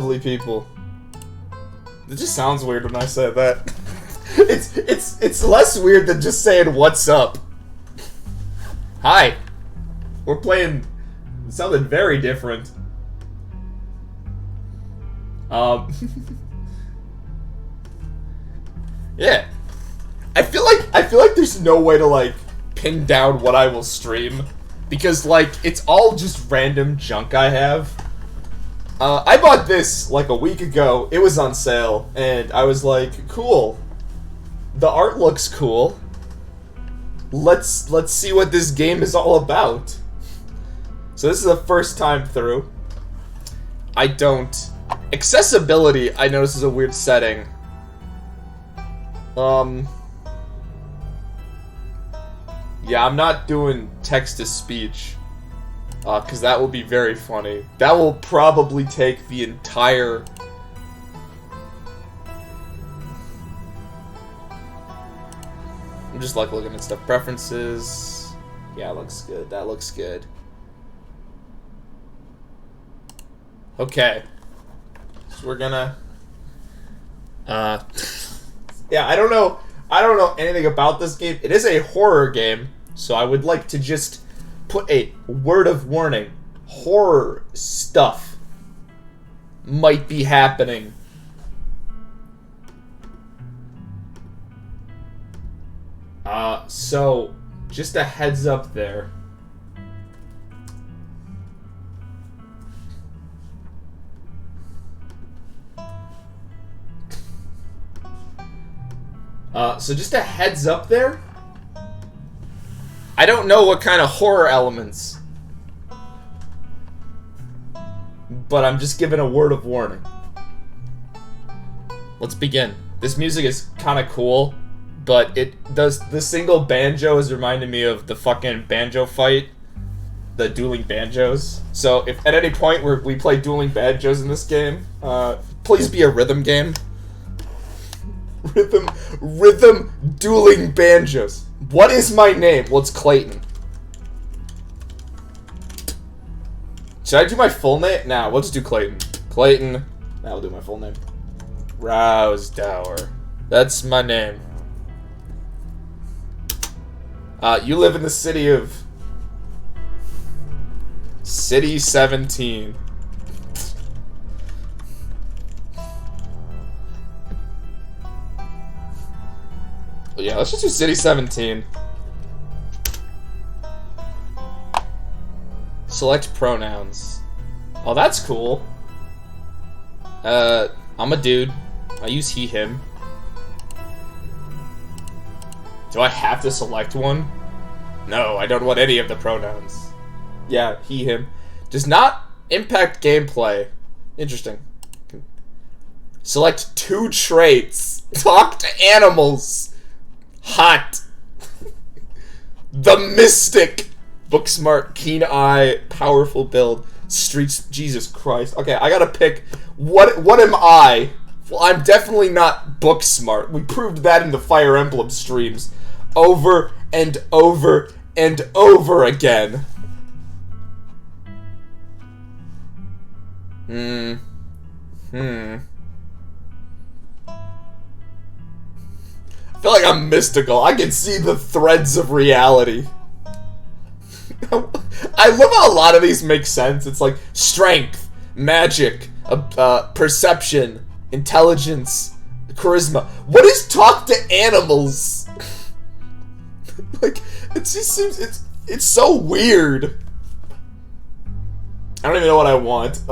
Lovely people. It just sounds weird when I say that. It's less weird than just saying what's up. Hi. We're playing something very different. Yeah. I feel like there's no way to like pin down what I will stream because like it's all just random junk I have. I bought this like a week ago. It was on sale and I was like, cool. The art looks cool. Let's see what this game is all about. So this is the first time through. Accessibility, I notice, is a weird setting. Yeah, I'm not doing text-to-speech. Because that will be very funny. That will probably take the entire... I'm just like looking at stuff. Preferences. Yeah, looks good. That looks good. Okay. So we're gonna... Yeah, I don't know anything about this game. It is a horror game, so I would like to just put a word of warning. Horror stuff might be happening. So just a heads up there. So just a heads up there. I don't know what kind of horror elements, but I'm just giving a word of warning. Let's begin. This music is kind of cool, but the single banjo is reminding me of the fucking banjo fight, the dueling banjos. So if at any point we play dueling banjos in this game, please be a rhythm game. Rhythm dueling banjos. What is my name? Well, it's Clayton. Should I do my full name? Nah, we'll just do Clayton. Clayton. That'll do my full name. Rousedower. That's my name. You live in the city of... City 17. Yeah, let's just do City 17. Select pronouns. Oh, that's cool. I'm a dude. I use he, him. Do I have to select one? No, I don't want any of the pronouns. Yeah, he, him. Does not impact gameplay. Interesting. Select 2 traits. Talk to animals. Hot. The Mystic. Book smart, keen eye, powerful build, streets. Jesus Christ. Okay, I gotta pick. What am I? Well, I'm definitely not book smart. We proved that in the Fire Emblem streams. Over and over and over again. I feel like I'm mystical. I can see the threads of reality. I love how a lot of these make sense. It's like strength, magic, perception, intelligence, charisma. What is talk to animals? Like, it just seems it's so weird. I don't even know what I want.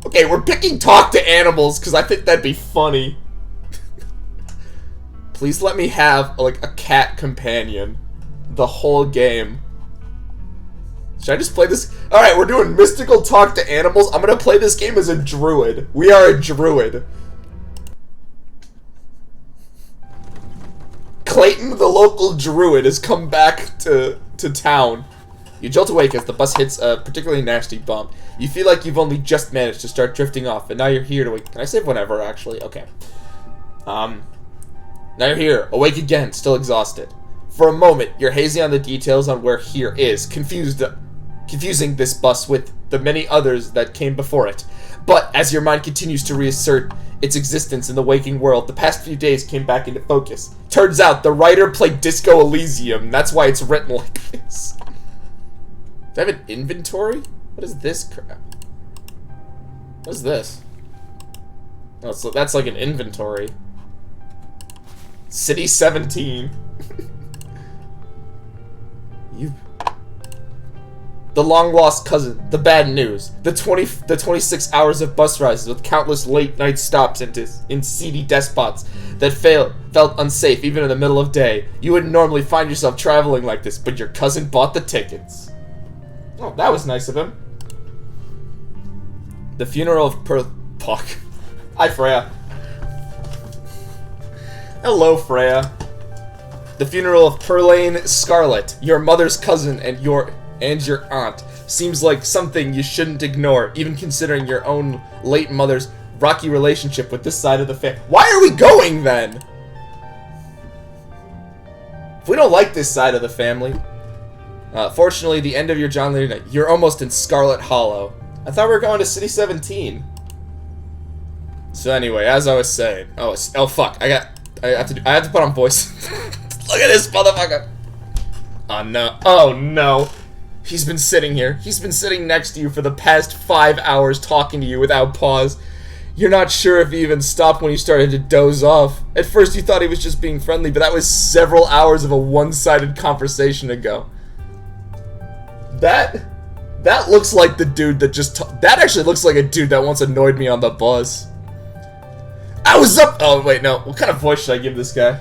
Okay, we're picking talk to animals because I think that'd be funny. Please let me have, like, a cat companion the whole game. Should I just play this? Alright, we're doing mystical talk to animals. I'm gonna play this game as a druid. We are a druid. Clayton, the local druid, has come back to town. You jolt awake as the bus hits a particularly nasty bump. You feel like you've only just managed to start drifting off, and now you're here to wake. Can I save whenever, actually? Okay. Now you're here, awake again, still exhausted. For a moment, you're hazy on the details on where here is, confusing this bus with the many others that came before it. But as your mind continues to reassert its existence in the waking world, the past few days came back into focus. Turns out the writer played Disco Elysium. That's why it's written like this. Do I have an inventory? What is this crap? What is this? Oh, so that's like an inventory. City 17. The long-lost cousin, the bad news, the 26 hours of bus rides with countless late-night stops in seedy despots that felt unsafe even in the middle of day. You wouldn't normally find yourself traveling like this, but your cousin bought the tickets. Oh, that was nice of him. The funeral of Fuck. Hi, Freya. Hello, Freya. The funeral of Perlane Scarlet, your mother's cousin and your aunt, seems like something you shouldn't ignore, even considering your own late mother's rocky relationship with this side of the family. Why are we going, then? If we don't like this side of the family... fortunately, the end of your John Lennon night, you're almost in Scarlet Hallow. I thought we were going to City 17. So anyway, as I was saying... Oh, fuck. I have to put on voice. Look at this motherfucker! Oh, no. Oh, no. He's been sitting here. He's been sitting next to you for the past 5 hours talking to you without pause. You're not sure if he even stopped when you started to doze off. At first you thought he was just being friendly, but that was several hours of a one-sided conversation ago. That looks like the dude that just... That actually looks like a dude that once annoyed me on the bus. I was up... Oh, wait, no. What kind of voice should I give this guy?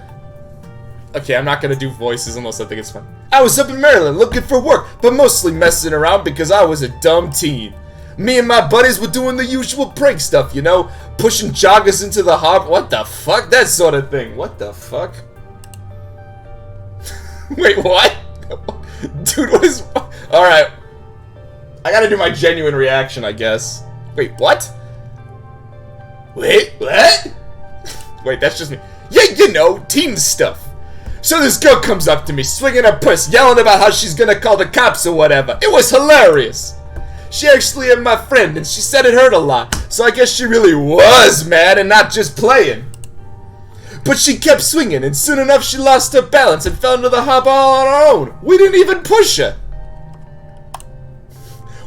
Okay, I'm not gonna do voices unless I think it's fun. I was up in Maryland looking for work, but mostly messing around because I was a dumb teen. Me and my buddies were doing the usual prank stuff, you know? Pushing joggers into the harbor. What the fuck? That sort of thing. What the fuck? Wait, what? Dude, what is... Alright. I gotta do my genuine reaction, I guess. Wait, what? Wait, what? Wait, that's just me. Yeah, you know, teen stuff. So this girl comes up to me, swinging her purse, yelling about how she's gonna call the cops or whatever. It was hilarious. She actually had my friend, and she said it hurt a lot, so I guess she really was mad and not just playing. But she kept swinging, and soon enough she lost her balance and fell into the harbor all on her own. We didn't even push her.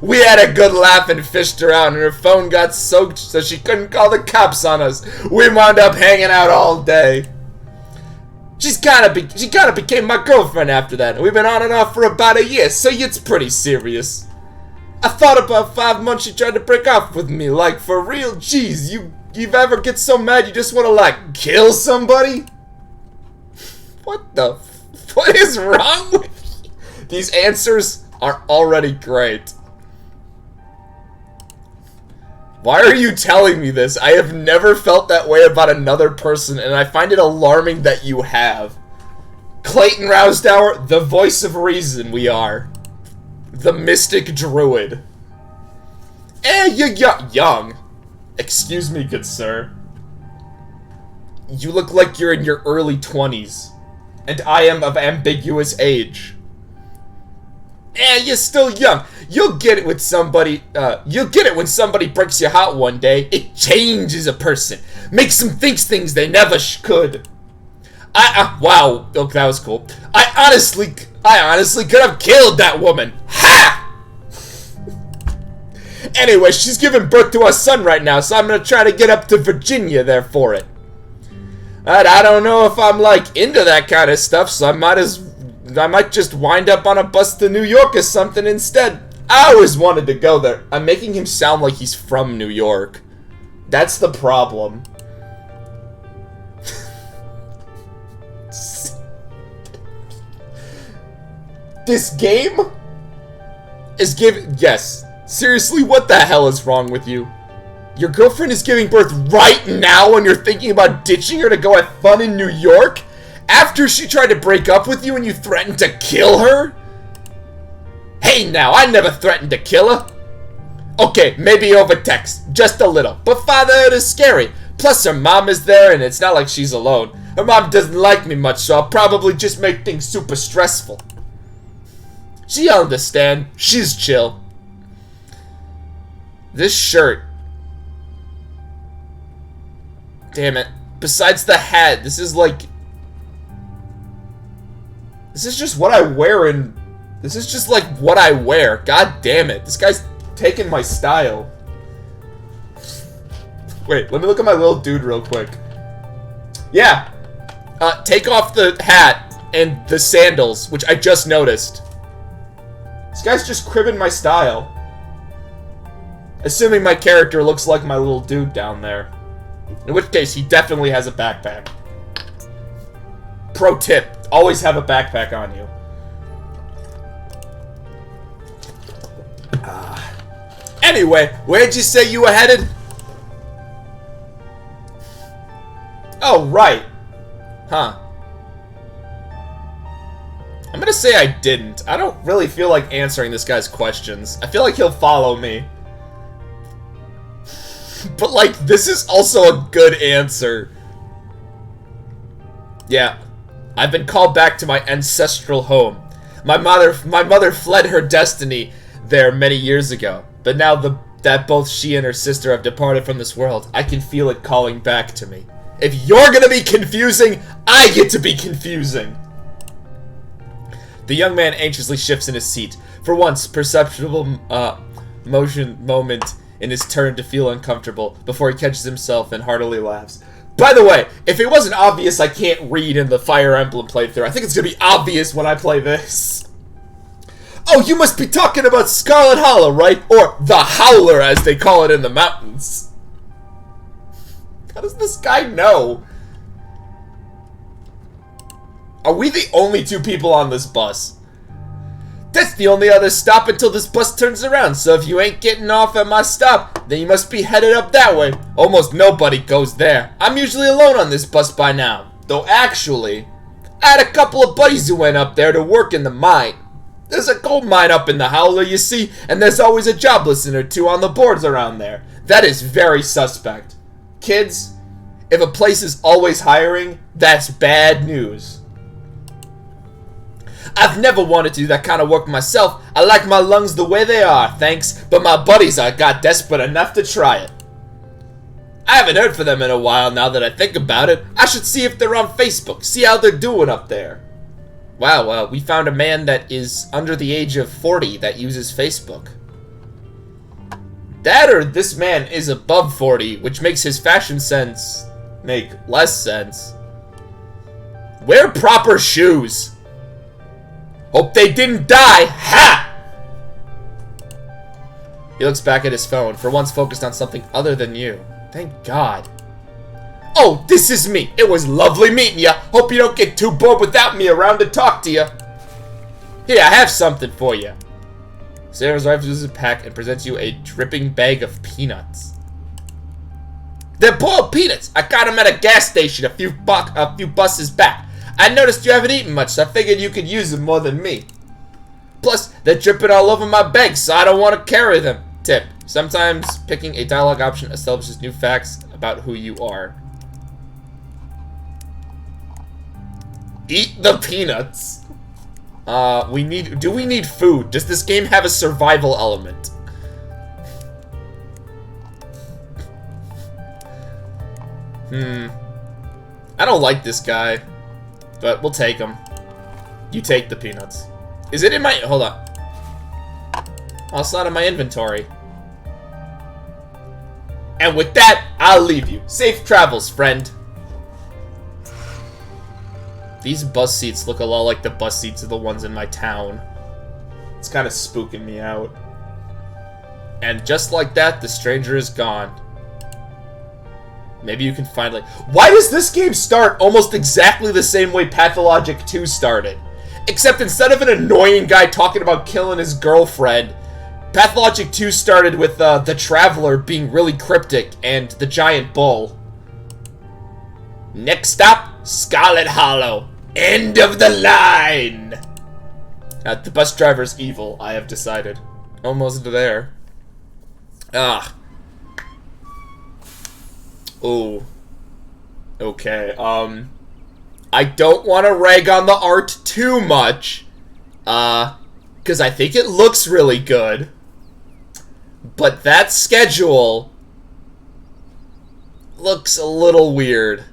We had a good laugh and fished her out, and her phone got soaked so she couldn't call the cops on us. We wound up hanging out all day. She kind of became my girlfriend after that, and we've been on and off for about a year, so it's pretty serious. I thought about 5 months she tried to break off with me, like, for real. Jeez, you ever get so mad you just want to, like, kill somebody? What is wrong with you? These answers are already great. Why are you telling me this? I have never felt that way about another person, and I find it alarming that you have. Clayton Rousdower, the voice of reason we are. The mystic druid. You're young. Excuse me, good sir. You look like you're in your early 20s. And I am of ambiguous age. You're still young. You'll get it with somebody, you'll get it when somebody breaks your heart one day. It changes a person. Makes them think things they never could. Wow. Oh, that was cool. I honestly could have killed that woman. Ha! Anyway, she's giving birth to our son right now, so I'm gonna try to get up to Virginia there for it. I don't know if I'm, like, into that kind of stuff, so I might just wind up on a bus to New York or something instead. I always wanted to go there. I'm making him sound like he's from New York. That's the problem. This game is giving... Yes. Seriously, what the hell is wrong with you? Your girlfriend is giving birth right now and you're thinking about ditching her to go have fun in New York? After she tried to break up with you and you threatened to kill her? Hey now, I never threatened to kill her. Okay, maybe over text, just a little. But fatherhood is scary. Plus, her mom is there, and it's not like she's alone. Her mom doesn't like me much, so I'll probably just make things super stressful. She'll understand. She's chill. This shirt. Damn it. Besides the hat, this is like... This is just what I wear in... This is just like what I wear. God damn it. This guy's taking my style. Wait, let me look at my little dude real quick. Yeah. Take off the hat and the sandals, which I just noticed. This guy's just cribbing my style. Assuming my character looks like my little dude down there. In which case, he definitely has a backpack. Pro tip, always have a backpack on you. Anyway, where'd you say you were headed? Oh, right. Huh. I'm gonna say I didn't. I don't really feel like answering this guy's questions. I feel like he'll follow me. But, like, this is also a good answer. Yeah. I've been called back to my ancestral home. My mother fled her destiny there many years ago. But now that both she and her sister have departed from this world, I can feel it calling back to me. If you're gonna be confusing, I get to be confusing. The young man anxiously shifts in his seat. For once, perceptible moment in his turn to feel uncomfortable before he catches himself and heartily laughs. By the way, if it wasn't obvious I can't read in the Fire Emblem playthrough, I think it's gonna be obvious when I play this. Oh, you must be talking about Scarlet Hallow, right? Or the Howler, as they call it in the mountains. How does this guy know? Are we the only two people on this bus? That's the only other stop until this bus turns around, so if you ain't getting off at my stop, then you must be headed up that way. Almost nobody goes there. I'm usually alone on this bus by now. Though actually, I had a couple of buddies who went up there to work in the mine. There's a gold mine up in the Howler, you see, and there's always a job listing or two on the boards around there. That is very suspect. Kids, if a place is always hiring, that's bad news. I've never wanted to do that kind of work myself. I like my lungs the way they are, thanks, but my buddies got desperate enough to try it. I haven't heard from them in a while now that I think about it. I should see if they're on Facebook, see how they're doing up there. Wow, we found a man that is under the age of 40 that uses Facebook. That or this man is above 40, which makes his fashion sense make less sense. Wear proper shoes. Hope they didn't die. Ha! He looks back at his phone, for once focused on something other than you. Thank God. Oh, this is me. It was lovely meeting ya. Hope you don't get too bored without me around to talk to ya. Here, I have something for you. Sarah's rifles his pack and presents you a dripping bag of peanuts. They're boiled peanuts. I got them at a gas station a few buses back. I noticed you haven't eaten much, so I figured you could use them more than me. Plus, they're dripping all over my bag, so I don't want to carry them. Tip: sometimes picking a dialogue option establishes new facts about who you are. Eat the peanuts. Do we need food? Does this game have a survival element? I don't like this guy. But we'll take them. You take the peanuts. Is it in my... Hold on. Oh, it's not in my inventory. And with that, I'll leave you. Safe travels, friend. These bus seats look a lot like the bus seats of the ones in my town. It's kind of spooking me out. And just like that, the stranger is gone. Maybe you can finally... Why does this game start almost exactly the same way Pathologic 2 started? Except instead of an annoying guy talking about killing his girlfriend, Pathologic 2 started with the Traveler being really cryptic and the giant bull. Next stop, Scarlet Hallow. End of the line! The bus driver's evil, I have decided. Almost there. Ooh. Okay, I don't want to rag on the art too much, because I think it looks really good. But that schedule looks a little weird.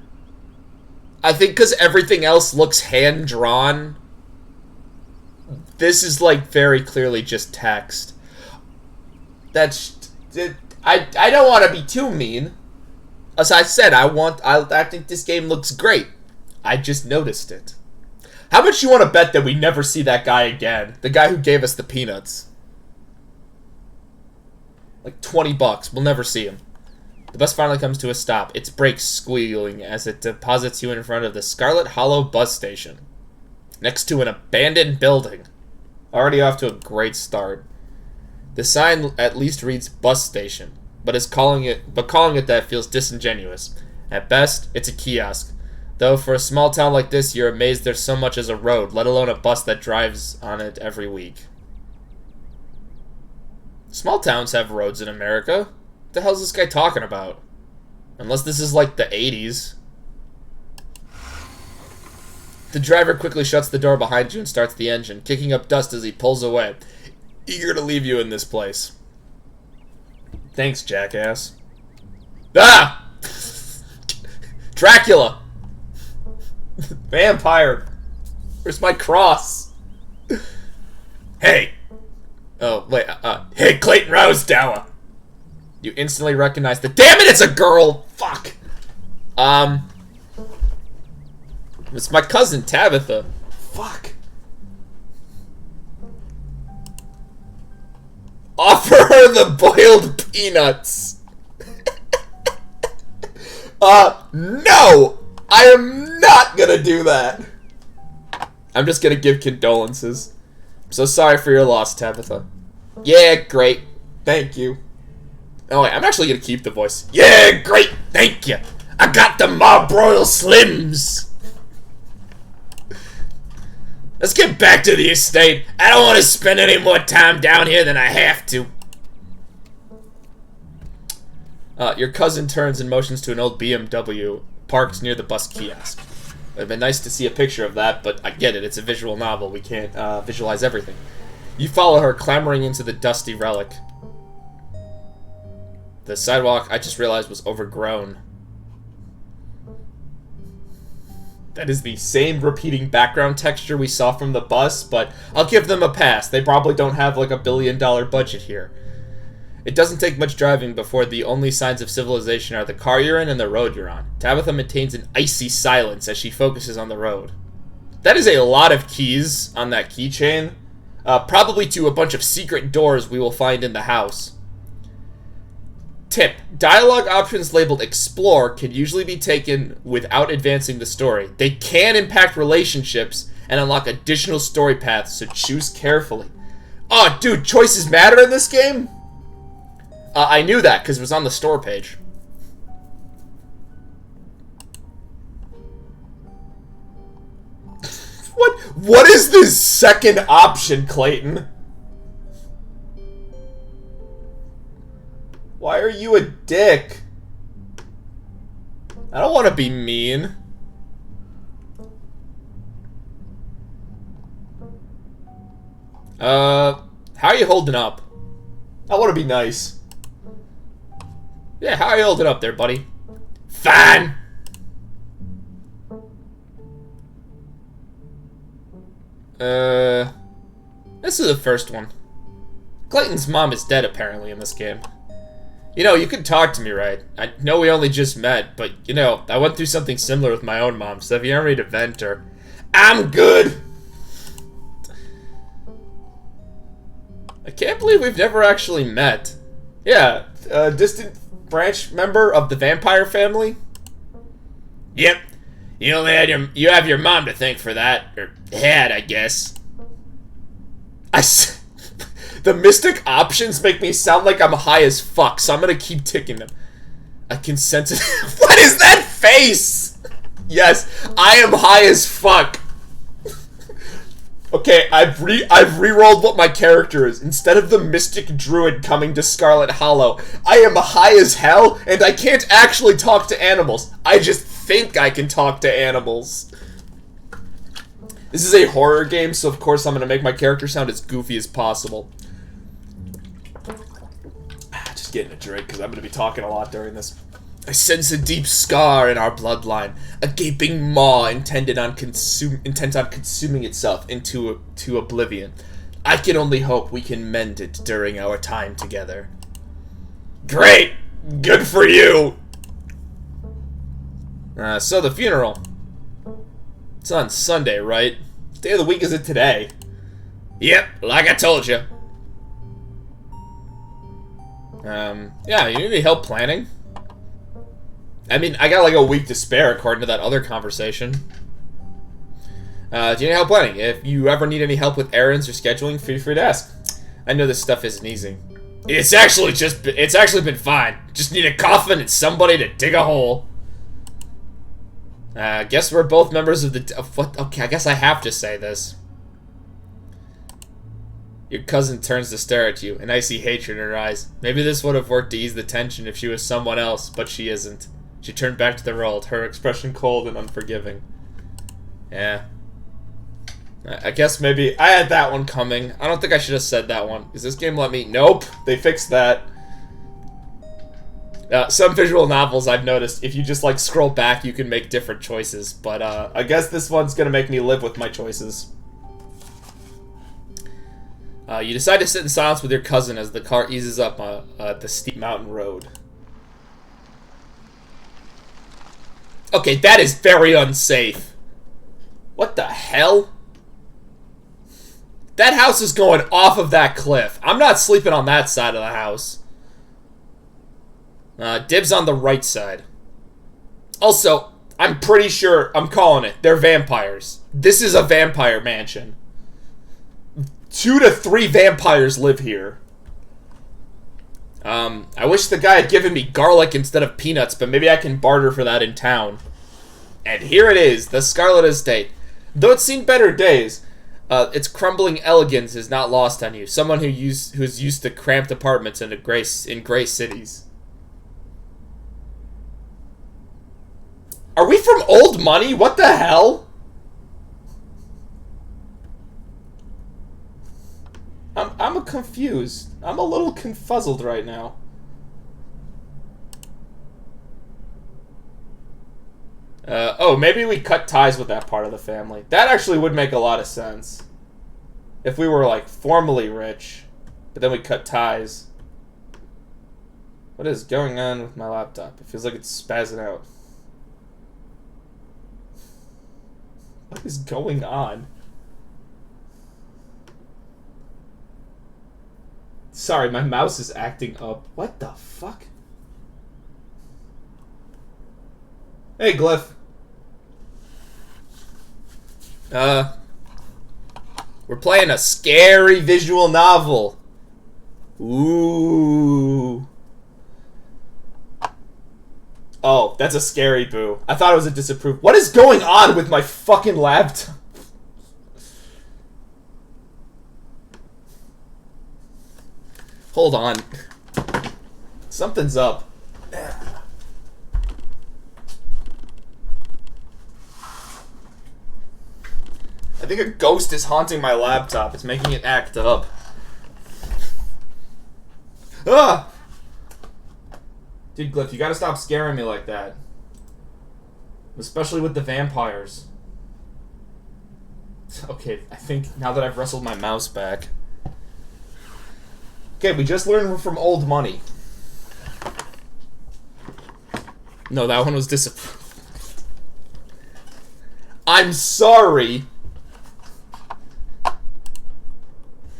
I think because everything else looks hand-drawn, this is, like, very clearly just text. That's... I don't want to be too mean. As I said, I think this game looks great. I just noticed it. How much you want to bet that we never see that guy again? The guy who gave us the peanuts. Like $20. We'll never see him. The bus finally comes to a stop. Its brakes squealing as it deposits you in front of the Scarlet Hallow bus station. Next to an abandoned building. Already off to a great start. The sign at least reads bus station, but calling it that feels disingenuous. At best, it's a kiosk. Though for a small town like this, you're amazed there's so much as a road, let alone a bus that drives on it every week. Small towns have roads in America. What the hell's this guy talking about? Unless this is like the 80s. The driver quickly shuts the door behind you and starts the engine, kicking up dust as he pulls away, eager to leave you in this place. Thanks, jackass. Ah! Dracula! Vampire! Where's my cross? Hey! Oh, wait, hey, Clayton Rosedower! You instantly recognize the— damn it, it's a girl! Fuck! It's my cousin, Tabitha. Fuck. Offer her the boiled peanuts. No! I am not gonna do that. I'm just gonna give condolences. I'm so sorry for your loss, Tabitha. Yeah, great. Thank you. Oh, wait, I'm actually gonna keep the voice. Yeah, great. Thank you. I got the Mob Royal Slims. Let's get back to the estate. I don't want to spend any more time down here than I have to. Your cousin turns and motions to an old BMW parked near the bus kiosk. It would have been nice to see a picture of that, but I get it. It's a visual novel. We can't visualize everything. You follow her, clambering into the dusty relic. The sidewalk, I just realized, was overgrown. That is the same repeating background texture we saw from the bus, but I'll give them a pass. They probably don't have like $1 billion budget here. It doesn't take much driving before the only signs of civilization are the car you're in and the road you're on. Tabitha maintains an icy silence as she focuses on the road. That is a lot of keys on that keychain. Probably to a bunch of secret doors we will find in the house. Tip: dialogue options labeled Explore can usually be taken without advancing the story. They can impact relationships and unlock additional story paths, so choose carefully. Oh, dude, choices matter in this game? I knew that because it was on the store page. What is this second option, Clayton? Why are you a dick? I don't want to be mean. How are you holding up? I want to be nice. Yeah, how are you holding up there, buddy? Fine! This is the first one. Clayton's mom is dead, apparently, in this game. You know, you could talk to me, right? I know we only just met, but, you know, I went through something similar with my own mom, so if you ever need to vent or... I'm good! I can't believe we've never actually met. Yeah, a distant branch member of the vampire family? Yep. You only had you have your mom to thank for that. Or had, I guess. The mystic options make me sound like I'm high as fuck, so I'm gonna keep ticking them. A consensus. What is that face? Yes, I am high as fuck. Okay, I've re-rolled what my character is. Instead of the mystic druid coming to Scarlet Hallow, I am high as hell, and I can't actually talk to animals. I just think I can talk to animals. This is a horror game, so of course I'm gonna make my character sound as goofy as possible. Just getting a drink, because I'm gonna be talking a lot during this. I sense a deep scar in our bloodline, a gaping maw intent on consuming itself into oblivion. I can only hope we can mend it during our time together. Great! Good for you! So the funeral. It's on Sunday, right? What day of the week is it today? Yep, like I told you. Yeah, you need any help planning? I mean, I got like a week to spare according to that other conversation. Do you need help planning? If you ever need any help with errands or scheduling, feel free to ask. I know this stuff isn't easy. It's actually been fine. Just need a coffin and somebody to dig a hole. Guess we're both members of the... what? Okay, I guess I have to say this. Your cousin turns to stare at you, an icy hatred in her eyes. Maybe this would have worked to ease the tension if she was someone else, but she isn't. She turned back to the world, her expression cold and unforgiving. Yeah. I guess maybe... I had that one coming. I don't think I should have said that one. Does this game let me... Nope! They fixed that. Some visual novels I've noticed, if you just like scroll back, you can make different choices. But I guess this one's gonna make me live with my choices. You decide to sit in silence with your cousin as the car eases up the steep mountain road. Okay, that is very unsafe. What the hell? That house is going off of that cliff. I'm not sleeping on that side of the house. Dibs on the right side. Also, I'm pretty sure, I'm calling it, they're vampires. This is a vampire mansion. 2 to 3 vampires live here. I wish the guy had given me garlic instead of peanuts, but maybe I can barter for that in town. And here it is, the Scarlet Estate. Though it's seen better days, its crumbling elegance is not lost on you. Someone who's used to cramped apartments in gray cities. Are we from old money? What the hell? I'm confused. I'm a little confuzzled right now. Oh, maybe we cut ties with that part of the family. That actually would make a lot of sense. If we were, like, formally rich, but then we cut ties. What is going on with my laptop? It feels like it's spazzing out. What is going on? Sorry, my mouse is acting up. What the fuck? Hey, Glyph. We're playing a scary visual novel. Ooh. Oh, that's a scary boo. I thought it was a disapprove. What is going on with my fucking laptop? Hold on. Something's up. I think a ghost is haunting my laptop. It's making it act up. Ah! Dude, Glyph, you gotta stop scaring me like that. Especially with the vampires. Okay, I think now that I've wrestled my mouse back. Okay, we just learned we're from old money. No, that one was disappointing. I'm sorry.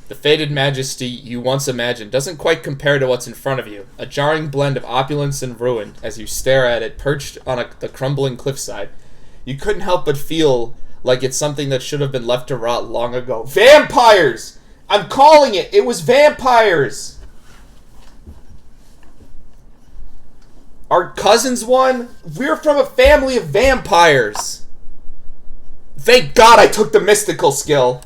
The faded majesty you once imagined doesn't quite compare to what's in front of you. A jarring blend of opulence and ruin as you stare at it perched on the crumbling cliffside. You couldn't help but feel like it's something that should have been left to rot long ago. Vampires! I'm calling it! It was vampires! Our cousins won? We're from a family of vampires! Thank God I took the mystical skill.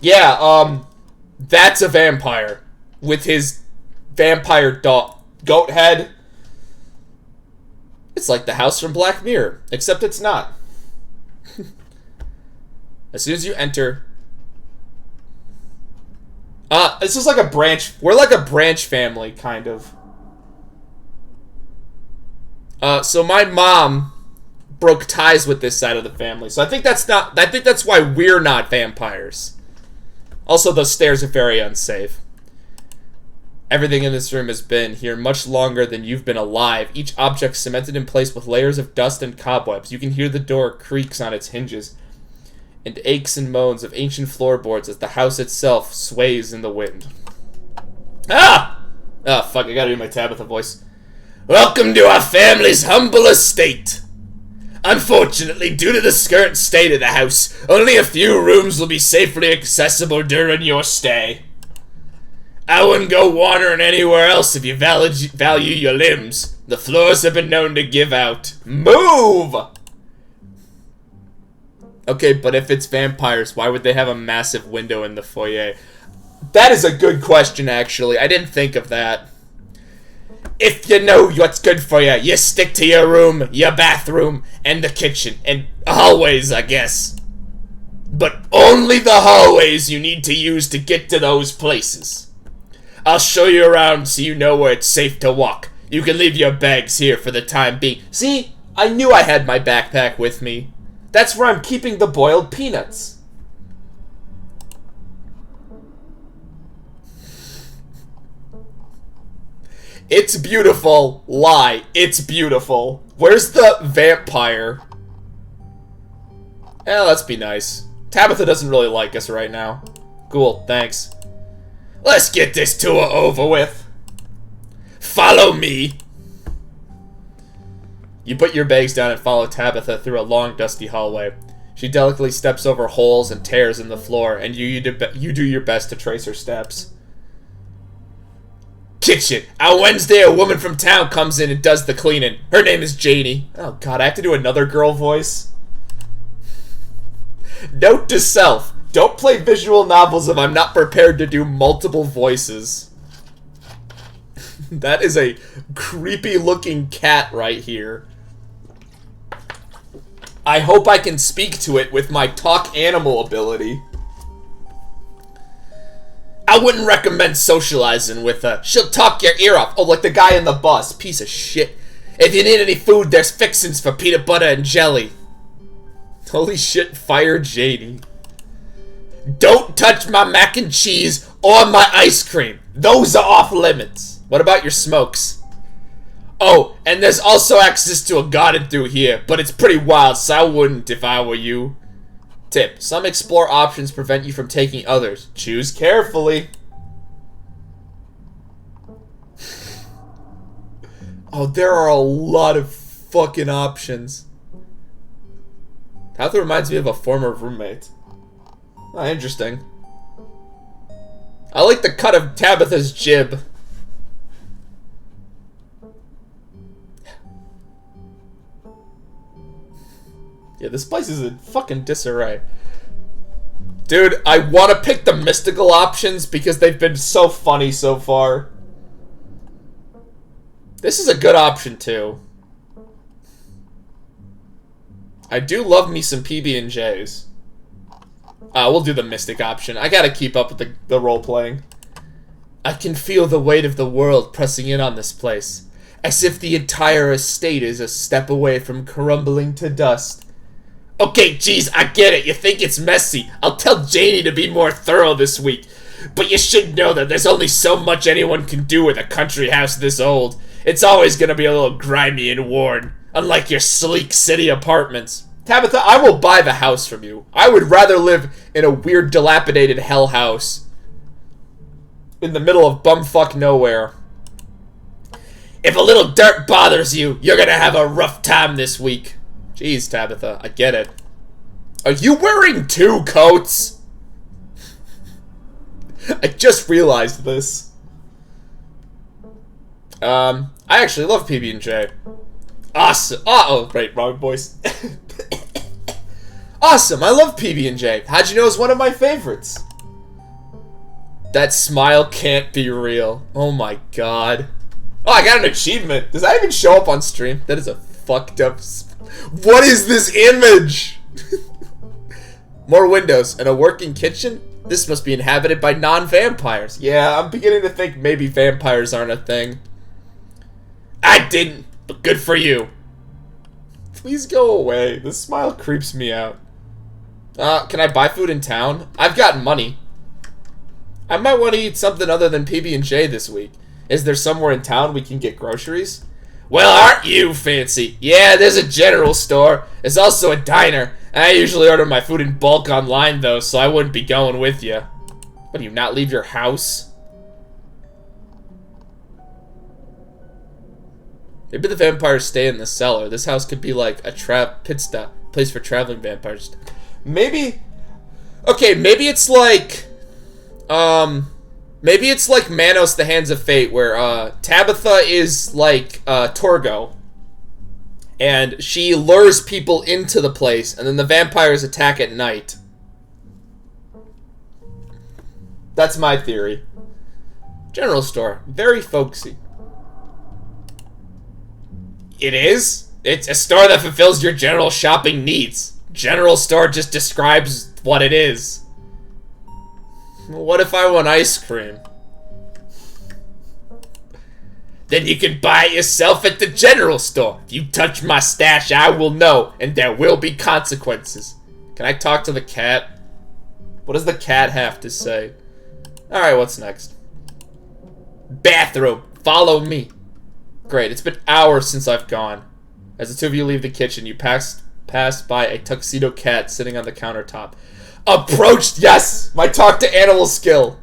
Yeah, that's a vampire. With his vampire goat head. It's like the house from Black Mirror, except it's not. As soon as you enter... this is like a branch... We're like a branch family, kind of. So my mom broke ties with this side of the family. So I think that's not... I think that's why we're not vampires. Also, the stairs are very unsafe. Everything in this room has been here much longer than you've been alive. Each object cemented in place with layers of dust and cobwebs. You can hear the door creaks on its hinges and aches and moans of ancient floorboards as the house itself sways in the wind. Ah! Oh, fuck, I gotta do my Tabitha voice. Welcome to our family's humble estate. Unfortunately, due to the current state of the house, only a few rooms will be safely accessible during your stay. I wouldn't go wandering anywhere else if you value your limbs. The floors have been known to give out. Move! Okay, but if it's vampires, why would they have a massive window in the foyer? That is a good question, actually. I didn't think of that. If you know what's good for you, you stick to your room, your bathroom, and the kitchen. And hallways, I guess. But only the hallways you need to use to get to those places. I'll show you around so you know where it's safe to walk. You can leave your bags here for the time being. See, I knew I had my backpack with me. That's where I'm keeping the boiled peanuts. It's beautiful. Lie. It's beautiful. Where's the vampire? Let's be nice. Tabitha doesn't really like us right now. Cool, thanks. Let's get this tour over with. Follow me. You put your bags down and follow Tabitha through a long, dusty hallway. She delicately steps over holes and tears in the floor, and you do your best to trace her steps. Kitchen. On Wednesday, a woman from town comes in and does the cleaning. Her name is Janie. Oh god, I have to do another girl voice. Note to self. Don't play visual novels if I'm not prepared to do multiple voices. That is a creepy looking cat right here. I hope I can speak to it with my talk animal ability. I wouldn't recommend socializing with her. She'll talk your ear off. Oh, like the guy in the bus. Piece of shit. If you need any food, there's fixins for peanut butter and jelly. Holy shit, fire Janie. Don't touch my mac and cheese or my ice cream. Those are off limits. What about your smokes? Oh, and there's also access to a garden through here, but it's pretty wild, so I wouldn't if I were you. Tip. Some explore options prevent you from taking others. Choose carefully. Oh, there are a lot of fucking options. That reminds me of a former roommate. Oh, interesting. I like the cut of Tabitha's jib. Yeah, this place is in fucking disarray. Dude, I want to pick the mystical options because they've been so funny so far. This is a good option, too. I do love me some PB&Js. We'll do the mystic option. I gotta keep up with the role-playing. I can feel the weight of the world pressing in on this place, as if the entire estate is a step away from crumbling to dust. Okay, geez, I get it. You think it's messy. I'll tell Janie to be more thorough this week. But you should know that there's only so much anyone can do with a country house this old. It's always gonna be a little grimy and worn, unlike your sleek city apartments. Tabitha, I will buy the house from you. I would rather live in a weird, dilapidated hell house in the middle of bumfuck nowhere. If a little dirt bothers you, you're gonna have a rough time this week. Jeez, Tabitha, I get it. Are you wearing 2 coats? I just realized this. I actually love PB&J. Awesome. Uh-oh, right, wrong voice. Awesome, I love PB&J. How'd you know it's one of my favorites? That smile can't be real. Oh my god. Oh, I got an achievement. Does that even show up on stream? That is a fucked up... What is this image? More windows and a working kitchen? This must be inhabited by non-vampires. Yeah, I'm beginning to think maybe vampires aren't a thing. I didn't, but good for you. Please go away. This smile creeps me out. Can I buy food in town? I've got money. I might want to eat something other than PB&J this week. Is there somewhere in town we can get groceries? Well, aren't you fancy? Yeah, there's a general store. There's also a diner. I usually order my food in bulk online, though, so I wouldn't be going with you. What, do you not leave your house? Maybe the vampires stay in the cellar. This house could be like a pit stop, place for traveling vampires. Maybe... Okay, maybe it's like... Maybe it's like Manos, the Hands of Fate, where, Tabitha is like, Torgo. And she lures people into the place, and then the vampires attack at night. That's my theory. General store. Very folksy. It is? It's a store that fulfills your general shopping needs. General store just describes what it is. What if I want ice cream? Then you can buy it yourself at the general store. If you touch my stash, I will know, and there will be consequences. Can I talk to the cat? What does the cat have to say? Alright, what's next? Bathroom. Follow me. Great, it's been hours since I've gone. As the two of you leave the kitchen, you pass by a tuxedo cat sitting on the countertop. Approached, yes! My talk to animal skill.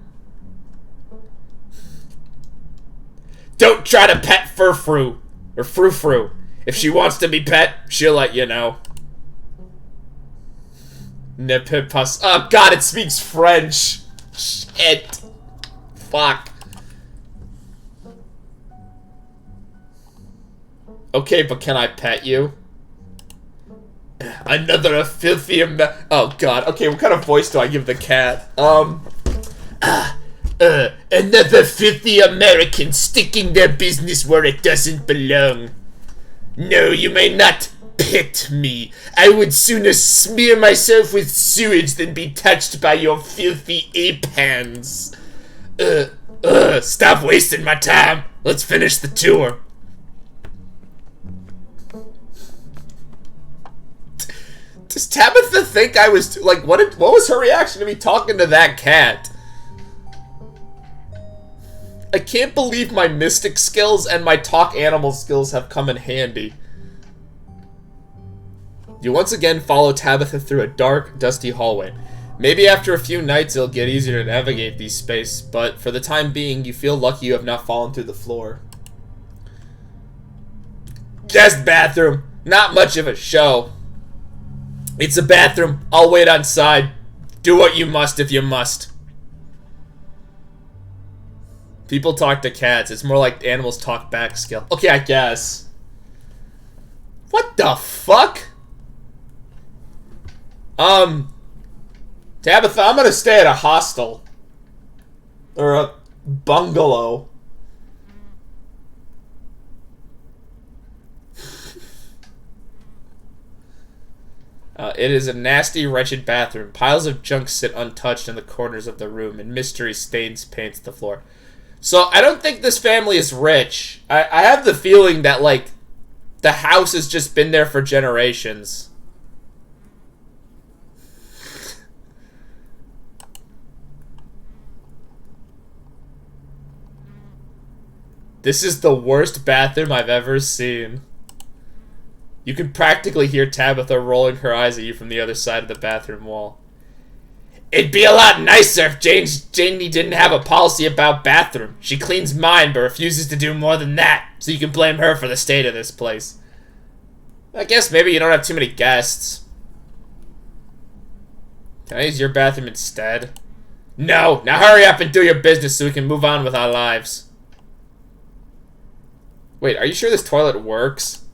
Don't try to pet Frou-Frou. Or Frou-Frou. If she wants to be pet, she'll let you know. Nepipas. Oh god, it speaks French. Shit. Fuck. Okay, but can I pet you? Another filthy oh god. Okay, what kind of voice do I give the cat? Another filthy American sticking their business where it doesn't belong. No, you may not pet me. I would sooner smear myself with sewage than be touched by your filthy ape hands. Stop wasting my time. Let's finish the tour. Does Tabitha think I was like what was her reaction to me talking to that cat? I can't believe my mystic skills and my talk animal skills have come in handy. You once again follow Tabitha through a dark, dusty hallway. Maybe after a few nights it'll get easier to navigate these spaces, but for the time being you feel lucky you have not fallen through the floor. Guest bathroom. Not much of a show. It's a bathroom. I'll wait outside. Do what you must if you must. People talk to cats. It's more like animals talk back skill. Okay, I guess. What the fuck? Tabitha, I'm gonna stay at a hostel. Or a bungalow. It is a nasty, wretched bathroom. Piles of junk sit untouched in the corners of the room, and mystery stains paints the floor. So, I don't think this family is rich. I have the feeling that, like, the house has just been there for generations. This is the worst bathroom I've ever seen. You can practically hear Tabitha rolling her eyes at you from the other side of the bathroom wall. It'd be a lot nicer if Janie didn't have a policy about bathroom. She cleans mine but refuses to do more than that, so you can blame her for the state of this place. I guess maybe you don't have too many guests. Can I use your bathroom instead? No! Now hurry up and do your business so we can move on with our lives. Wait, are you sure this toilet works?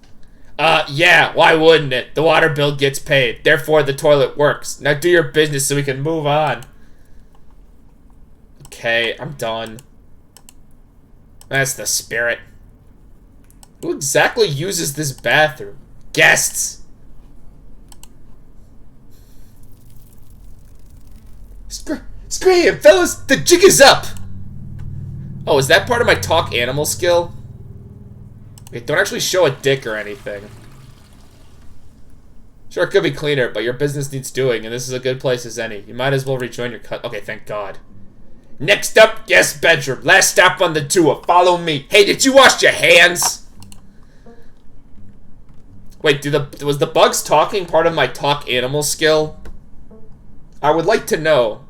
Yeah, why wouldn't it? The water bill gets paid, therefore the toilet works. Now do your business so we can move on. Okay, I'm done. That's the spirit. Who exactly uses this bathroom? Guests! Scream, fellas! The jig is up! Oh, is that part of my talk animal skill? Wait, don't actually show a dick or anything. Sure, it could be cleaner, but your business needs doing, and this is a good place as any. You might as well rejoin your cut. Okay, thank God. Next up, guest bedroom. Last stop on the tour. Follow me. Hey, did you wash your hands? Wait, was the bugs talking part of my talk animal skill? I would like to know.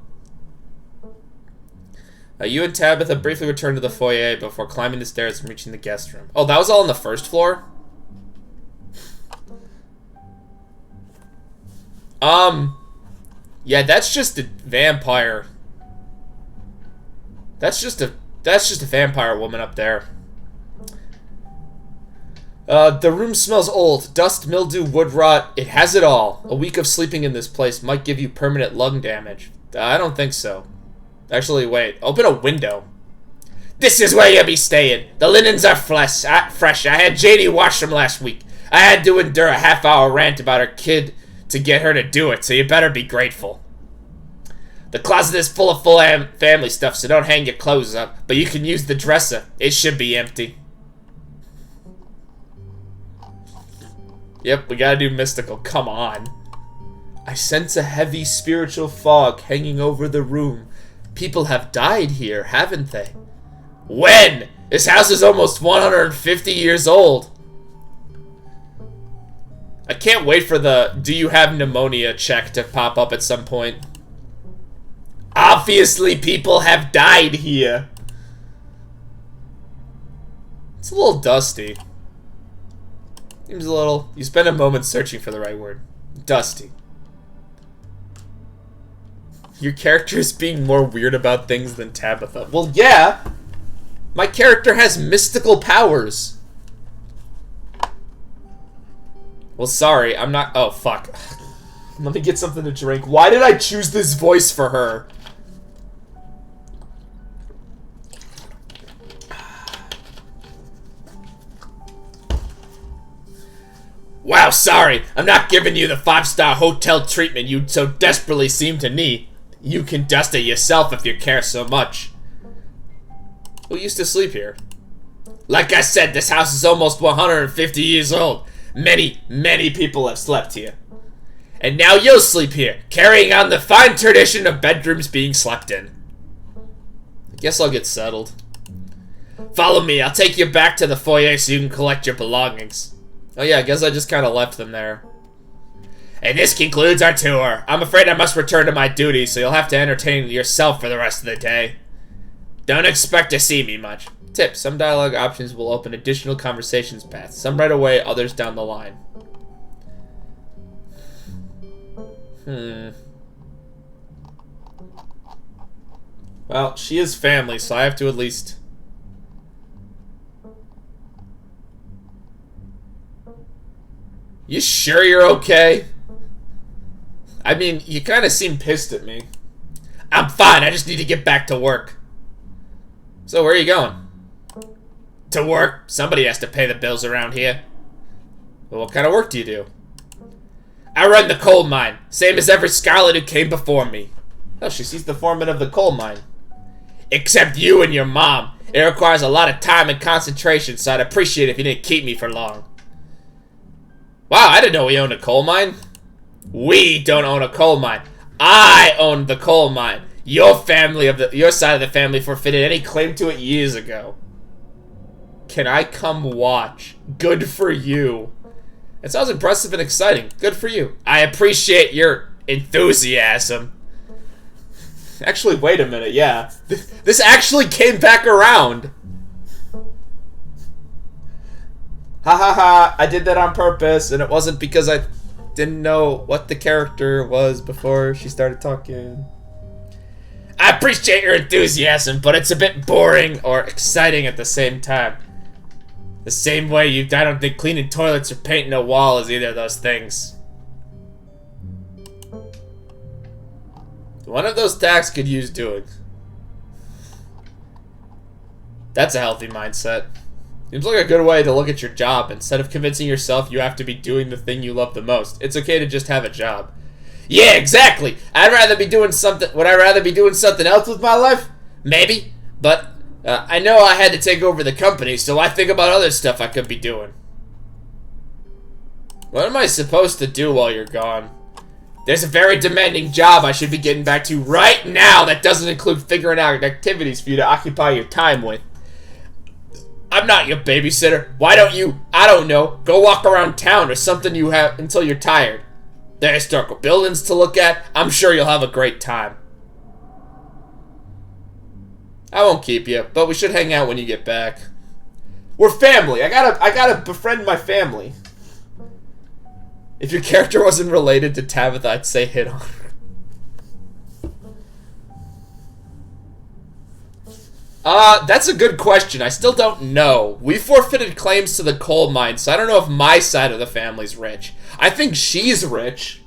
You and Tabitha briefly returned to the foyer before climbing the stairs and reaching the guest room. Oh, that was all on the first floor? Yeah, that's just a vampire. That's just a vampire woman up there. The room smells old. Dust, mildew, wood rot. It has it all. A week of sleeping in this place might give you permanent lung damage. I don't think so. Actually, wait. Open a window. This is where you'll be staying. The linens are fresh. I had JD wash them last week. I had to endure a half-hour rant about her kid to get her to do it, so you better be grateful. The closet is full of family stuff, so don't hang your clothes up. But you can use the dresser. It should be empty. Yep, we gotta do mystical. Come on. I sense a heavy spiritual fog hanging over the room. People have died here, haven't they? When? This house is almost 150 years old. I can't wait for the "do you have pneumonia" check to pop up at some point. Obviously, people have died here. It's a little dusty. Seems a little... You spend a moment searching for the right word. Dusty. Your character is being more weird about things than Tabitha. Well, yeah! My character has mystical powers. Well, sorry, I'm not... Oh, fuck. Let me get something to drink. Why did I choose this voice for her? Wow, sorry. I'm not giving you the 5-star hotel treatment you so desperately seem to need. You can dust it yourself if you care so much. Who used to sleep here? Like I said, this house is almost 150 years old. Many, many people have slept here. And now you'll sleep here, carrying on the fine tradition of bedrooms being slept in. I guess I'll get settled. Follow me, I'll take you back to the foyer so you can collect your belongings. Oh yeah, I guess I just kind of left them there. And this concludes our tour. I'm afraid I must return to my duties, so you'll have to entertain yourself for the rest of the day. Don't expect to see me much. Tip, some dialogue options will open additional conversations paths. Some right away, others down the line. Well, she is family, so I have to at least... You sure you're okay? I mean, you kind of seem pissed at me. I'm fine, I just need to get back to work. So, where are you going? To work. Somebody has to pay the bills around here. Well, what kind of work do you do? I run the coal mine, same as every Scarlet who came before me. Oh, she sees the foreman of the coal mine. Except you and your mom. It requires a lot of time and concentration, so I'd appreciate it if you didn't keep me for long. Wow, I didn't know we owned a coal mine. We don't own a coal mine. I own the coal mine. Your side of the family forfeited any claim to it years ago. Can I come watch? Good for you. It sounds impressive and exciting. Good for you. I appreciate your enthusiasm. Actually, wait a minute, yeah. This actually came back around. Ha ha ha, I did that on purpose, and it wasn't because I didn't know what the character was before she started talking. I appreciate your enthusiasm, but it's a bit boring or exciting at the same time. The same way I don't think cleaning toilets or painting a wall is either of those things. One of those tasks could use doing. That's a healthy mindset. Seems like a good way to look at your job. Instead of convincing yourself you have to be doing the thing you love the most, it's okay to just have a job. Yeah, exactly. Would I rather be doing something else with my life? Maybe. But I know I had to take over the company, so I think about other stuff I could be doing. What am I supposed to do while you're gone? There's a very demanding job I should be getting back to right now that doesn't include figuring out activities for you to occupy your time with. I'm not your babysitter. Why don't you, I don't know, go walk around town or something you have until you're tired. There are historical buildings to look at. I'm sure you'll have a great time. I won't keep you, but we should hang out when you get back. We're family. I gotta befriend my family. If your character wasn't related to Tabitha, I'd say hit on her. That's a good question. I still don't know. We forfeited claims to the coal mine, so I don't know if my side of the family's rich. I think she's rich.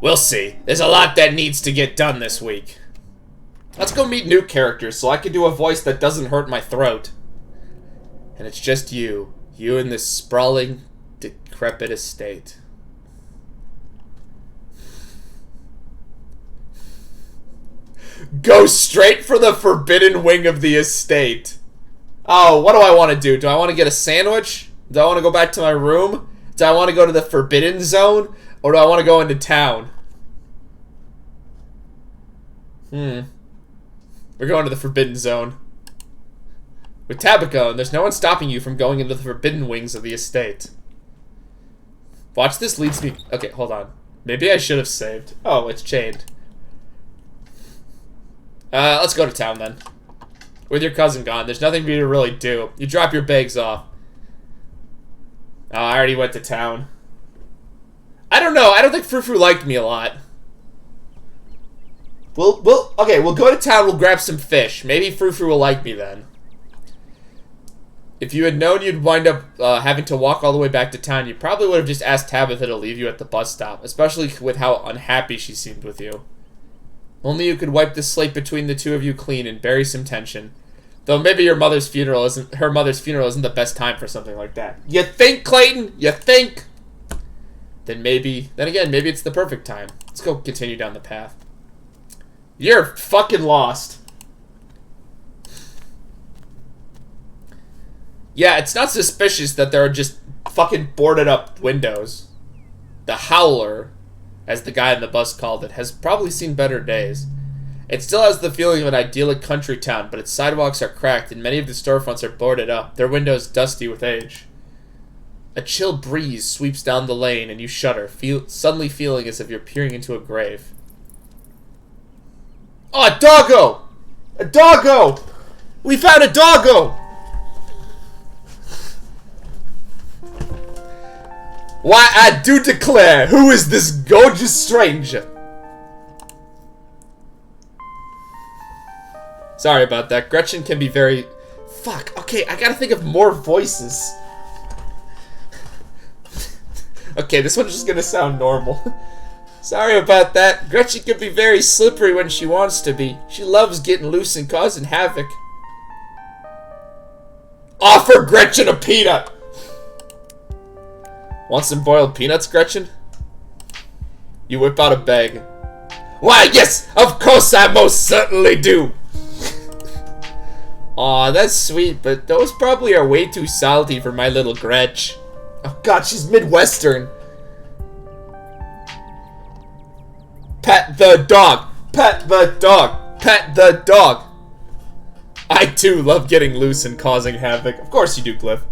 We'll see. There's a lot that needs to get done this week. Let's go meet new characters so I can do a voice that doesn't hurt my throat. And it's just you. You in this sprawling, decrepit estate. Go straight for the forbidden wing of the estate. Oh, what do I want to do? Do I want to get a sandwich? Do I want to go back to my room? Do I want to go to the forbidden zone? Or do I want to go into town? We're going to the forbidden zone. With Tabitha, and there's no one stopping you from going into the forbidden wings of the estate. Watch this leads me... Okay, hold on. Maybe I should have saved. Oh, it's chained. Let's go to town then. With your cousin gone, there's nothing for you to really do. You drop your bags off. Oh, I already went to town. I don't know. I don't think Frou-Frou liked me a lot. Okay, we'll go to town. We'll grab some fish. Maybe Frou-Frou will like me then. If you had known you'd wind up having to walk all the way back to town, you probably would have just asked Tabitha to leave you at the bus stop, especially with how unhappy she seemed with you. Only you could wipe the slate between the two of you clean and bury some tension. Though maybe her mother's funeral isn't the best time for something like that. You think, Clayton? You think? Then again, maybe it's the perfect time. Let's go continue down the path. You're fucking lost. Yeah, it's not suspicious that there are just fucking boarded up windows. The Howler, as the guy in the bus called it, has probably seen better days. It still has the feeling of an idyllic country town, but its sidewalks are cracked and many of the storefronts are boarded up, their windows dusty with age. A chill breeze sweeps down the lane and you shudder, suddenly feeling as if you're peering into a grave. Oh, a doggo! A doggo! We found a doggo! Why, I do declare, who is this gorgeous stranger? Sorry about that. Gretchen can be very... Fuck, okay, I gotta think of more voices. Okay, this one's just gonna sound normal. Sorry about that. Gretchen can be very slippery when she wants to be. She loves getting loose and causing havoc. Offer Gretchen a peanut! Want some boiled peanuts, Gretchen? You whip out a bag. Why, yes! Of course I most certainly do! Aw, that's sweet, but those probably are way too salty for my little Gretch. Oh god, she's Midwestern. Pet the dog! Pet the dog! Pet the dog! I too love getting loose and causing havoc. Of course you do, Cliff.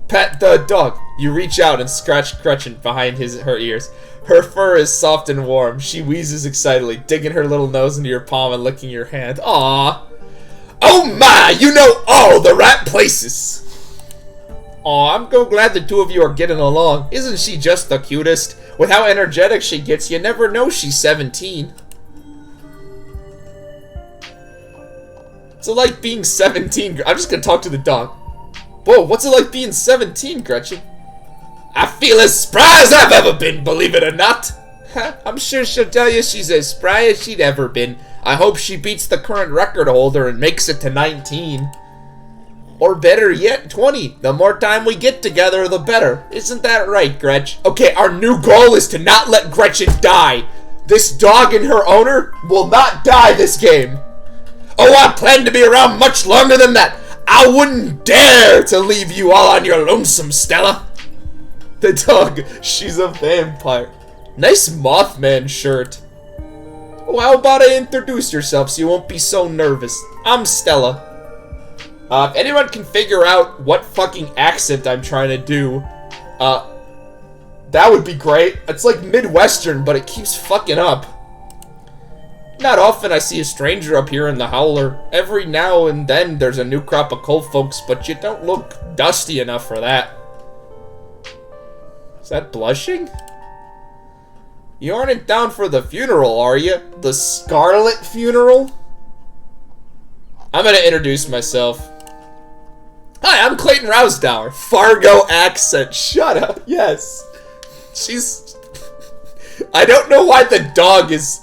Pet the dog. You reach out and scratch Gretchen behind her ears. Her fur is soft and warm. She wheezes excitedly, digging her little nose into your palm and licking your hand. Aww. Oh my, you know all the right places. Aw, I'm so glad the two of you are getting along. Isn't she just the cutest? With how energetic she gets, you never know she's 17. What's it like being 17? I'm just gonna talk to the dog. Whoa, what's it like being 17, Gretchen? I feel as spry as I've ever been, believe it or not. I'm sure she'll tell you she's as spry as she'd ever been. I hope she beats the current record holder and makes it to 19. Or better yet, 20. The more time we get together, the better. Isn't that right, Gretch? Okay, our new goal is to not let Gretchen die. This dog and her owner will not die this game. Oh, I plan to be around much longer than that. I wouldn't dare to leave you all on your lonesome, Stella. The dog, she's a vampire. Nice Mothman shirt. Oh, how about I introduce yourself so you won't be so nervous? I'm Stella. If anyone can figure out what fucking accent I'm trying to do, that would be great. It's like Midwestern, but it keeps fucking up. Not often I see a stranger up here in the Howler. Every now and then there's a new crop of cold folks, but you don't look dusty enough for that. Is that blushing? You aren't down for the funeral, are you? The Scarlet funeral? I'm gonna introduce myself. Hi, I'm Clayton Rousdower. Fargo accent. Shut up. Yes. She's... I don't know why the dog is...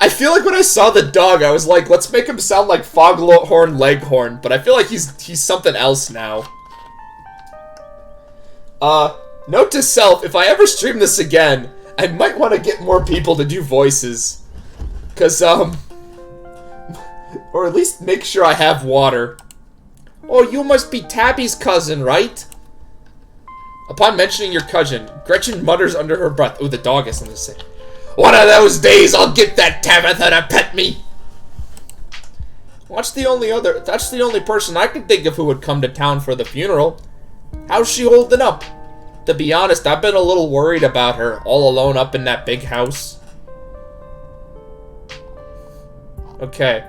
I feel like when I saw the dog, I was like, let's make him sound like Foghorn Leghorn, but I feel like he's something else now. Note to self, if I ever stream this again, I might want to get more people to do voices. Cause, or at least make sure I have water. Oh, you must be Tabby's cousin, right? Upon mentioning your cousin, Gretchen mutters under her breath. Oh, the dog has something to say. One of those days, I'll get that Tabitha to pet me. That's the only person I can think of who would come to town for the funeral. How's she holding up? To be honest, I've been a little worried about her, all alone up in that big house. Okay.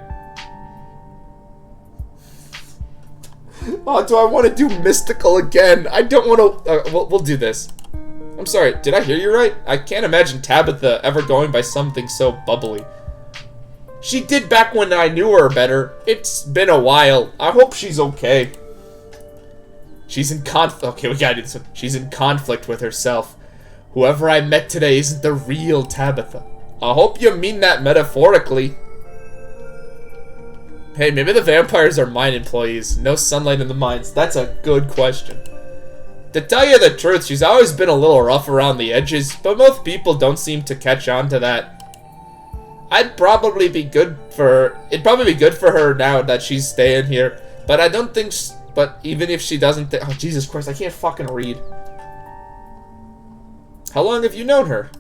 Oh, do I want to do mystical again? I don't want to... we'll do this. I'm sorry, did I hear you right? I can't imagine Tabitha ever going by something so bubbly. She did back when I knew her better. It's been a while. I hope she's okay. She's in okay, we gotta do this one. She's in conflict with herself. Whoever I met today isn't the real Tabitha. I hope you mean that metaphorically. Hey, maybe the vampires are mine employees. No sunlight in the mines. That's a good question. To tell you the truth, she's always been a little rough around the edges, but most people don't seem to catch on to that. It'd probably be good for her now that she's staying here, but I don't think... But even if she doesn't... Oh, Jesus Christ, I can't fucking read. How long have you known her?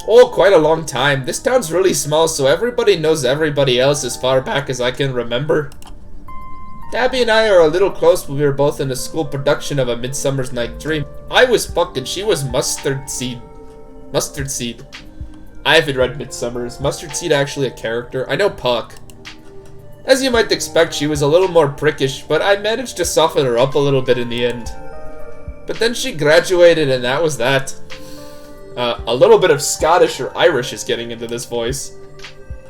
Oh, quite a long time. This town's really small, so everybody knows everybody else as far back as I can remember. Tabby and I are a little close when we were both in a school production of A Midsummer's Night Dream. I was Puck and she was Mustard Seed. Mustard Seed. I haven't read Midsummer. Is Mustard Seed actually a character? I know Puck. As you might expect, she was a little more prickish, but I managed to soften her up a little bit in the end. But then she graduated and that was that. A little bit of Scottish or Irish is getting into this voice.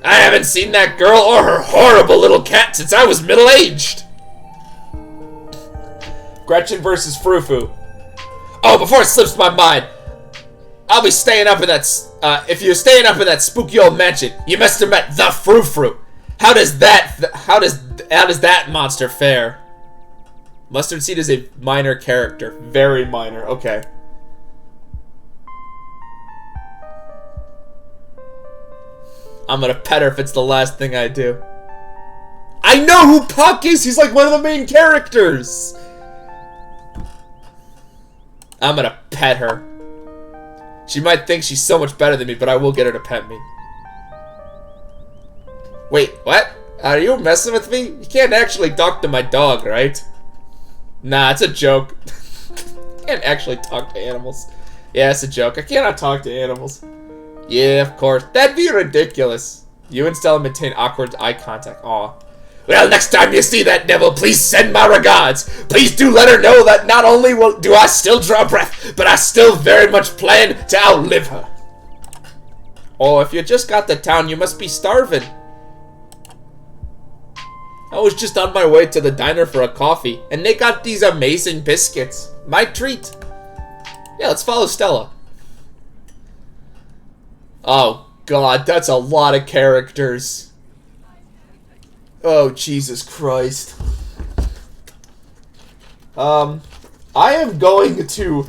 I haven't seen that girl or her horrible little cat since I was middle-aged. Gretchen versus Frou-Frou. Oh, before it slips my mind, I'll be staying up in that, if you're staying up in that spooky old mansion, you must have met the Frou-Frou. How does that monster fare? Mustard Seed is a minor character. Very minor, okay. I'm gonna pet her if it's the last thing I do. I know who Puck is! He's like one of the main characters! I'm gonna pet her. She might think she's so much better than me, but I will get her to pet me. Wait, what? Are you messing with me? You can't actually talk to my dog, right? Nah, it's a joke. I can't actually talk to animals. Yeah, it's a joke. I cannot talk to animals. Yeah, of course. That'd be ridiculous. You and Stella maintain awkward eye contact. Aw. Well, next time you see that devil, please send my regards. Please do let her know that not only do I still draw breath, but I still very much plan to outlive her. Oh, if you just got to town, you must be starving. I was just on my way to the diner for a coffee, and they got these amazing biscuits. My treat. Yeah, let's follow Stella. Oh, God, that's a lot of characters. Oh, Jesus Christ. I am going to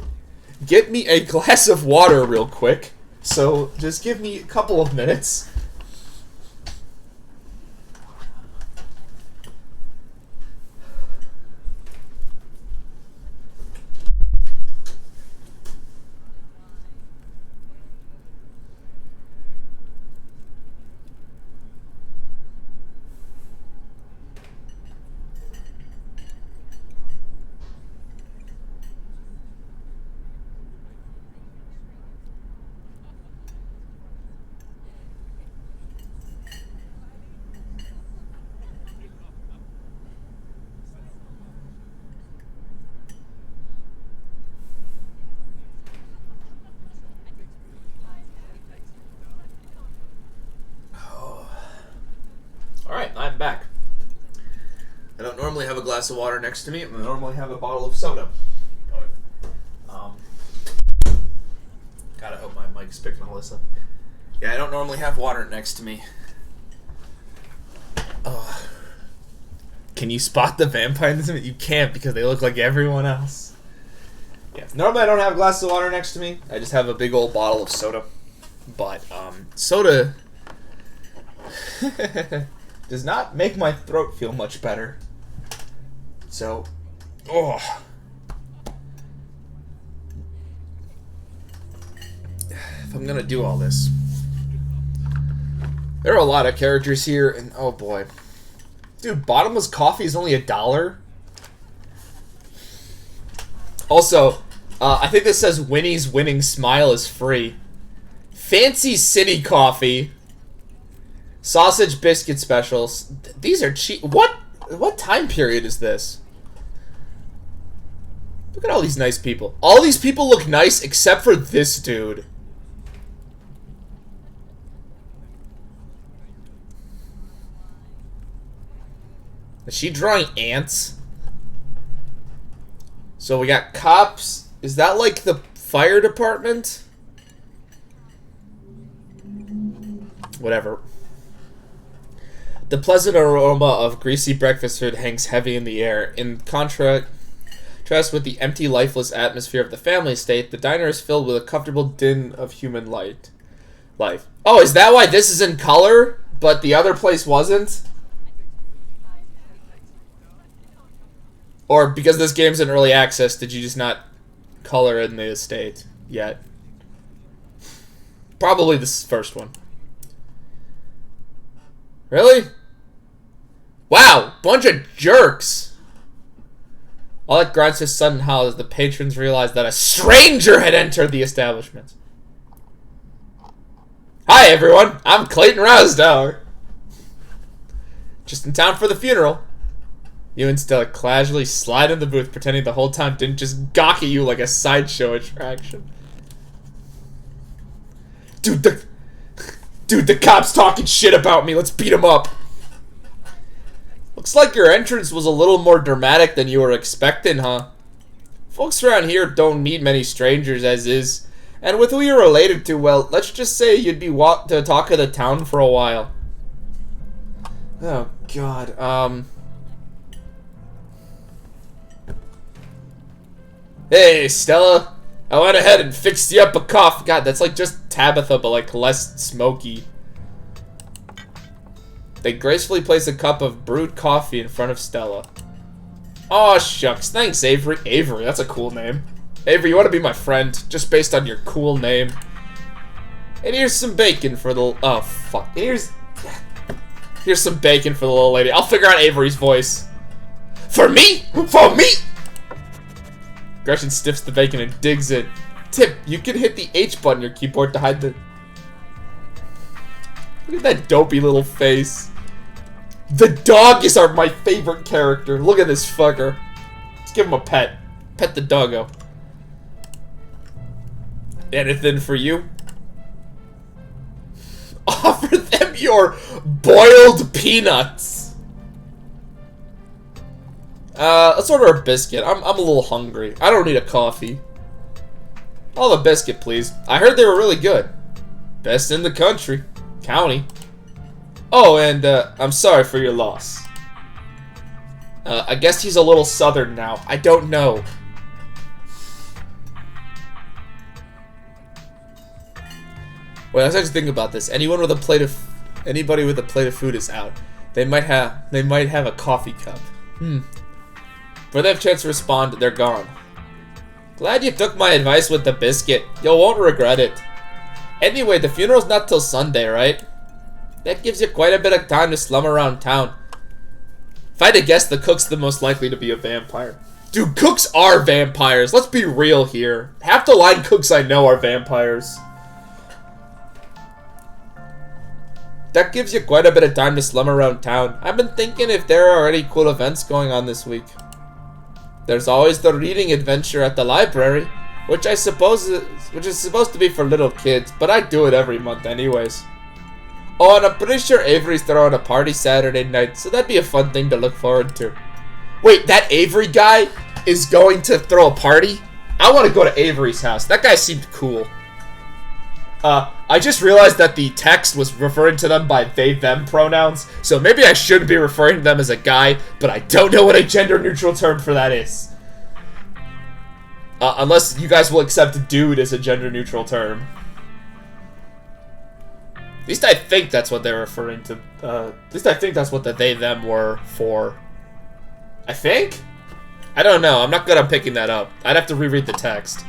get me a glass of water real quick. So, just give me a couple of minutes. Alright, I'm back. I don't normally have a glass of water next to me. I normally have a bottle of soda. Gotta hope my mic's picking all this up. Yeah, I don't normally have water next to me. Oh. Can you spot the vampires? You can't because they look like everyone else. Yeah, normally I don't have a glass of water next to me. I just have a big old bottle of soda. But, soda does not make my throat feel much better. So, if I'm gonna do all this. There are a lot of characters here, and oh boy. Dude, bottomless coffee is only $1. Also, I think this says Winnie's winning smile is free. Fancy City coffee. Sausage biscuit specials. These are cheap. What time period is this? Look at all these nice people. All these people look nice except for this dude. Is she drawing ants? So we got cops. Is that like the fire department? Whatever. The pleasant aroma of greasy breakfast food hangs heavy in the air. In contrast with the empty, lifeless atmosphere of the family estate, the diner is filled with a comfortable din of human life. Oh, is that why this is in color, but the other place wasn't? Or because this game's in early access, did you just not color in the estate yet? Probably this first one. Really? Wow, bunch of jerks. All that grants his sudden howl as the patrons realized that a stranger had entered the establishment. Hi everyone, I'm Clayton Rosdower. Just in town for the funeral. You and Stella casually slide in the booth, pretending the whole time didn't just gawk at you like a sideshow attraction. Dude, the cop's talking shit about me. Let's beat him up. Looks like your entrance was a little more dramatic than you were expecting, huh? Folks around here don't meet many strangers as is. And with who you're related to, well, let's just say you'd be to talk of the town for a while. Oh, God. Hey, Stella. I went ahead and fixed you up a coffee. God, that's like just Tabitha, but like less smoky. They gracefully place a cup of brewed coffee in front of Stella. Aw, shucks. Thanks, Avery. Avery, that's a cool name. Avery, you want to be my friend, just based on your cool name. And here's some bacon for the... Oh, fuck. Here's some bacon for the little lady. I'll figure out Avery's voice. For me? For me? Gretchen stiffs the bacon and digs it. Tip, you can hit the H button on your keyboard to hide the... Look at that dopey little face. The dog is my favorite character. Look at this fucker. Let's give him a pet. Pet the doggo. Anything for you? Offer them your boiled peanuts. Let's order a biscuit. I'm a little hungry. I don't need a coffee. I'll have a biscuit, please. I heard they were really good. Best in the country. County. Oh, and, I'm sorry for your loss. I guess he's a little southern now. I don't know. Wait, I was actually thinking about this. Anybody with a plate of food is out. They might have a coffee cup. Before they have a chance to respond, they're gone. Glad you took my advice with the biscuit. You won't regret it. Anyway, the funeral's not till Sunday, right? That gives you quite a bit of time to slum around town. If I had to guess, the cook's the most likely to be a vampire. Dude, cooks are vampires. Let's be real here. Half the line cooks I know are vampires. That gives you quite a bit of time to slum around town. I've been thinking if there are any cool events going on this week. There's always the reading adventure at the library, which is supposed to be for little kids, but I do it every month anyways. Oh, and I'm pretty sure Avery's throwing a party Saturday night, so that'd be a fun thing to look forward to. Wait, that Avery guy is going to throw a party? I want to go to Avery's house. That guy seemed cool. I just realized that the text was referring to them by they/them pronouns, so maybe I shouldn't be referring to them as a guy, but I don't know what a gender-neutral term for that is. Unless you guys will accept dude as a gender-neutral term. At least I think that's what they're referring to. At least I think that's what the they/them were for. I think? I don't know. I'm not good at picking that up. I'd have to reread the text.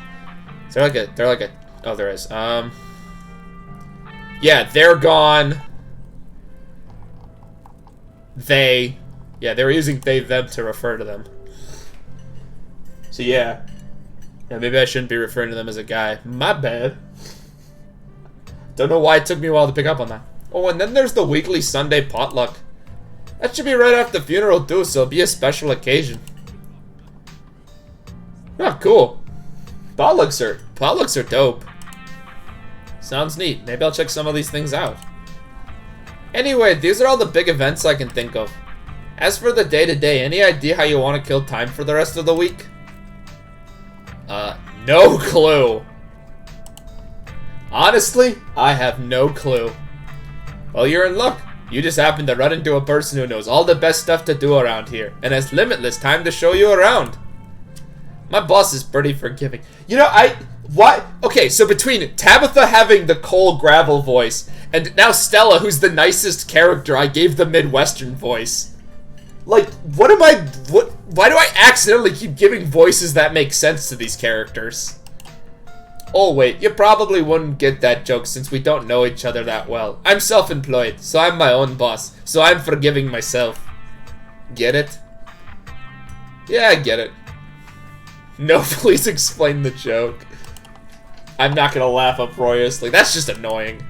Is there like a... Oh, there is. Yeah, they're gone. They. Yeah, they were using they/them to refer to them. So, yeah. Yeah, maybe I shouldn't be referring to them as a guy. My bad. Don't know why it took me a while to pick up on that. Oh, and then there's the weekly Sunday potluck. That should be right after the funeral, too, so it'll be a special occasion. Oh, cool. Potlucks are dope. Sounds neat. Maybe I'll check some of these things out. Anyway, these are all the big events I can think of. As for the day-to-day, any idea how you want to kill time for the rest of the week? No clue. Honestly, I have no clue. Well, you're in luck. You just happen to run into a person who knows all the best stuff to do around here and has limitless time to show you around. My boss is pretty forgiving. You know, What? Okay, so between Tabitha having the Cole Gravel voice and now Stella, who's the nicest character, I gave the Midwestern voice. Like, why do I accidentally keep giving voices that make sense to these characters? Oh wait, you probably wouldn't get that joke since we don't know each other that well. I'm self-employed, so I'm my own boss, so I'm forgiving myself. Get it? Yeah, I get it. No, please explain the joke. I'm not gonna laugh uproariously. That's just annoying.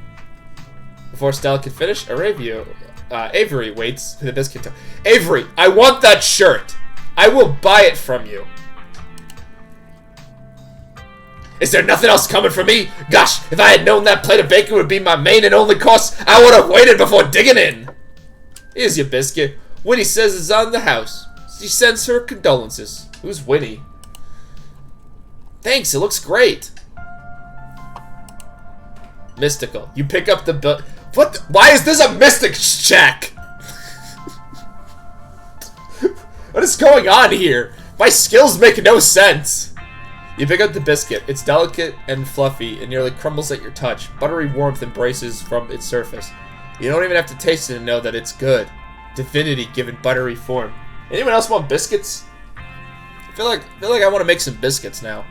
Before Stella can finish, Avery waits for the biscuit to... Avery, I want that shirt! I will buy it from you. Is there nothing else coming for me? Gosh, if I had known that plate of bacon would be my main and only course, I would have waited before digging in. Here's your biscuit. Winnie says it's on the house. She sends her condolences. Who's Winnie? Thanks, it looks great. Mystical. You pick up the bill. What? Why is this a mystic check? What is going on here? My skills make no sense. You pick up the biscuit. It's delicate and fluffy and nearly crumbles at your touch. Buttery warmth embraces from its surface. You don't even have to taste it to know that it's good. Divinity given buttery form. Anyone else want biscuits? I feel like I want to make some biscuits now.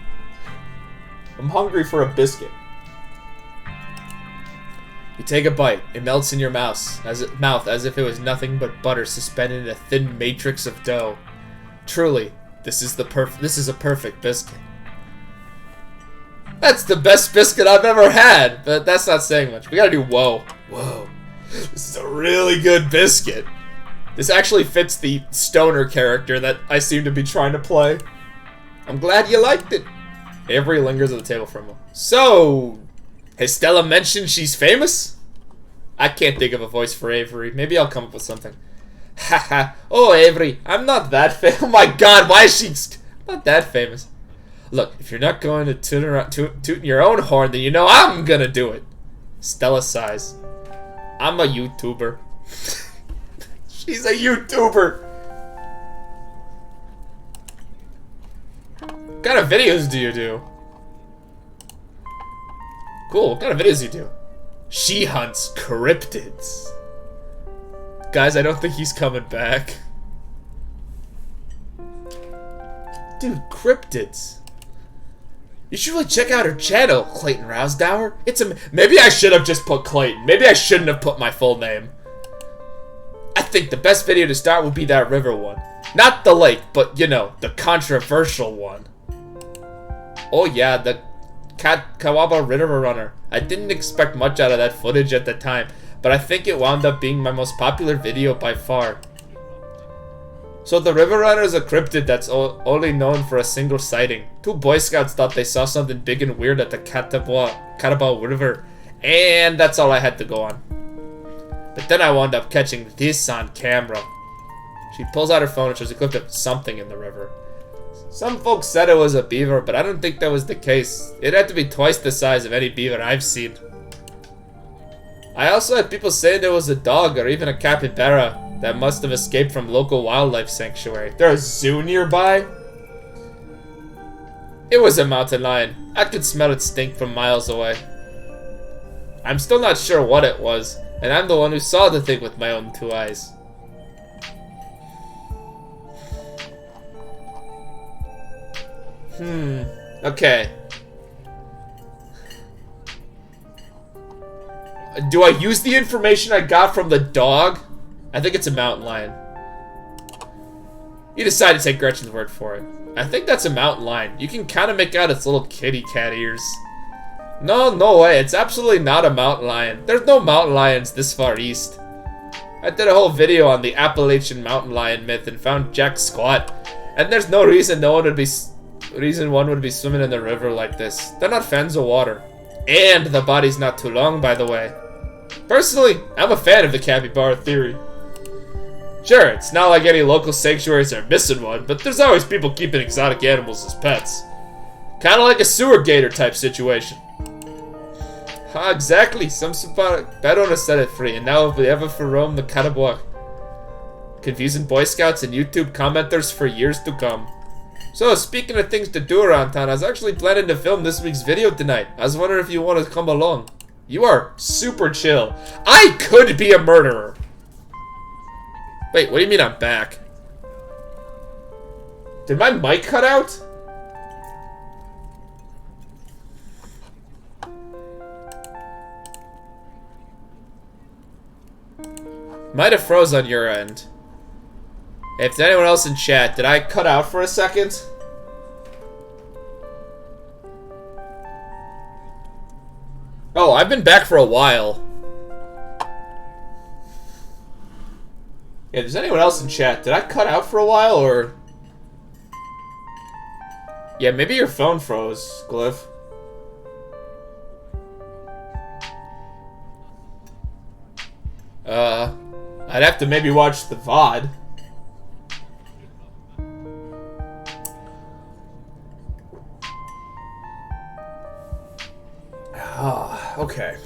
I'm hungry for a biscuit. You take a bite. It melts in your mouth as if it was nothing but butter suspended in a thin matrix of dough. Truly, this is a perfect biscuit. That's the best biscuit I've ever had, but that's not saying much. We gotta do whoa. Whoa. This is a really good biscuit. This actually fits the stoner character that I seem to be trying to play. I'm glad you liked it. Avery lingers at the table for a moment. So, has Stella mentioned she's famous? I can't think of a voice for Avery. Maybe I'll come up with something. Haha. Oh, Avery, I'm not that famous. Oh my god, why is she not that famous? Look, if you're not going to toot your own horn, then you know I'm gonna do it. Stella sighs. I'm a YouTuber. She's a YouTuber. What kind of videos do you do? Cool, what kind of videos do you do? She hunts cryptids. Guys, I don't think he's coming back. Dude, cryptids. You should really check out her channel, Clayton Rousdower. Maybe I should have just put Clayton. Maybe I shouldn't have put my full name. I think the best video to start would be that river one. Not the lake, but, you know, the controversial one. Oh yeah, the Kawaba River Runner. I didn't expect much out of that footage at the time, but I think it wound up being my most popular video by far. So the River Runner is a cryptid that's only known for a single sighting. 2 Boy Scouts thought they saw something big and weird at the Carabao River, and that's all I had to go on. But then I wound up catching this on camera. She pulls out her phone and shows a clip of something in the river. Some folks said it was a beaver, but I don't think that was the case. It had to be twice the size of any beaver I've seen. I also had people saying it was a dog or even a capybara that must have escaped from local wildlife sanctuary. There's a zoo nearby? It was a mountain lion. I could smell its stink from miles away. I'm still not sure what it was, and I'm the one who saw the thing with my own 2 eyes. Okay. Do I use the information I got from the dog? I think it's a mountain lion. You decide to take Gretchen's word for it. I think that's a mountain lion. You can kind of make out its little kitty cat ears. No way. It's absolutely not a mountain lion. There's no mountain lions this far east. I did a whole video on the Appalachian mountain lion myth and found Jack squat. And there's no reason one would be swimming in the river like this. They're not fans of water. And the body's not too long, by the way. Personally, I'm a fan of the capybara theory. Sure, it's not like any local sanctuaries are missing one, but there's always people keeping exotic animals as pets. Kinda like a sewer gator type situation. Exactly, some bad owner set it free, and now if we ever roam the Carabao, confusing Boy Scouts and YouTube commenters for years to come. So, speaking of things to do around town, I was actually planning to film this week's video tonight. I was wondering if you want to come along. You are super chill. I could be a murderer. Wait, what do you mean I'm back? Did my mic cut out? Might have froze on your end. If there's anyone else in chat, did I cut out for a second? Oh, I've been back for a while. Yeah, if there's anyone else in chat, did I cut out for a while, or... Yeah, maybe your phone froze, Glyph. I'd have to maybe watch the VOD. Okay.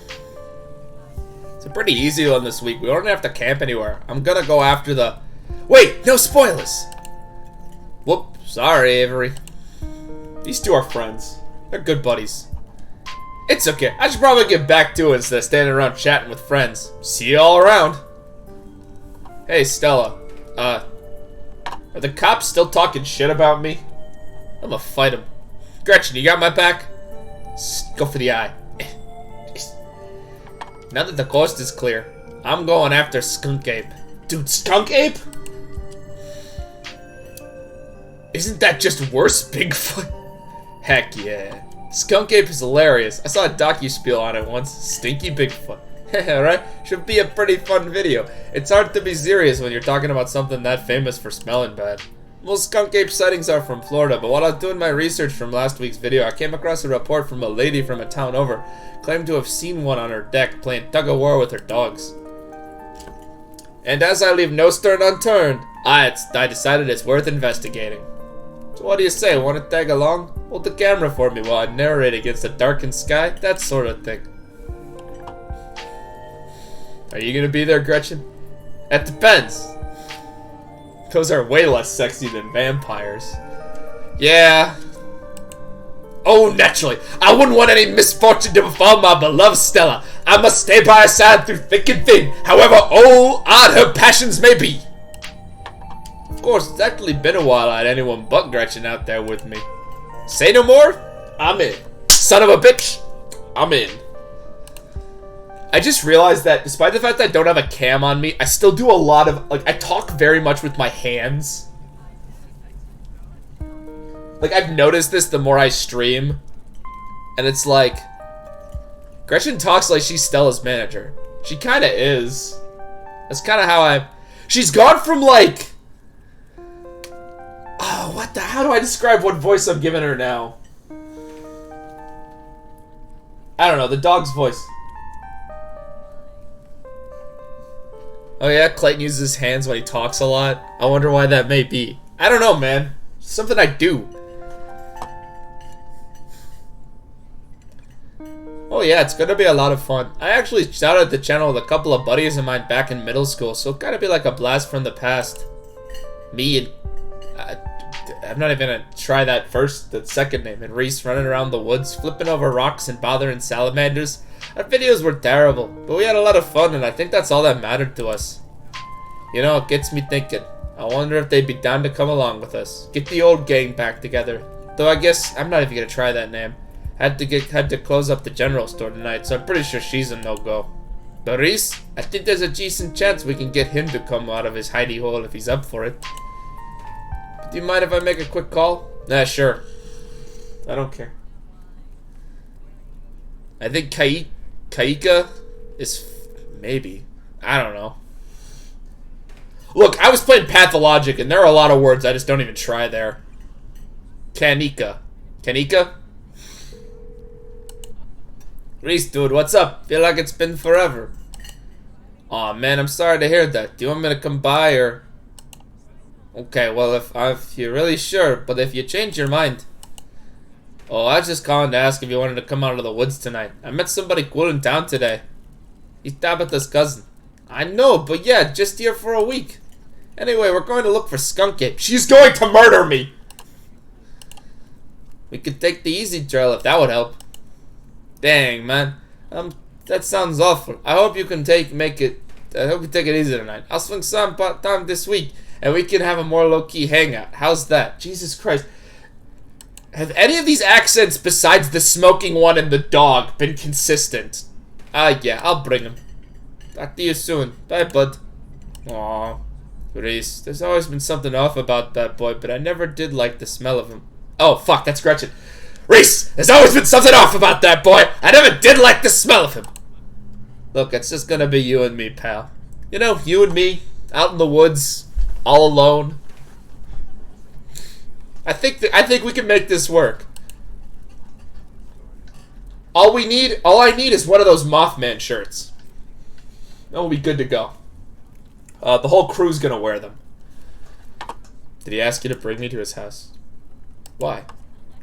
It's a pretty easy one this week. We don't have to camp anywhere. I'm gonna go after the... Wait! No spoilers! Whoop. Sorry, Avery. These two are friends. They're good buddies. It's okay. I should probably get back to it instead of standing around chatting with friends. See you all around. Hey, Stella. Are the cops still talking shit about me? I'm gonna fight them. Gretchen, you got my back? Go for the eye. Now that the coast is clear, I'm going after Skunk Ape. Dude, Skunk Ape? Isn't that just worse, Bigfoot? Heck yeah. Skunk Ape is hilarious. I saw a docu-spiel on it once. Stinky Bigfoot. Right? Should be a pretty fun video. It's hard to be serious when you're talking about something that famous for smelling bad. Most skunk ape sightings are from Florida, but while I was doing my research from last week's video, I came across a report from a lady from a town over, claimed to have seen one on her deck playing tug-of-war with her dogs. And as I leave no stone unturned, I decided it's worth investigating. So what do you say, want to tag along? Hold the camera for me while I narrate against the darkened sky, that sort of thing. Are you gonna be there, Gretchen? It depends. Those are way less sexy than vampires. Yeah. Oh, naturally. I wouldn't want any misfortune to befall my beloved Stella. I must stay by her side through thick and thin, however odd her passions may be. Of course, it's actually been a while I had anyone but Gretchen out there with me. Say no more? I'm in. Son of a bitch, I'm in. I just realized that despite the fact that I don't have a cam on me, I still do a lot of, like, I talk very much with my hands. Like, I've noticed this the more I stream. And it's like, Gretchen talks like she's Stella's manager. She kind of is. That's kind of how she's gone from, like, oh, how do I describe what voice I'm giving her now? I don't know, the dog's voice. Oh yeah, Clayton uses his hands when he talks a lot. I wonder why that may be. I don't know, man. It's something I do. Oh yeah, it's gonna be a lot of fun. I actually started the channel with a couple of buddies of mine back in middle school, so it'll kind of be like a blast from the past. Me and I'm not even gonna try the second name, and Reese running around the woods, flipping over rocks and bothering salamanders. Our videos were terrible, but we had a lot of fun, and I think that's all that mattered to us. You know, it gets me thinking. I wonder if they'd be down to come along with us. Get the old gang back together. Though I guess I'm not even gonna try that name. Had to close up the general store tonight, so I'm pretty sure she's a no-go. But Reese, I think there's a decent chance we can get him to come out of his hidey hole if he's up for it. Do you mind if I make a quick call? Nah, sure. I don't care. I think Kaika is maybe. I don't know. Look, I was playing Pathologic, and there are a lot of words I just don't even try there. Kanika. Kanika? Reese, dude, what's up? Feel like it's been forever. Aw, man, I'm sorry to hear that. Do you want me to come by, or... Okay, well, if you're really sure, but if you change your mind... Oh, I was just calling to ask if you wanted to come out of the woods tonight. I met somebody cool in town today. He's Tabitha's cousin. I know, but yeah, just here for a week. Anyway, we're going to look for Skunk Ape. She's going to murder me! We could take the easy trail if that would help. Dang, man. That sounds awful. I hope you can take it easy tonight. I'll swing some time this week, and we can have a more low-key hangout. How's that? Jesus Christ. Have any of these accents besides the smoking one and the dog been consistent? Yeah, I'll bring him. Talk to you soon. Bye, bud. Aw, Reese, there's always been something off about that boy, but I never did like the smell of him. Oh, fuck, that's Gretchen. Reese, there's always been something off about that boy. I never did like the smell of him. Look, it's just gonna be you and me, pal. You know, you and me, out in the woods, all alone. I think we can make this work. All I need is one of those Mothman shirts. That will be good to go. The whole crew's gonna wear them. Did he ask you to bring me to his house? Why?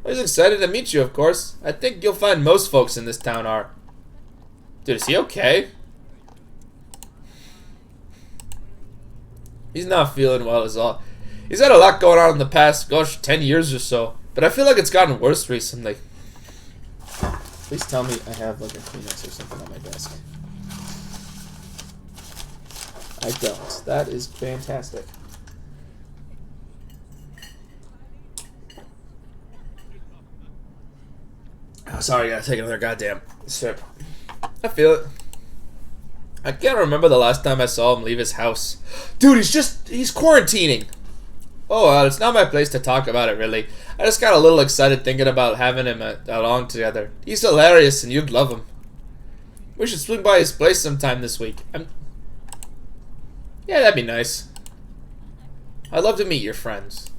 Well, he's excited to meet you, of course. I think you'll find most folks in this town are. Dude, is he okay? He's not feeling well is all. He's had a lot going on in the past, gosh, 10 years or so. But I feel like it's gotten worse recently. Please tell me I have like a Kleenex or something on my desk. I don't. That is fantastic. Oh, sorry, I gotta take another goddamn sip. I feel it. I can't remember the last time I saw him leave his house. Dude, he's quarantining. Oh, well, it's not my place to talk about it, really. I just got a little excited thinking about having him along together. He's hilarious, and you'd love him. We should swing by his place sometime this week. Yeah, that'd be nice. I'd love to meet your friends.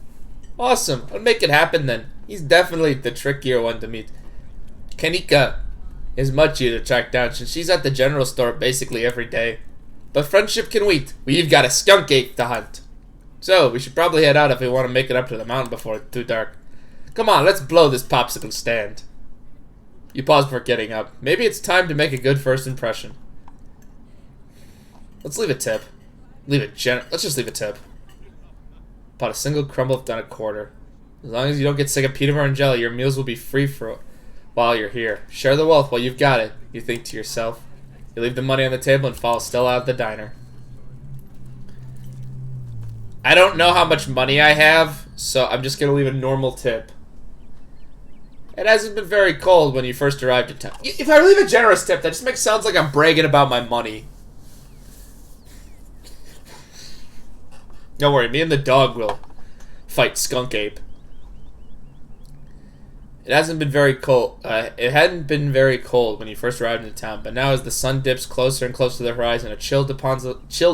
Awesome. I'll make it happen then. He's definitely the trickier one to meet. Kanika is much easier to track down since she's at the general store basically every day. But friendship can wait. We've got a skunk ape to hunt. So, we should probably head out if we want to make it up to the mountain before it's too dark. Come on, let's blow this popsicle stand. You pause before getting up. Maybe it's time to make a good first impression. Let's leave a tip. Let's just leave a tip. About a single crumble done a quarter. As long as you don't get sick of peanut butter and jelly, your meals will be free for while you're here. Share the wealth while you've got it, you think to yourself. You leave the money on the table and follow Stella out of the diner. I don't know how much money I have, so I'm just going to leave a normal tip. It hasn't been very cold when you first arrived in town. If I leave a generous tip, that just makes sounds like I'm bragging about my money. Don't worry, me and the dog will fight Skunk Ape. It hadn't been very cold when you first arrived in town, but now as the sun dips closer and closer to the horizon, a chill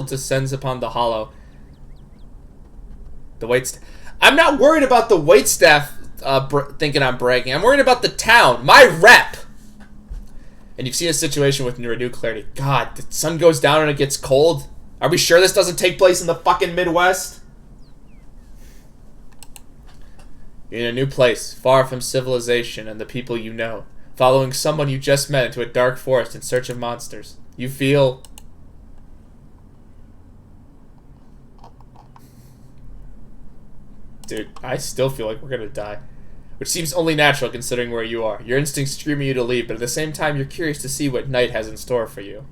descends upon the hollow. I'm not worried about the waitstaff thinking I'm bragging. I'm worried about the town, my rep. And you've seen a situation with renewed clarity. God, the sun goes down and it gets cold. Are we sure this doesn't take place in the fucking Midwest? You're in a new place, far from civilization and the people you know, following someone you just met into a dark forest in search of monsters. You feel... Dude, I still feel like we're gonna die. Which seems only natural considering where you are. Your instincts screaming you to leave, but at the same time you're curious to see what night has in store for you.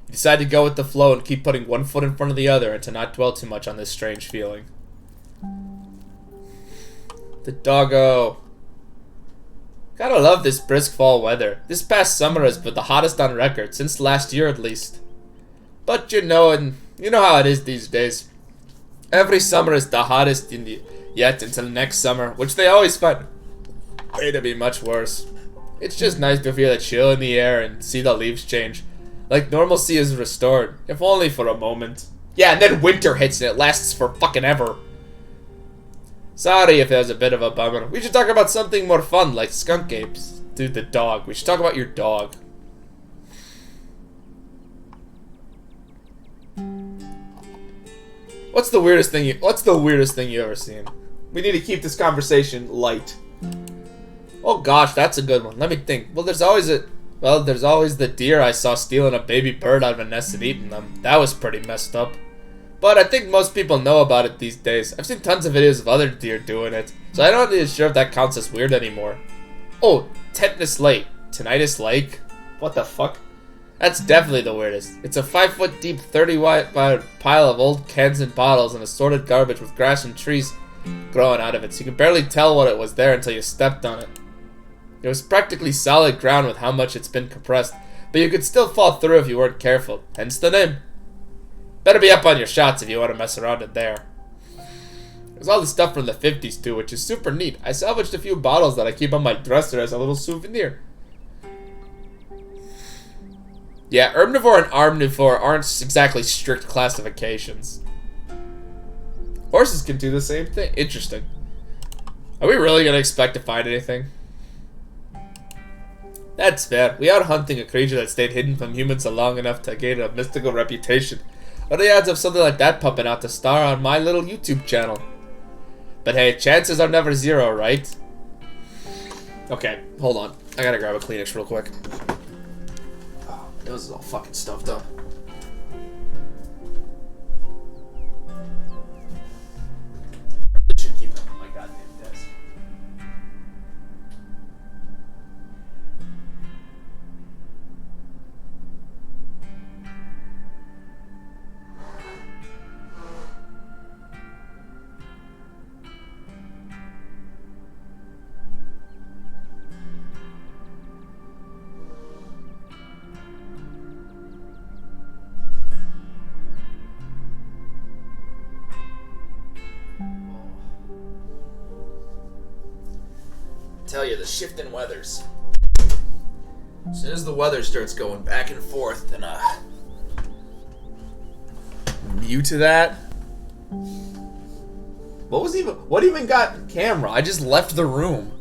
You decide to go with the flow and keep putting one foot in front of the other and to not dwell too much on this strange feeling. The doggo. Gotta love this brisk fall weather. This past summer has been the hottest on record, since last year at least. But you know how it is these days. Every summer is the hottest yet until next summer, which they always find way to be much worse. It's just nice to feel the chill in the air and see the leaves change. Like normalcy is restored, if only for a moment. Yeah, and then winter hits and it lasts for fucking ever. Sorry if it was a bit of a bummer. We should talk about something more fun, like skunk apes. Dude, the dog. We should talk about your dog. What's the weirdest thing you ever seen? We need to keep this conversation light. Oh gosh, that's a good one. Let me think. Well, there's always the deer I saw stealing a baby bird out of a nest and eating them. That was pretty messed up. But I think most people know about it these days. I've seen tons of videos of other deer doing it, so I'm not really sure if that counts as weird anymore. Oh, Tinnitus Lake? What the fuck? That's definitely the weirdest. It's a 5-foot deep, 30-wide pile of old cans and bottles and assorted garbage with grass and trees growing out of it, so you can barely tell what it was there until you stepped on it. It was practically solid ground with how much it's been compressed, but you could still fall through if you weren't careful, hence the name. Better be up on your shots if you want to mess around in there. There's all the stuff from the 50s too, which is super neat. I salvaged a few bottles that I keep on my dresser as a little souvenir. Yeah, herbivore and omnivore aren't exactly strict classifications. Horses can do the same thing. Interesting. Are we really going to expect to find anything? That's fair. We are hunting a creature that stayed hidden from humans long enough to gain a mystical reputation. What are the odds of something like that popping out to star on my little YouTube channel? But hey, chances are never zero, right? Okay, hold on. I gotta grab a Kleenex real quick. Oh, this is all fucking stuffed up. Should keep it on my goddamn desk. Tell you, the shift in weathers. As soon as the weather starts going back and forth, then I'm new to that. What even got camera? I just left the room.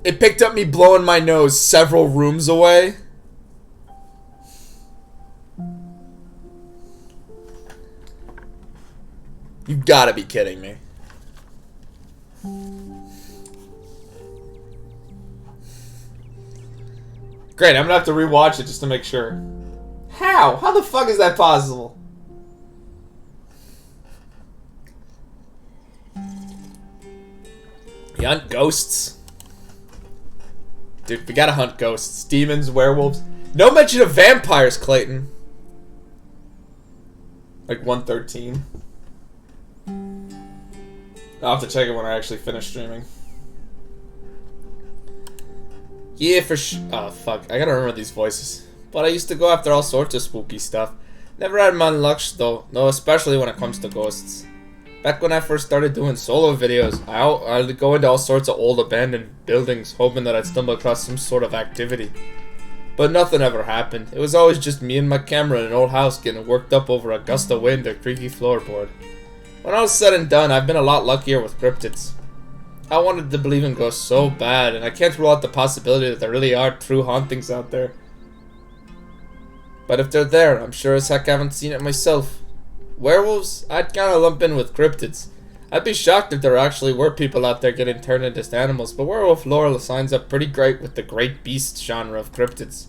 It picked up me blowing my nose several rooms away. You've gotta be kidding me. Great, I'm gonna have to rewatch it just to make sure. How? How the fuck is that possible? We hunt ghosts. Dude, we gotta hunt ghosts. Demons, werewolves. No mention of vampires, Clayton. Like 113. I'll have to check it when I actually finish streaming. Yeah, for oh, fuck. I gotta remember these voices. But I used to go after all sorts of spooky stuff. Never had my luck, though. No, especially when it comes to ghosts. Back when I first started doing solo videos, I'd go into all sorts of old abandoned buildings, hoping that I'd stumble across some sort of activity. But nothing ever happened. It was always just me and my camera in an old house getting worked up over a gust of wind or creaky floorboard. When all was said and done, I've been a lot luckier with cryptids. I wanted to believe in ghosts so bad, and I can't rule out the possibility that there really are true hauntings out there. But if they're there, I'm sure as heck I haven't seen it myself. Werewolves, I'd kinda lump in with cryptids. I'd be shocked if there actually were people out there getting turned into animals, but werewolf lore lines up pretty great with the great beast genre of cryptids.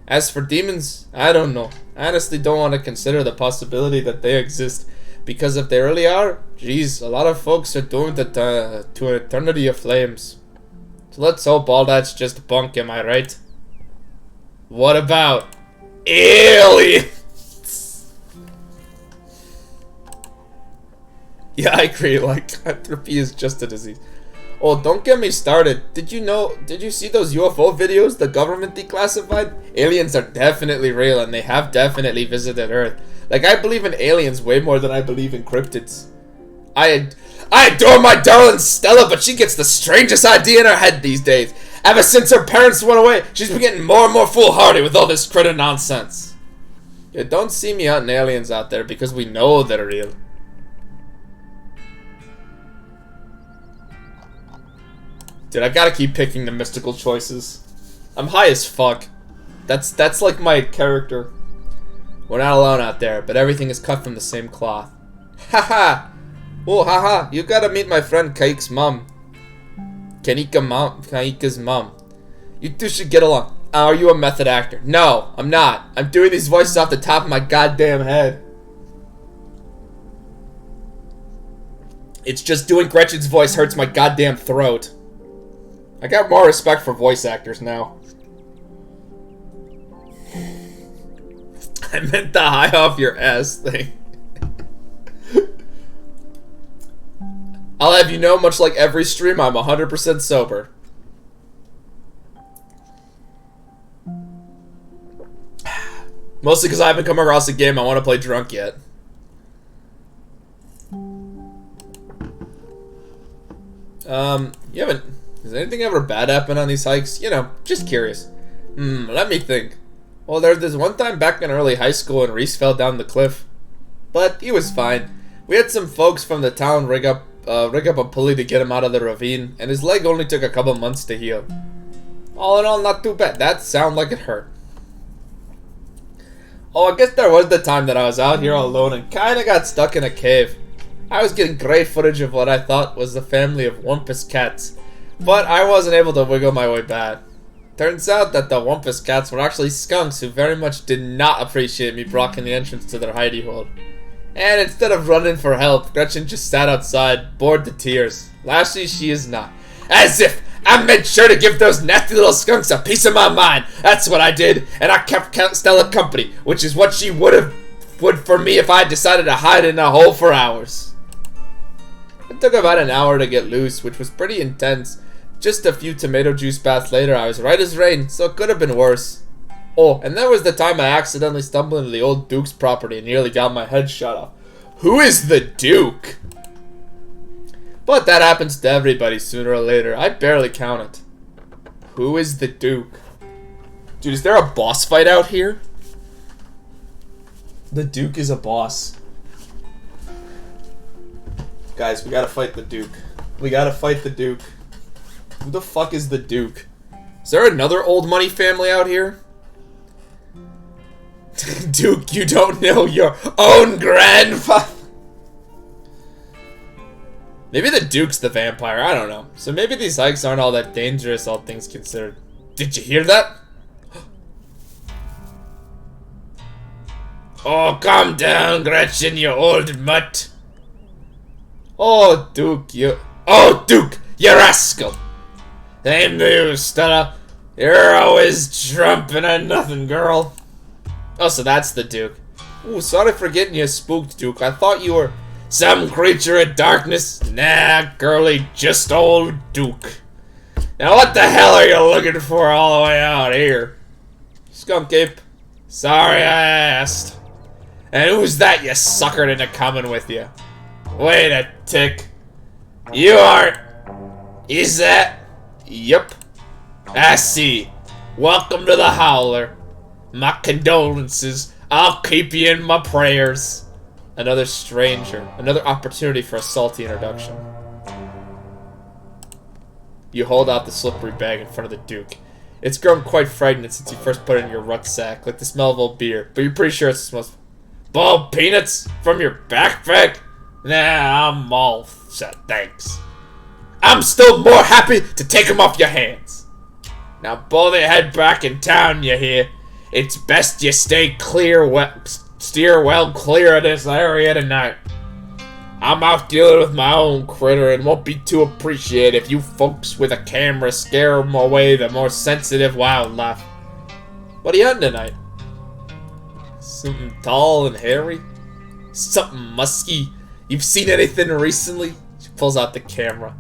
As for demons, I don't know. I honestly don't want to consider the possibility that they exist, because if they really are, geez, a lot of folks are doomed to an eternity of flames. So let's hope all that's just bunk, am I right? What about aliens? Yeah, I agree, lycanthropy is just a disease. Oh, don't get me started. Did you see those UFO videos the government declassified? Aliens are definitely real, and they have definitely visited Earth. Like, I believe in aliens way more than I believe in cryptids. I adore my darling Stella, but she gets the strangest idea in her head these days. Ever since her parents went away, she's been getting more and more foolhardy with all this critter nonsense. Yeah, don't see me hunting aliens out there, because we know they're real. Dude, I gotta keep picking the mystical choices. I'm high as fuck. That's like my character. We're not alone out there, but everything is cut from the same cloth. Haha! Oh, haha, you gotta meet my friend Kaika's mom. Kaika's mom. You two should get along. Are you a method actor? No, I'm not. I'm doing these voices off the top of my goddamn head. It's just doing Gretchen's voice hurts my goddamn throat. I got more respect for voice actors now. I meant the high off your ass thing. I'll have you know, much like every stream, I'm 100% sober. Mostly because I haven't come across a game I want to play drunk yet. You haven't... Has anything ever bad happen on these hikes? You know, just curious. Let me think. Well, there was this one time back in early high school and Reese fell down the cliff. But he was fine. We had some folks from the town rig up a pulley to get him out of the ravine, and his leg only took a couple months to heal. All in all, not too bad. That sounded like it hurt. Oh, I guess there was the time that I was out here all alone and kinda got stuck in a cave. I was getting great footage of what I thought was the family of Wumpus cats, but I wasn't able to wiggle my way back. Turns out that the Wumpus cats were actually skunks who very much did not appreciate me blocking the entrance to their hidey hole. And instead of running for help, Gretchen just sat outside, bored to tears. Lashley, she is not. As if I made sure to give those nasty little skunks a piece of my mind. That's what I did, and I kept Stella company, which is what she would for me if I had decided to hide in a hole for hours. It took about an hour to get loose, which was pretty intense. Just a few tomato juice baths later, I was right as rain, so it could have been worse. Oh, and that was the time I accidentally stumbled into the old Duke's property and nearly got my head shot off. Who is the Duke? But that happens to everybody sooner or later. I barely count it. Who is the Duke? Dude, is there a boss fight out here? The Duke is a boss. Guys, we gotta fight the Duke. We gotta fight the Duke. Who the fuck is the Duke? Is there another old money family out here? Duke, you don't know your own grandfather. Maybe the Duke's the vampire, I don't know. So maybe these hikes aren't all that dangerous, all things considered. Did you hear that? Oh, calm down, Gretchen, you old mutt. Oh, Duke, you rascal. Same to you, Stella. You're always trumping on nothing, girl. Oh, so that's the Duke. Ooh, sorry for getting you spooked, Duke. I thought you were some creature of darkness. Nah, girlie, just old Duke. Now what the hell are you looking for all the way out here? Skunk Ape. Sorry I asked. And who's that you suckered into coming with you? Wait a tick. You aren't... Is that... Yep. I see. Welcome to the Howler. My condolences. I'll keep you in my prayers. Another stranger. Another opportunity for a salty introduction. You hold out the slippery bag in front of the Duke. It's grown quite frightening since you first put it in your rucksack, like the smell of old beer, but you're pretty sure it smells... Boiled peanuts from your backpack? Nah, I'm all set, thanks. I'm still more happy to take them off your hands. Now both head back in town, you hear? It's best you steer well clear of this area tonight. I'm out dealing with my own critter and won't be too appreciated if you folks with a camera scare them away, the more sensitive wildlife. What are you on tonight? Something tall and hairy? Something musky? You've seen anything recently? She pulls out the camera.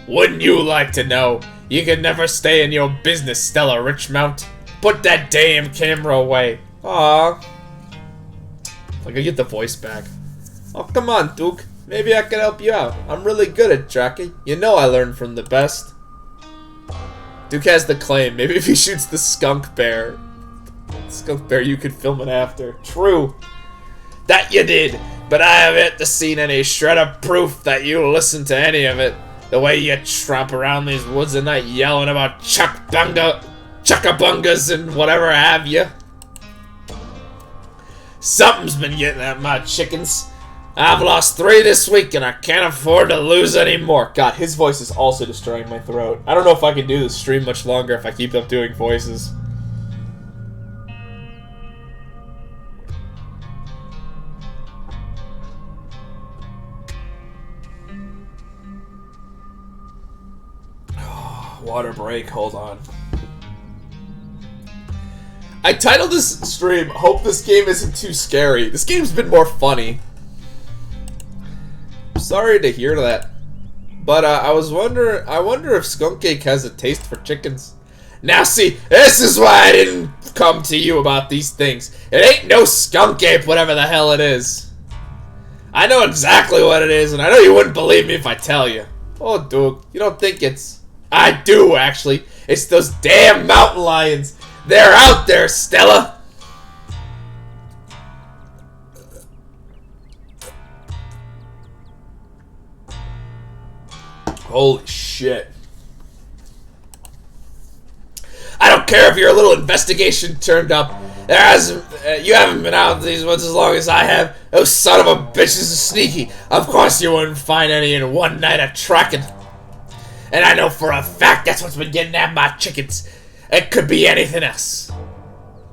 Wouldn't you like to know? You can never stay in your business, Stella Richmount. Put that damn camera away. Aww. I can get the voice back. Oh, come on, Duke. Maybe I can help you out. I'm really good at tracking. You know I learned from the best. Duke has the claim. Maybe if he shoots the skunk bear, you could film it after. True. That you did. But I have yet to see any shred of proof that you listened to any of it. The way you tromp around these woods at night yelling about chuckabungas and whatever have you. Something's been getting at my chickens. I've lost 3 this week and I can't afford to lose any more. God, his voice is also destroying my throat. I don't know if I can do this stream much longer if I keep up doing voices. Water break, hold on. I titled this stream, Hope This Game Isn't Too Scary. This game's been more funny. Sorry to hear that. But I wonder if Skunk Cake has a taste for chickens. Now see, this is why I didn't come to you about these things. It ain't no skunk ape, whatever the hell it is. I know exactly what it is, and I know you wouldn't believe me if I tell you. Oh, Duke, you don't think it's... I do, actually. It's those damn mountain lions. They're out there, Stella. Holy shit. I don't care if your little investigation turned up. You haven't been out in these woods as long as I have. Those son of a bitches are sneaky. Of course you wouldn't find any in one night of tracking. And I know for a fact that's what's been getting at my chickens. It could be anything else.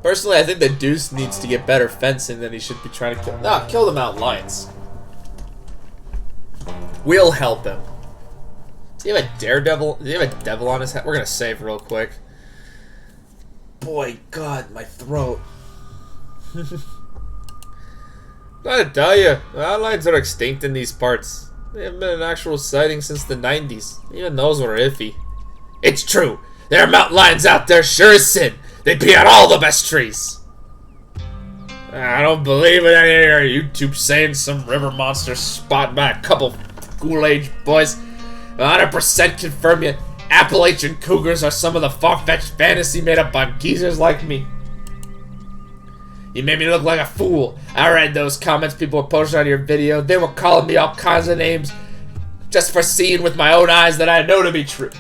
Personally, I think the Deuce needs to get better fencing than he should be trying to kill. Nah, kill the mountain lions. We'll help him. Does he have a daredevil? Does he have a devil on his head? We're gonna save real quick. Boy, God, my throat. Gotta tell you, the mountain lions are extinct in these parts. They haven't been an actual sighting since the 90s. Even those were iffy. It's true. There are mountain lions out there, sure as sin. They pee on all the best trees. I don't believe in any of your YouTube saying some river monster spotted by a couple school-age boys. 100% confirm you. Appalachian cougars are some of the far-fetched fantasy made up by geezers like me. You made me look like a fool. I read those comments people were posting on your video. They were calling me all kinds of names just for seeing with my own eyes that I know to be true.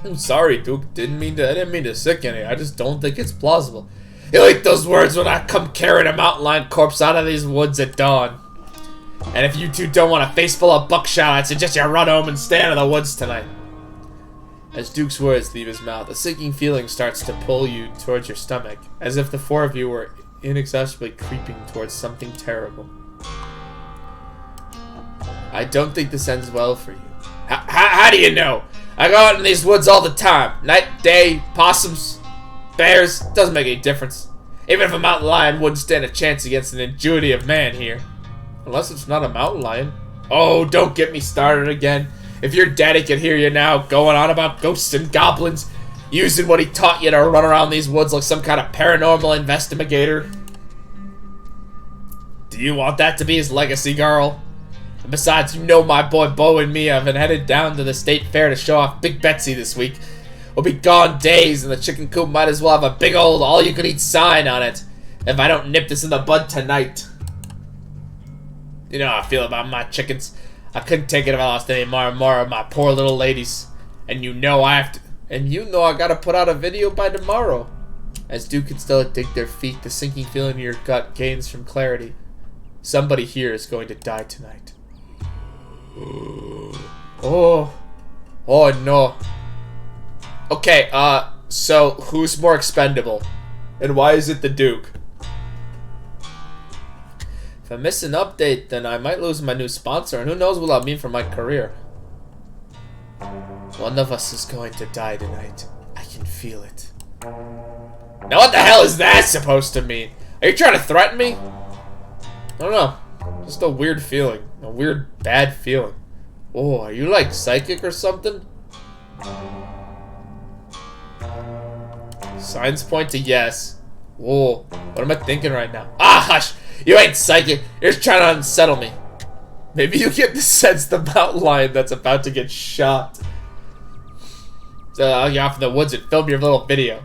I'm sorry, Duke. I didn't mean to sick any. I just don't think it's plausible. You'll eat those words when I come carrying a mountain lion corpse out of these woods at dawn. And if you two don't want a face full of buckshot, I suggest you run home and stay out of the woods tonight. As Duke's words leave his mouth, a sinking feeling starts to pull you towards your stomach, as if the four of you were inexhaustibly creeping towards something terrible. I don't think this ends well for you. How do you know? I go out in these woods all the time. Night, day, possums, bears, doesn't make any difference. Even if a mountain lion wouldn't stand a chance against an ingenuity of man here. Unless it's not a mountain lion. Oh, don't get me started again. If your daddy could hear you now going on about ghosts and goblins, using what he taught you to run around these woods like some kind of paranormal investigator. Do you want that to be his legacy, girl? And besides, you know my boy Bo and me have been headed down to the state fair to show off Big Betsy this week. We'll be gone days, and the chicken coop might as well have a big old all-you-can-eat sign on it if I don't nip this in the bud tonight. You know how I feel about my chickens. I couldn't take it if I lost any more and more of my poor little ladies. And you know I have to... And you know I gotta put out a video by tomorrow. As Duke and Stella dig their feet, the sinking feeling in your gut gains from clarity. Somebody here is going to die tonight. Oh. Oh no. Okay, so who's more expendable? And why is it the Duke? If I miss an update, then I might lose my new sponsor, and who knows what that'll mean for my career. One of us is going to die tonight. I can feel it. Now what the hell is that supposed to mean? Are you trying to threaten me? I don't know. Just a weird feeling. A weird, bad feeling. Oh, are you like psychic or something? Signs point to yes. Whoa, what am I thinking right now? Ah, hush! You ain't psychic. You're just trying to unsettle me. Maybe you get the sense the mountain lion that's about to get shot. So I'll get off in the woods and film your little video.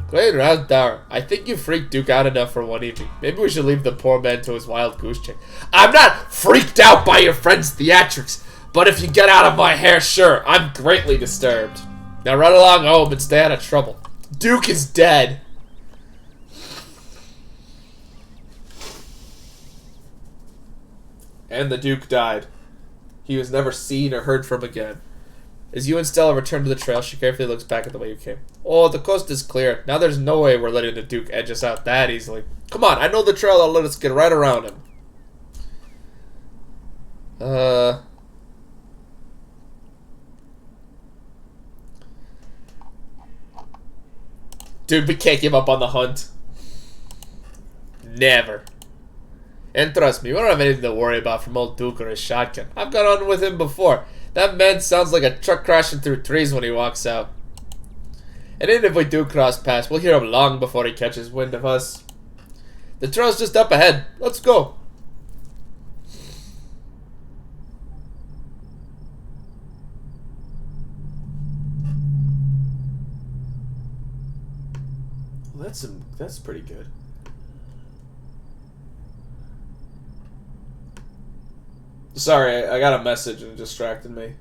Great Razdar, I think you freaked Duke out enough for one evening. Maybe we should leave the poor man to his wild goose chase. I'm not freaked out by your friend's theatrics, but if you get out of my hair, sure, I'm greatly disturbed. Now run along home and stay out of trouble. Duke is dead. And the Duke died. He was never seen or heard from again. As you and Stella return to the trail, she carefully looks back at the way you came. Oh, the coast is clear. Now there's no way we're letting the Duke edge us out that easily. Come on, I know the trail that'll let us get right around him. Dude, we can't give up on the hunt. Never. And trust me, we don't have anything to worry about from old Duke or his shotgun. I've gone on with him before. That man sounds like a truck crashing through trees when he walks out. And even if we do cross paths, we'll hear him long before he catches wind of us. The trail's just up ahead. Let's go. Well, that's pretty good. Sorry, I got a message and it distracted me.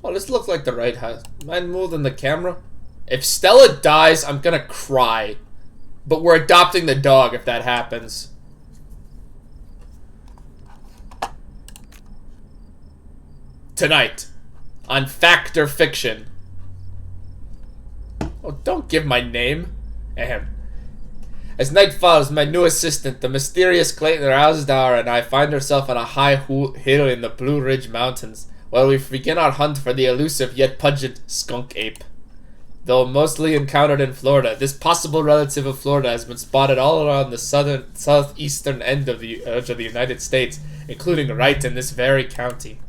Oh, this looks like the right house. Mind moving the camera? If Stella dies, I'm gonna cry. But we're adopting the dog if that happens. Tonight, on Fact or Fiction. Oh, don't give my name. Ahem. As night falls, my new assistant, the mysterious Clayton Razdar, and I find ourselves on a high hill in the Blue Ridge Mountains, while we begin our hunt for the elusive yet pungent skunk ape. Though mostly encountered in Florida, this possible relative of Florida has been spotted all around the southeastern edge of the United States, including right in this very county.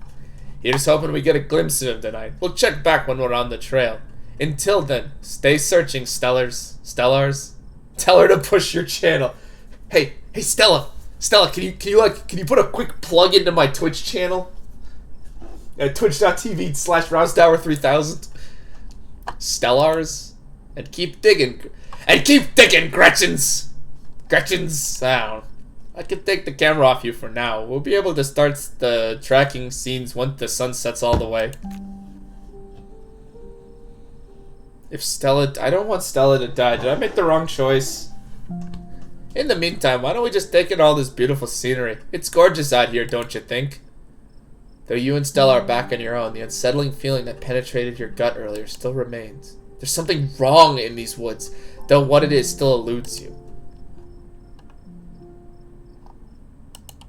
Here's hoping we get a glimpse of him tonight. We'll check back when we're on the trail. Until then, stay searching, Stellars. Tell her to push your channel. Hey, Stella, can you put a quick plug into my Twitch channel? At twitch.tv/Rousdower3000. Stellars, and keep digging, Gretchen's sound. I can take the camera off you for now. We'll be able to start the tracking scenes once the sun sets all the way. If Stella... I don't want Stella to die. Did I make the wrong choice? In the meantime, why don't we just take in all this beautiful scenery? It's gorgeous out here, don't you think? Though you and Stella are back on your own, the unsettling feeling that penetrated your gut earlier still remains. There's something wrong in these woods, though what it is still eludes you.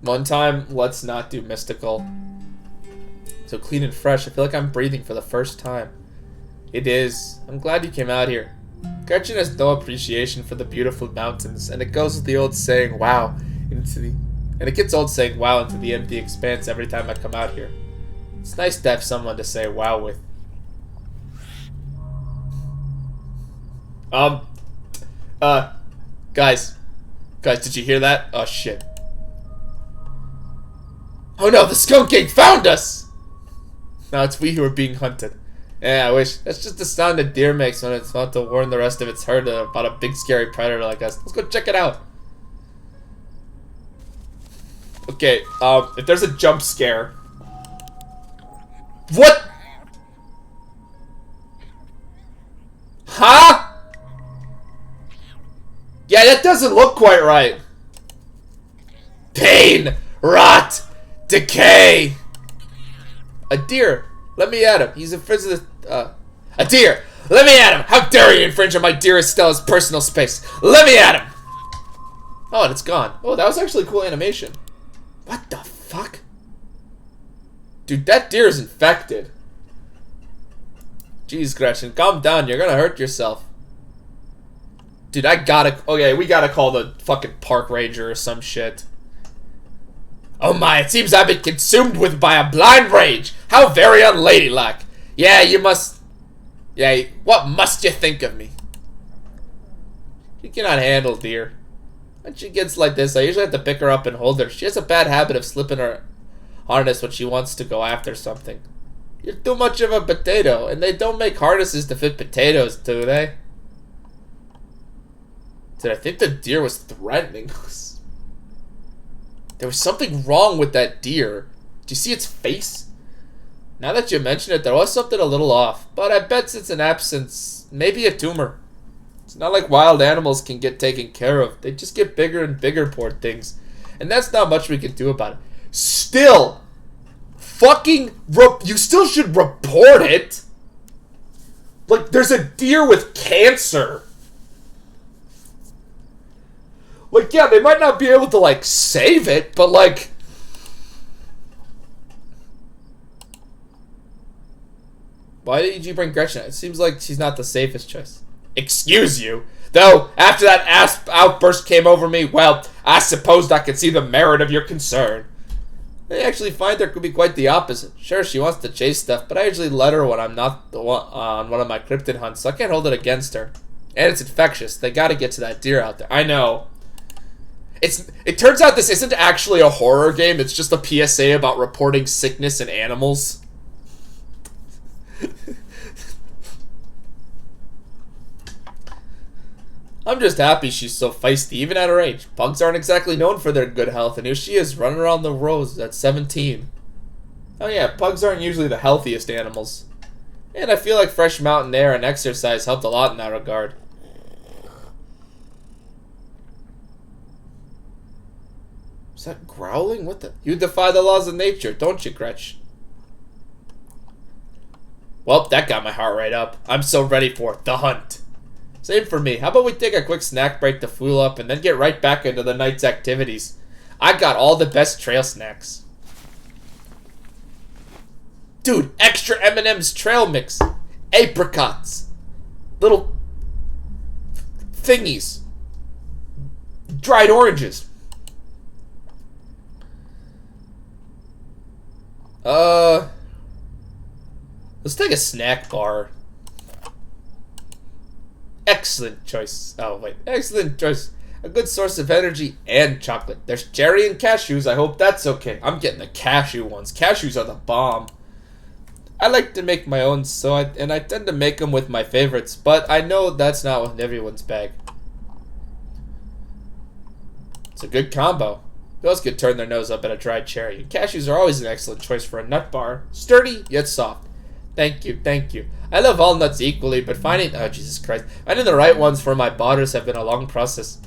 One time, let's not do mystical. So clean and fresh, I feel like I'm breathing for the first time. It is. I'm glad you came out here. Gretchen has no appreciation for the beautiful mountains, and it goes with the old saying, wow, and it gets old saying wow into the empty expanse every time I come out here. It's nice to have someone to say wow with. Guys, did you hear that? Oh, shit. Oh no, the skunk gang found us! Now it's we who are being hunted. Yeah, I wish. That's just the sound a deer makes when it's about to warn the rest of its herd about a big scary predator like us. Let's go check it out. Okay, if there's a jump scare... What? Huh? Yeah, that doesn't look quite right. Pain! Rot! Decay! A deer. Let me at him. He's infringed a deer! Let me at him! How dare you infringe on my dearest Stella's personal space! Let me at him! Oh, and it's gone. Oh, that was actually cool animation. What the fuck? Dude, that deer is infected. Jeez, Gretchen, calm down. You're gonna hurt yourself. Dude, okay, we gotta call the fucking park ranger or some shit. Oh my, it seems I've been consumed by a blind rage. How very unladylike. Yeah, you must... Yeah, what must you think of me? She cannot handle deer. When she gets like this, I usually have to pick her up and hold her. She has a bad habit of slipping her harness when she wants to go after something. You're too much of a potato, and they don't make harnesses to fit potatoes, do they? Dude, I think the deer was threatening us. There was something wrong with that deer. Do you see its face? Now that you mention it, there was something a little off. But I bet it's an absence, maybe a tumor. It's not like wild animals can get taken care of. They just get bigger and bigger, poor things. And that's not much we can do about it. Still, you still should report it. Like, there's a deer with cancer. Like, yeah, they might not be able to, like, save it, but, like... Why did you bring Gretchen? It seems like she's not the safest choice. Excuse you? Though, after that outburst came over me, well, I supposed I could see the merit of your concern. I actually find her could be quite the opposite. Sure, she wants to chase stuff, but I usually let her when I'm not on one of my cryptid hunts, so I can't hold it against her. And it's infectious. They gotta get to that deer out there. I know. It turns out this isn't actually a horror game, it's just a PSA about reporting sickness in animals. I'm just happy she's so feisty, even at her age. Pugs aren't exactly known for their good health, and here she is, running around the roads at 17. Oh yeah, pugs aren't usually the healthiest animals. And I feel like fresh mountain air and exercise helped a lot in that regard. Is that growling? What the? You defy the laws of nature, don't you, Gretch? Well, that got my heart right up. I'm so ready for the hunt. Same for me. How about we take a quick snack break to fuel up and then get right back into the night's activities? I got all the best trail snacks. Dude, extra M&M's trail mix. Apricots. Little thingies. Dried oranges. Let's take a snack bar. Excellent choice. Oh, wait. Excellent choice. A good source of energy and chocolate. There's cherry and cashews. I hope that's okay. I'm getting the cashew ones. Cashews are the bomb. I like to make my own, and I tend to make them with my favorites, but I know that's not with everyone's bag. It's a good combo. Who else could turn their nose up at a dried cherry? And cashews are always an excellent choice for a nut bar. Sturdy, yet soft. Thank you, thank you. I love all nuts equally, but finding... Oh, Jesus Christ. Finding the right ones for my botters have been a long process.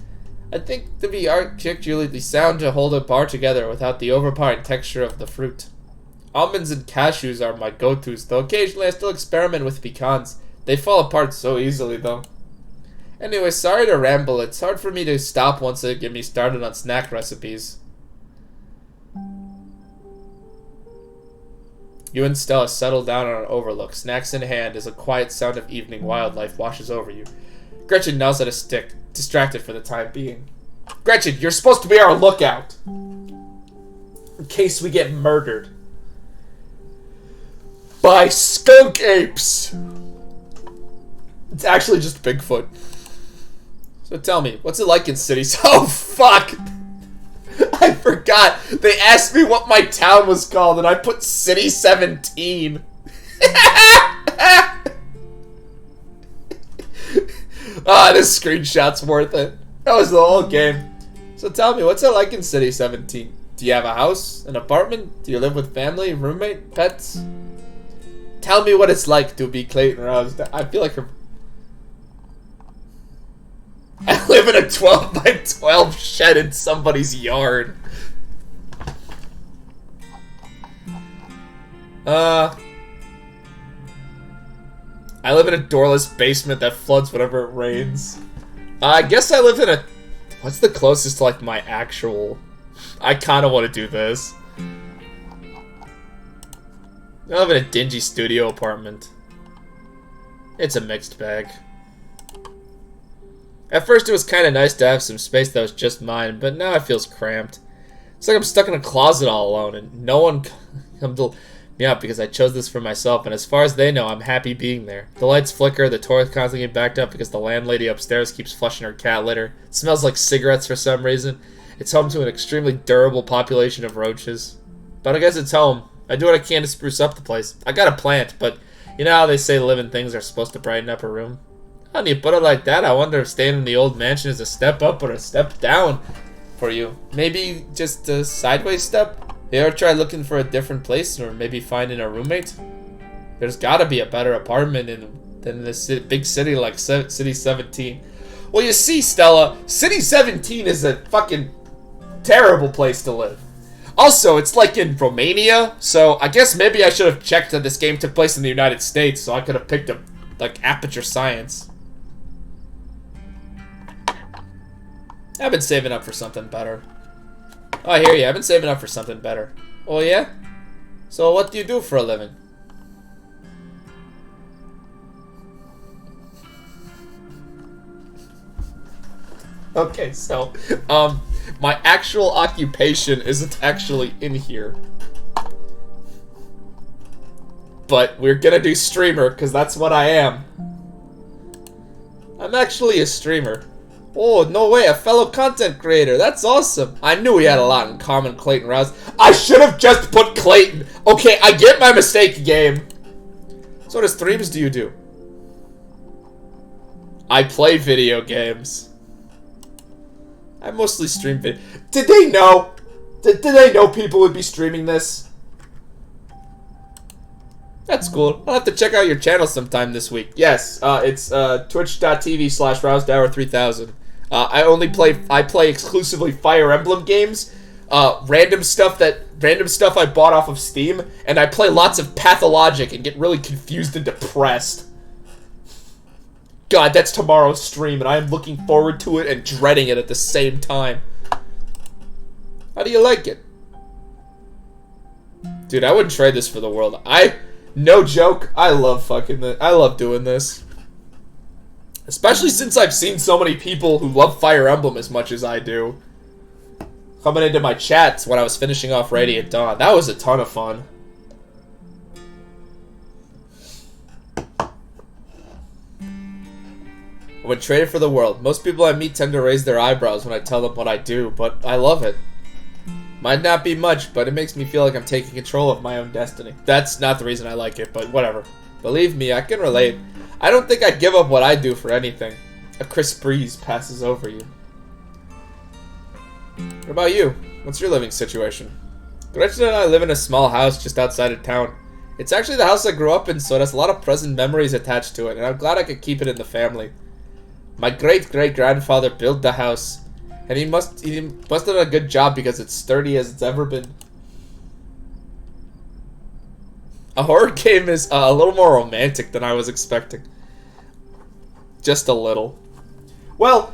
I think to be articulately sound to hold a bar together without the overpowering texture of the fruit. Almonds and cashews are my go-tos, though occasionally I still experiment with pecans. They fall apart so easily, though. Anyway, sorry to ramble. It's hard for me to stop once they get me started on snack recipes. You and Stella settle down on an overlook. Snacks in hand as a quiet sound of evening wildlife washes over you. Gretchen gnaws at a stick, distracted for the time being. Gretchen, you're supposed to be our lookout. In case we get murdered. By skunk apes. It's actually just Bigfoot. So tell me, what's it like in cities? Oh, fuck! I forgot. They asked me what my town was called, and I put City 17. Ah, this screenshot's worth it. That was the whole game. So tell me, what's it like in City 17? Do you have a house? An apartment? Do you live with family, roommate, pets? Tell me what it's like to be Clayton Rouse. I feel like I live in a 12 by 12 shed in somebody's yard. I live in a doorless basement that floods whenever it rains. I guess I live in a... What's the closest to, like, my actual... I kind of want to do this. I live in a dingy studio apartment. It's a mixed bag. At first it was kind of nice to have some space that was just mine, but now it feels cramped. It's like I'm stuck in a closet all alone, and no one come to me out because I chose this for myself, and as far as they know, I'm happy being there. The lights flicker, the toilet constantly get backed up because the landlady upstairs keeps flushing her cat litter. It smells like cigarettes for some reason. It's home to an extremely durable population of roaches. But I guess it's home. I do what I can to spruce up the place. I got a plant, but you know how they say living things are supposed to brighten up a room? When you put it like that, I wonder if staying in the old mansion is a step up or a step down for you. Maybe just a sideways step? You ever try looking for a different place, or maybe finding a roommate? There's gotta be a better apartment than this big city like City 17. Well, you see, Stella, City 17 is a fucking terrible place to live. Also, it's like in Romania, so I guess maybe I should have checked that this game took place in the United States, so I could have picked up, like, Aperture Science. I've been saving up for something better. Oh, I hear you. I've been saving up for something better. Oh, yeah? So what do you do for a living? Okay, so, my actual occupation isn't actually in here. But we're gonna do streamer, because that's what I am. I'm actually a streamer. Oh, no way, a fellow content creator. That's awesome. I knew we had a lot in common, Clayton Rouse. I should have just put Clayton. Okay, I get my mistake, game. So what of streams do you do? I play video games. I mostly stream video. Did they know? Did they know people would be streaming this? That's cool. I'll have to check out your channel sometime this week. Yes, it's twitch.tv/RouseDower3000. I play exclusively Fire Emblem games, random stuff I bought off of Steam, and I play lots of Pathologic and get really confused and depressed. God, that's tomorrow's stream, and I am looking forward to it and dreading it at the same time. How do you like it? Dude, I wouldn't trade this for the world. No joke, I love doing this. Especially since I've seen so many people who love Fire Emblem as much as I do coming into my chats when I was finishing off Radiant Dawn. That was a ton of fun. I would trade it for the world. Most people I meet tend to raise their eyebrows when I tell them what I do, but I love it. Might not be much, but it makes me feel like I'm taking control of my own destiny. That's not the reason I like it, but whatever. Believe me, I can relate. I don't think I'd give up what I do for anything. A crisp breeze passes over you. What about you? What's your living situation? Gretchen and I live in a small house just outside of town. It's actually the house I grew up in, so it has a lot of pleasant memories attached to it, and I'm glad I could keep it in the family. My great-great-grandfather built the house, and he must have done a good job because it's sturdy as it's ever been. A horror game is a little more romantic than I was expecting. Just a little. Well,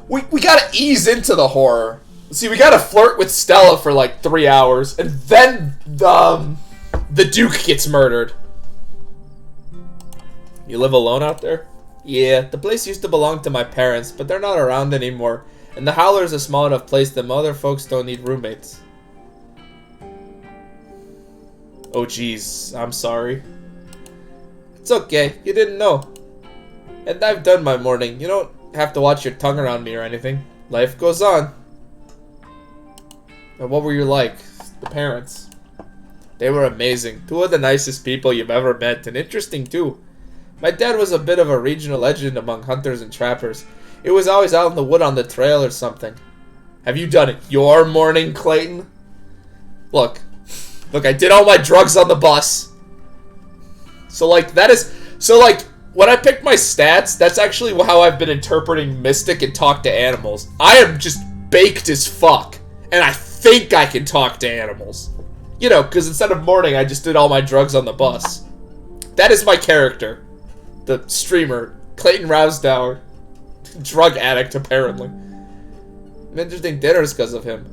we gotta ease into the horror. See, we gotta flirt with Stella for like 3 hours, and then the Duke gets murdered. You live alone out there? Yeah, the place used to belong to my parents, but they're not around anymore, and the Howler is a small enough place that other folks don't need roommates. Oh jeez, I'm sorry. It's okay, you didn't know. And I've done my morning. You don't have to watch your tongue around me or anything. Life goes on. And what were you like? The parents. They were amazing. Two of the nicest people you've ever met, and interesting too. My dad was a bit of a regional legend among hunters and trappers. He was always out in the wood on the trail or something. Have you done it your morning, Clayton? Look, I did all my drugs on the bus. So like, when I picked my stats, that's actually how I've been interpreting Mystic and talk to animals. I am just baked as fuck, and I think I can talk to animals. You know, because instead of morning, I just did all my drugs on the bus. That is my character. The streamer, Clayton Rousdower. Drug addict, apparently. Interesting dinners because of him.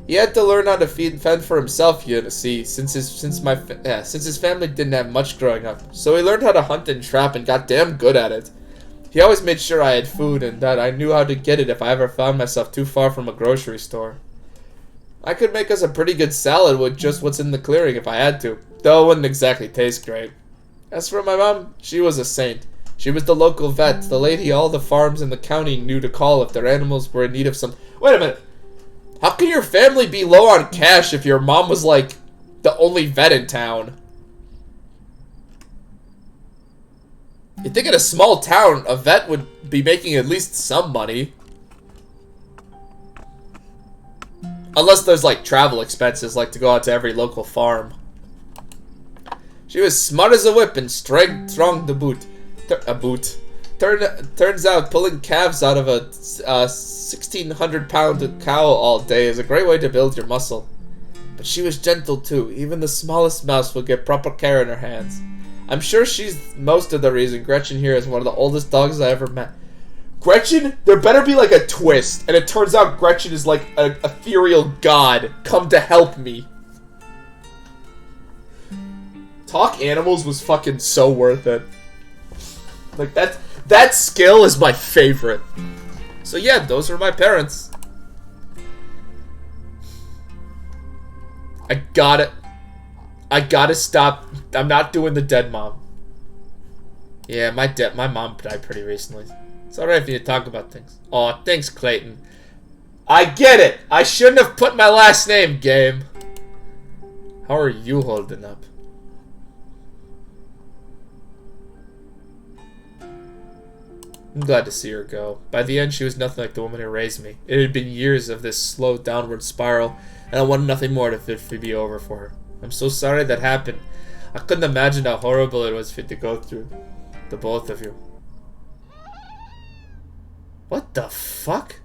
He had to learn how to fend for himself, you see, since his family didn't have much growing up. So he learned how to hunt and trap and got damn good at it. He always made sure I had food and that I knew how to get it if I ever found myself too far from a grocery store. I could make us a pretty good salad with just what's in the clearing if I had to, though it wouldn't exactly taste great. As for my mom, she was a saint. She was the local vet, the lady all the farms in the county knew to call if their animals were in need of some... Wait a minute! How can your family be low on cash if your mom was, like, the only vet in town? You'd think in a small town, a vet would be making at least some money. Unless there's, like, travel expenses, like to go out to every local farm. She was smart as a whip and strong to boot. Turns out pulling calves out of a 1,600-pound cow all day is a great way to build your muscle. But she was gentle too. Even the smallest mouse will get proper care in her hands. I'm sure she's most of the reason Gretchen here is one of the oldest dogs I ever met. Gretchen? There better be like a twist, and it turns out Gretchen is like an ethereal god come to help me. Talk animals was fucking so worth it. Like, that skill is my favorite. So yeah, those are my parents. I gotta stop. I'm not doing the dead mom. Yeah, my mom died pretty recently. It's alright if you talk about things. Aw, thanks, Clayton. I get it! I shouldn't have put my last name, game. How are you holding up? I'm glad to see her go. By the end, she was nothing like the woman who raised me. It had been years of this slow downward spiral, and I wanted nothing more to be over for her. I'm so sorry that happened. I couldn't imagine how horrible it was for you to go through. The both of you. What the fuck?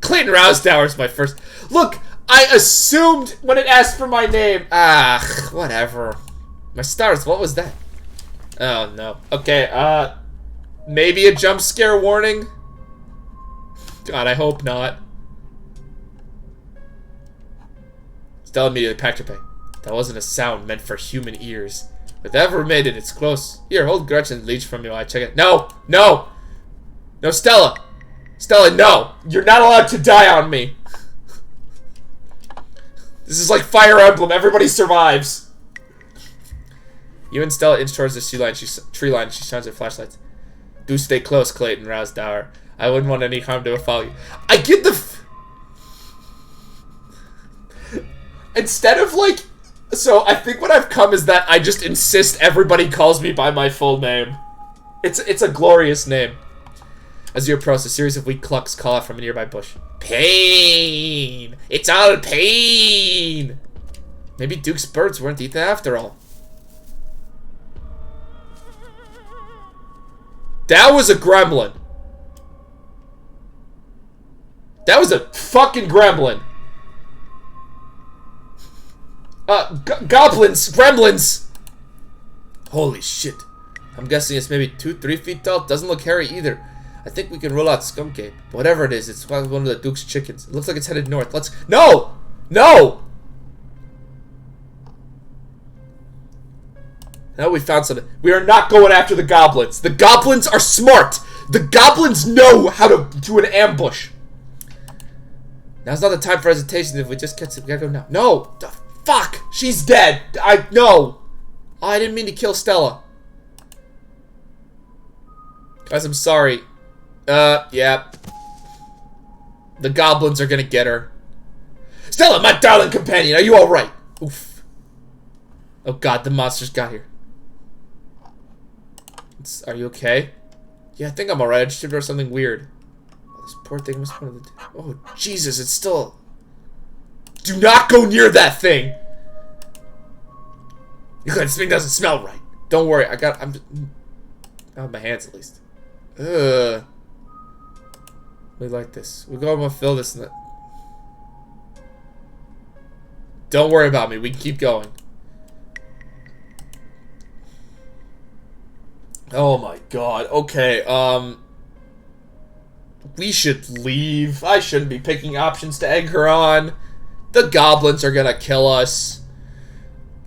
Clayton Rousdower's my first... Look, I assumed when it asked for my name... Ah, whatever. My stars, what was that? Oh, no. Okay, maybe a jump scare warning? God, I hope not. Stella immediately packed her bag. That wasn't a sound meant for human ears. If that ever made it, it's close. Here, hold Gretchen's leash from me while I check it. No! No! No, Stella! Stella, no! You're not allowed to die on me! This is like Fire Emblem. Everybody survives. You and Stella inch towards the tree line. She shines her flashlights. Do stay close, Clayton Rousdower. I wouldn't want any harm to befall you. I get the... Instead of, like... So, I think what I've come is that I just insist everybody calls me by my full name. It's a glorious name. As you approach, a series of weak clucks call out from a nearby bush. Pain! It's all pain! Maybe Duke's birds weren't eaten after all. That was a gremlin. That was a fucking gremlin. Goblins! Gremlins! Holy shit. I'm guessing it's maybe 2-3 feet tall. Doesn't look hairy either. I think we can rule out Skunk Ape. Whatever it is, it's one of the Duke's chickens. It looks like it's headed north. Let's... No! No! Now we found something. We are not going after the goblins. The goblins are smart. The goblins know how to do an ambush. Now's not the time for hesitation. If we just get some... We gotta go now. No! Fuck! She's dead! No! Oh, I didn't mean to kill Stella. Guys, I'm sorry. Yeah. The goblins are gonna get her. Stella, my darling companion, are you alright? Oof. Oh god, the monsters got here. Are you okay? Yeah, I think I'm alright. I just remember something weird. Oh, this poor thing was one of the... Oh, Jesus, it's still... Do not go near that thing! This thing doesn't smell right. Don't worry, I have my hands at least. Ugh. We like this. We're going to fill this in the... Don't worry about me. We can keep going. Oh my god. Okay, we should leave. I shouldn't be picking options to egg her on. The goblins are gonna kill us.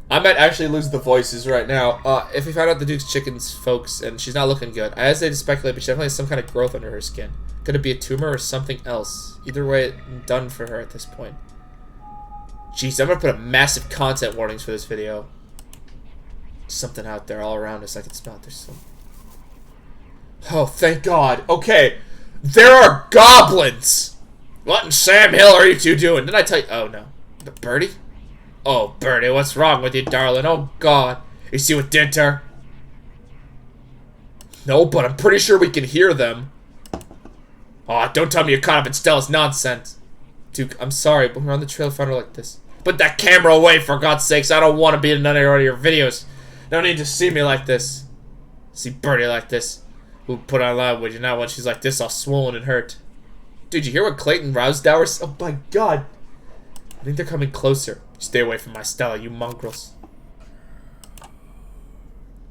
I might actually lose the voices right now. If we found out the Duke's chicken's folks, and she's not looking good. I hesitate to speculate, but she definitely has some kind of growth under her skin. Could it be a tumor or something else? Either way, done for her at this point. Jeez, I'm gonna put a massive content warnings for this video. Something out there all around us. I can smell it. There's some... Oh, thank God. Okay. There are goblins! What in Sam Hill are you two doing? Didn't I tell you? Oh, no. But Birdie? Oh, Birdie, what's wrong with you, darling? Oh, God. You see what did to her? No, but I'm pretty sure we can hear them. Oh, don't tell me you're caught up in Stella's nonsense. Duke, I'm sorry, but we're on the trail to find her like this. Put that camera away, for God's sakes. I don't want to be in none of your videos. Don't need to see me like this. See Birdie like this. Who put on live, would you not? When she's like this, all swollen and hurt. Dude, you hear what Clayton Rousdower said? Oh my God. I think they're coming closer. Stay away from my Stella, you mongrels.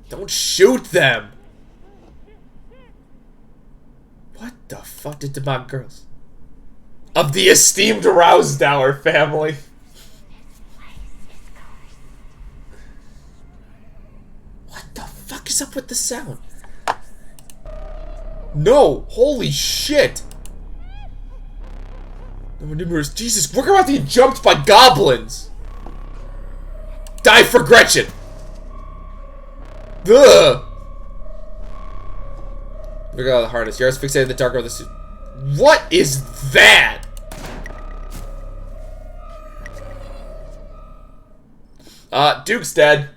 Don't shoot them! What the fuck did the my girls? Of the esteemed Rousdower family. What the fuck is up with the sound? No! Holy shit! Jesus, we're about to get jumped by goblins! Die for Gretchen! Ugh! Look at the harness. You're fixated in the dark of the suit. What is that? Duke's dead.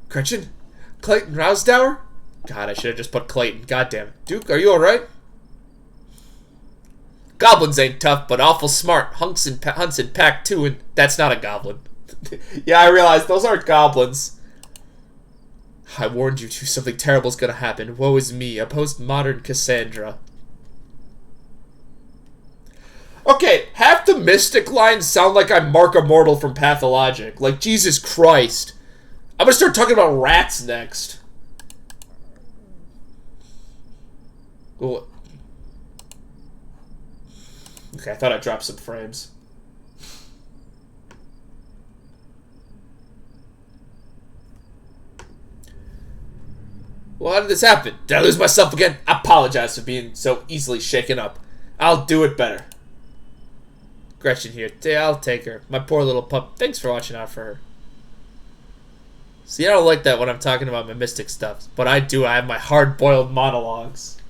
Gretchen? Clayton Rousdower? God, I should have just put Clayton. God damn it. Duke, are you alright? Goblins ain't tough, but awful smart. Hunts in pack too, and that's not a goblin. Yeah, I realize those aren't goblins. I warned you two, something terrible is gonna happen. Woe is me, a postmodern Cassandra. Okay, half the Mystic lines sound like I'm Mark Immortal from Pathologic. Like, Jesus Christ. I'm gonna start talking about rats next. Ooh. Okay, I thought I dropped some frames. Well, how did this happen? Did I lose myself again? I apologize for being so easily shaken up. I'll do it better. Gretchen here. I'll take her. My poor little pup. Thanks for watching out for her. See, I don't like that when I'm talking about my mystic stuff. But I do. I have my hard-boiled monologues.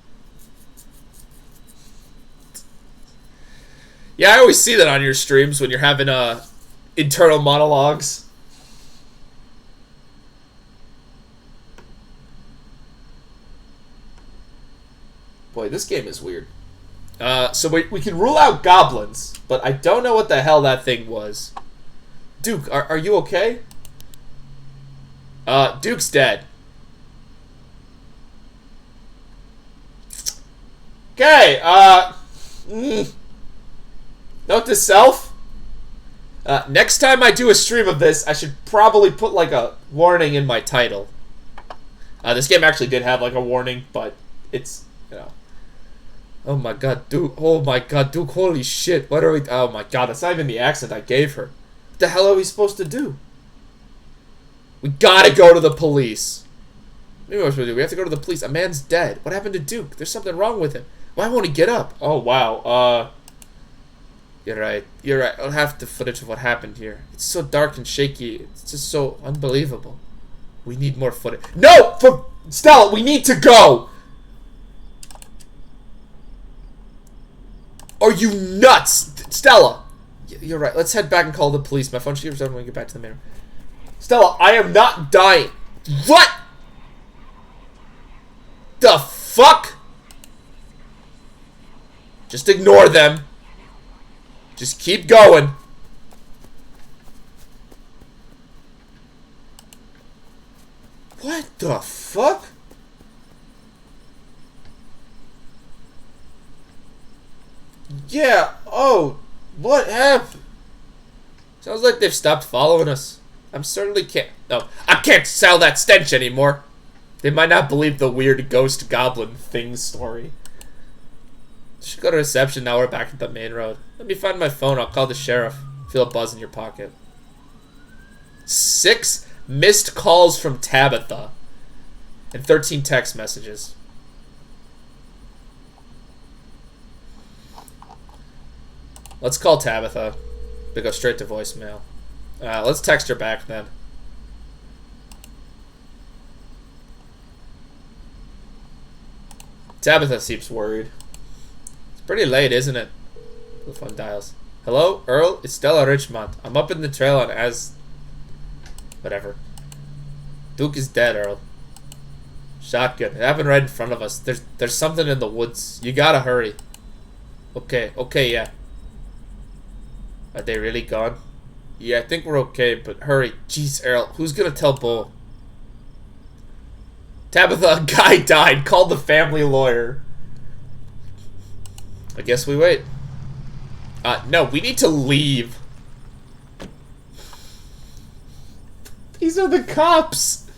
Yeah, I always see that on your streams when you're having internal monologues. Boy, this game is weird. So we can rule out goblins, but I don't know what the hell that thing was. Duke, are you okay? Duke's dead. Okay, note to self. Next time I do a stream of this, I should probably put, like, a warning in my title. This game actually did have, like, a warning, but it's, you know. Oh my god, Duke. Oh my god, Duke, holy shit. What are we... Oh my god, that's not even the accent I gave her. What the hell are we supposed to do? We gotta go to the police. Maybe what we're supposed to do. We have to go to the police. A man's dead. What happened to Duke? There's something wrong with him. Why won't he get up? Oh, wow. You're right. You're right. I'll have the footage of what happened here. It's so dark and shaky. It's just so unbelievable. We need more footage. No! Stella, we need to go! Are you nuts? Stella! You're right. Let's head back and call the police. My phone should be when we get back to the mirror. Stella, I am not dying. What? The fuck? Just ignore them. Just keep going. What the fuck? Yeah, oh, what happened? Sounds like they've stopped following us. I'm certainly can't. No, I can't sell that stench anymore. They might not believe the weird ghost goblin thing story. Should go to reception now. We're back at the main road. Let me find my phone. I'll call the sheriff. Feel a buzz in your pocket. 6 missed calls from Tabitha. And 13 text messages. Let's call Tabitha. They go straight to voicemail. Let's text her back then. Tabitha seems worried. It's pretty late, isn't it? The phone dials. Hello, Earl? It's Stella Richmond. I'm up in the trail on whatever. Duke is dead, Earl. Shotgun. It happened right in front of us. There's something in the woods. You gotta hurry. Okay, yeah. Are they really gone? Yeah, I think we're okay, but hurry. Jeez, Earl, who's gonna tell Bo? Tabitha, a guy died. Call the family lawyer. I guess we wait. No, we need to leave. These are the cops.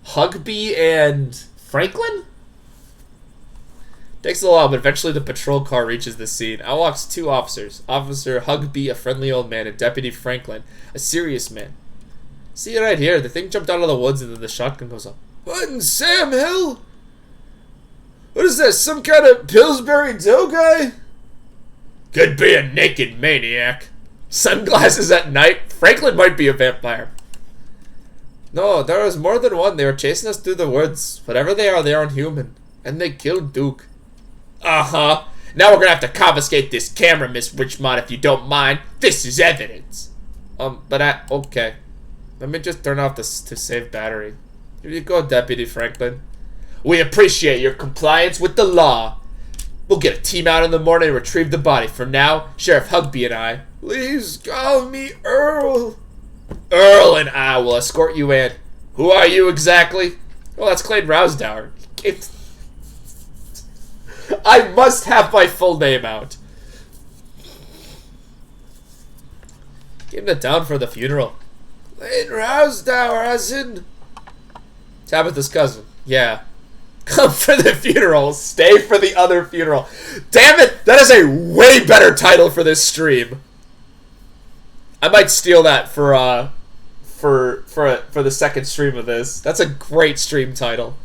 Hugby and Franklin? Takes a while, but eventually the patrol car reaches the scene. Out walks 2 officers. Officer Hugby, a friendly old man, and Deputy Franklin, a serious man. See right here, the thing jumped out of the woods and then the shotgun goes up. What in Sam Hill? What is this, some kind of Pillsbury Joe guy? Could be a naked maniac. Sunglasses at night? Franklin might be a vampire. No, there was more than one. They were chasing us through the woods. Whatever they aren't human. And they killed Duke. Uh-huh. Now we're gonna have to confiscate this camera, Miss Richmond, if you don't mind. This is evidence. Okay. Let me just turn off this to save battery. Here you go, Deputy Franklin. We appreciate your compliance with the law. We'll get a team out in the morning and retrieve the body. For now, Sheriff Hugby and I... Please call me Earl. Earl and I will escort you in. Who are you exactly? Well, that's Clayton Rousdower. I must have my full name out. Came to town for the funeral. Clayton Rousdower, as in... Tabitha's cousin. Yeah. Come for the funeral. Stay for the other funeral. Damn it! That is a way better title for this stream. I might steal that for the second stream of this. That's a great stream title.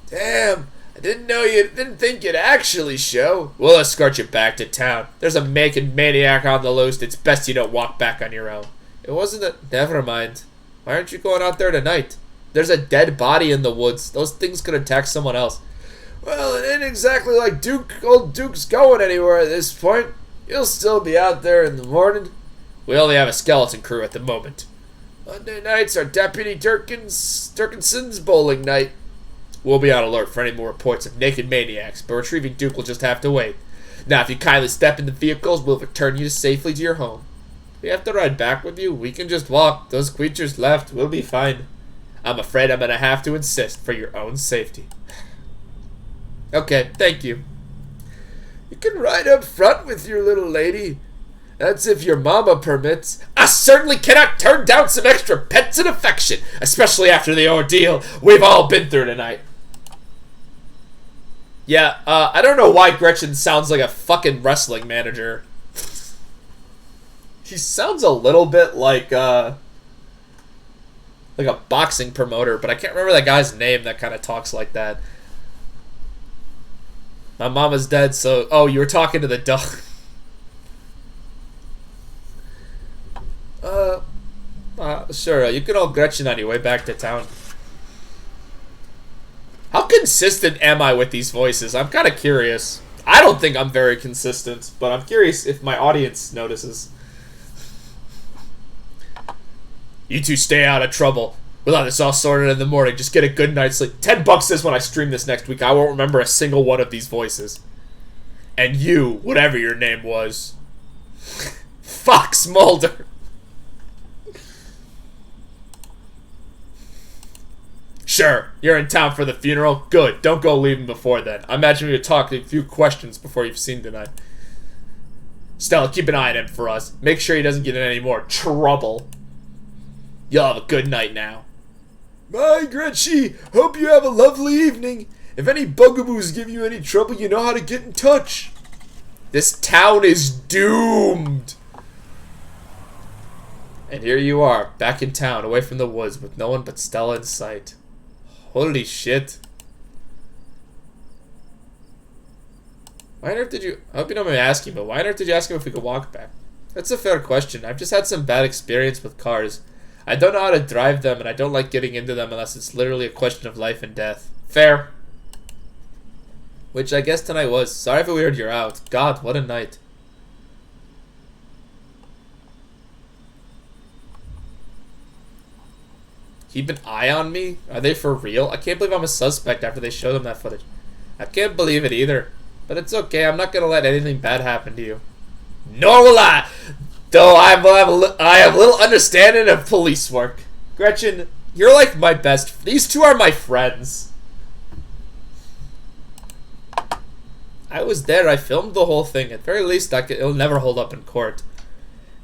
Damn. I didn't think you'd actually show. We'll escort you back to town. There's a naked maniac on the loose. It's best you don't walk back on your own. It wasn't a... Never mind. Why aren't you going out there tonight? There's a dead body in the woods. Those things could attack someone else. Well, it ain't exactly like old Duke's going anywhere at this point. He'll still be out there in the morning. We only have a skeleton crew at the moment. Monday nights are Deputy Durkinson's bowling night. We'll be on alert for any more reports of naked maniacs, but retrieving Duke will just have to wait. Now, if you kindly step in the vehicles, we'll return you safely to your home. If we have to ride back with you, we can just walk. Those creatures left. We'll be fine. I'm afraid I'm gonna have to insist for your own safety. Okay, thank you. You can ride up front with your little lady. That's if your mama permits. I certainly cannot turn down some extra pets and affection, especially after the ordeal we've all been through tonight. Yeah, I don't know why Gretchen sounds like a fucking wrestling manager. He sounds a little bit like a boxing promoter, but I can't remember that guy's name that kind of talks like that. My mama's dead, so... Oh, you were talking to the dog. Sure, you can all Gretchen on your way back to town. How consistent am I with these voices? I'm kind of curious. I don't think I'm very consistent, but I'm curious if my audience notices. You two stay out of trouble. We'll have this all sorted in the morning. Just get a good night's sleep. $10 is when I stream this next week. I won't remember a single one of these voices. And you, whatever your name was. Fox Mulder. Sure, you're in town for the funeral. Good, don't go leaving before then. I imagine we'll talk a few questions before you've seen tonight. Stella, keep an eye on him for us. Make sure he doesn't get in any more trouble. You'll have a good night now. Bye, Gretchy. Hope you have a lovely evening. If any bugaboos give you any trouble, you know how to get in touch. This town is doomed. And here you are, back in town, away from the woods, with no one but Stella in sight. Holy shit. Why on earth did you... I hope you don't mind me asking, but why on earth did you ask him if we could walk back? That's a fair question. I've just had some bad experience with cars. I don't know how to drive them, and I don't like getting into them unless it's literally a question of life and death. Fair. Which I guess tonight was. Sorry if it weirded you out. God, what a night. Keep an eye on me? Are they for real? I can't believe I'm a suspect after they showed them that footage. I can't believe it either. But it's okay. I'm not going to let anything bad happen to you. Nor will I! Though I have little understanding of police work. Gretchen, you're like my best... These two are my friends. I was there. I filmed the whole thing. At very least, it'll never hold up in court.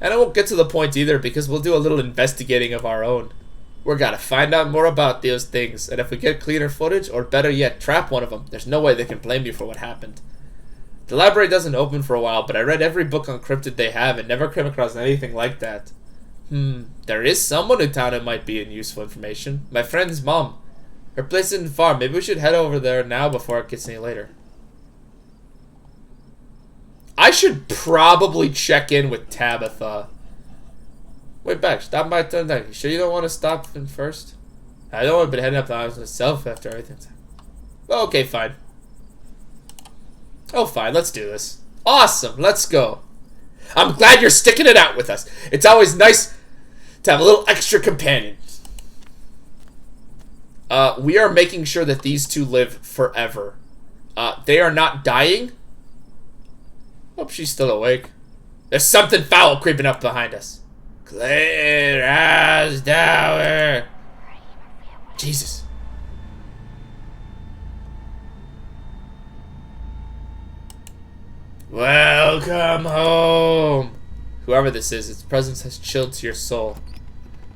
And I won't get to the point either because we'll do a little investigating of our own. We're gonna find out more about those things, and if we get cleaner footage, or better yet, trap one of them, there's no way they can blame you for what happened. The library doesn't open for a while, but I read every book on cryptid they have and never came across anything like that. There is someone in town who might be in useful information. My friend's mom. Her place isn't far. Maybe we should head over there now before it gets any later. I should probably check in with Tabitha. Wait, back. Stop by turn down. You sure you don't want to stop in first? I don't want to be heading up the house myself after everything. Oh, okay, fine. Oh, fine. Let's do this. Awesome. Let's go. I'm glad you're sticking it out with us. It's always nice to have a little extra companion. We are making sure that these two live forever. They are not dying. Hope she's still awake. There's something foul creeping up behind us. Clear as tower. Jesus. Welcome home. Whoever this is, its presence has chilled to your soul.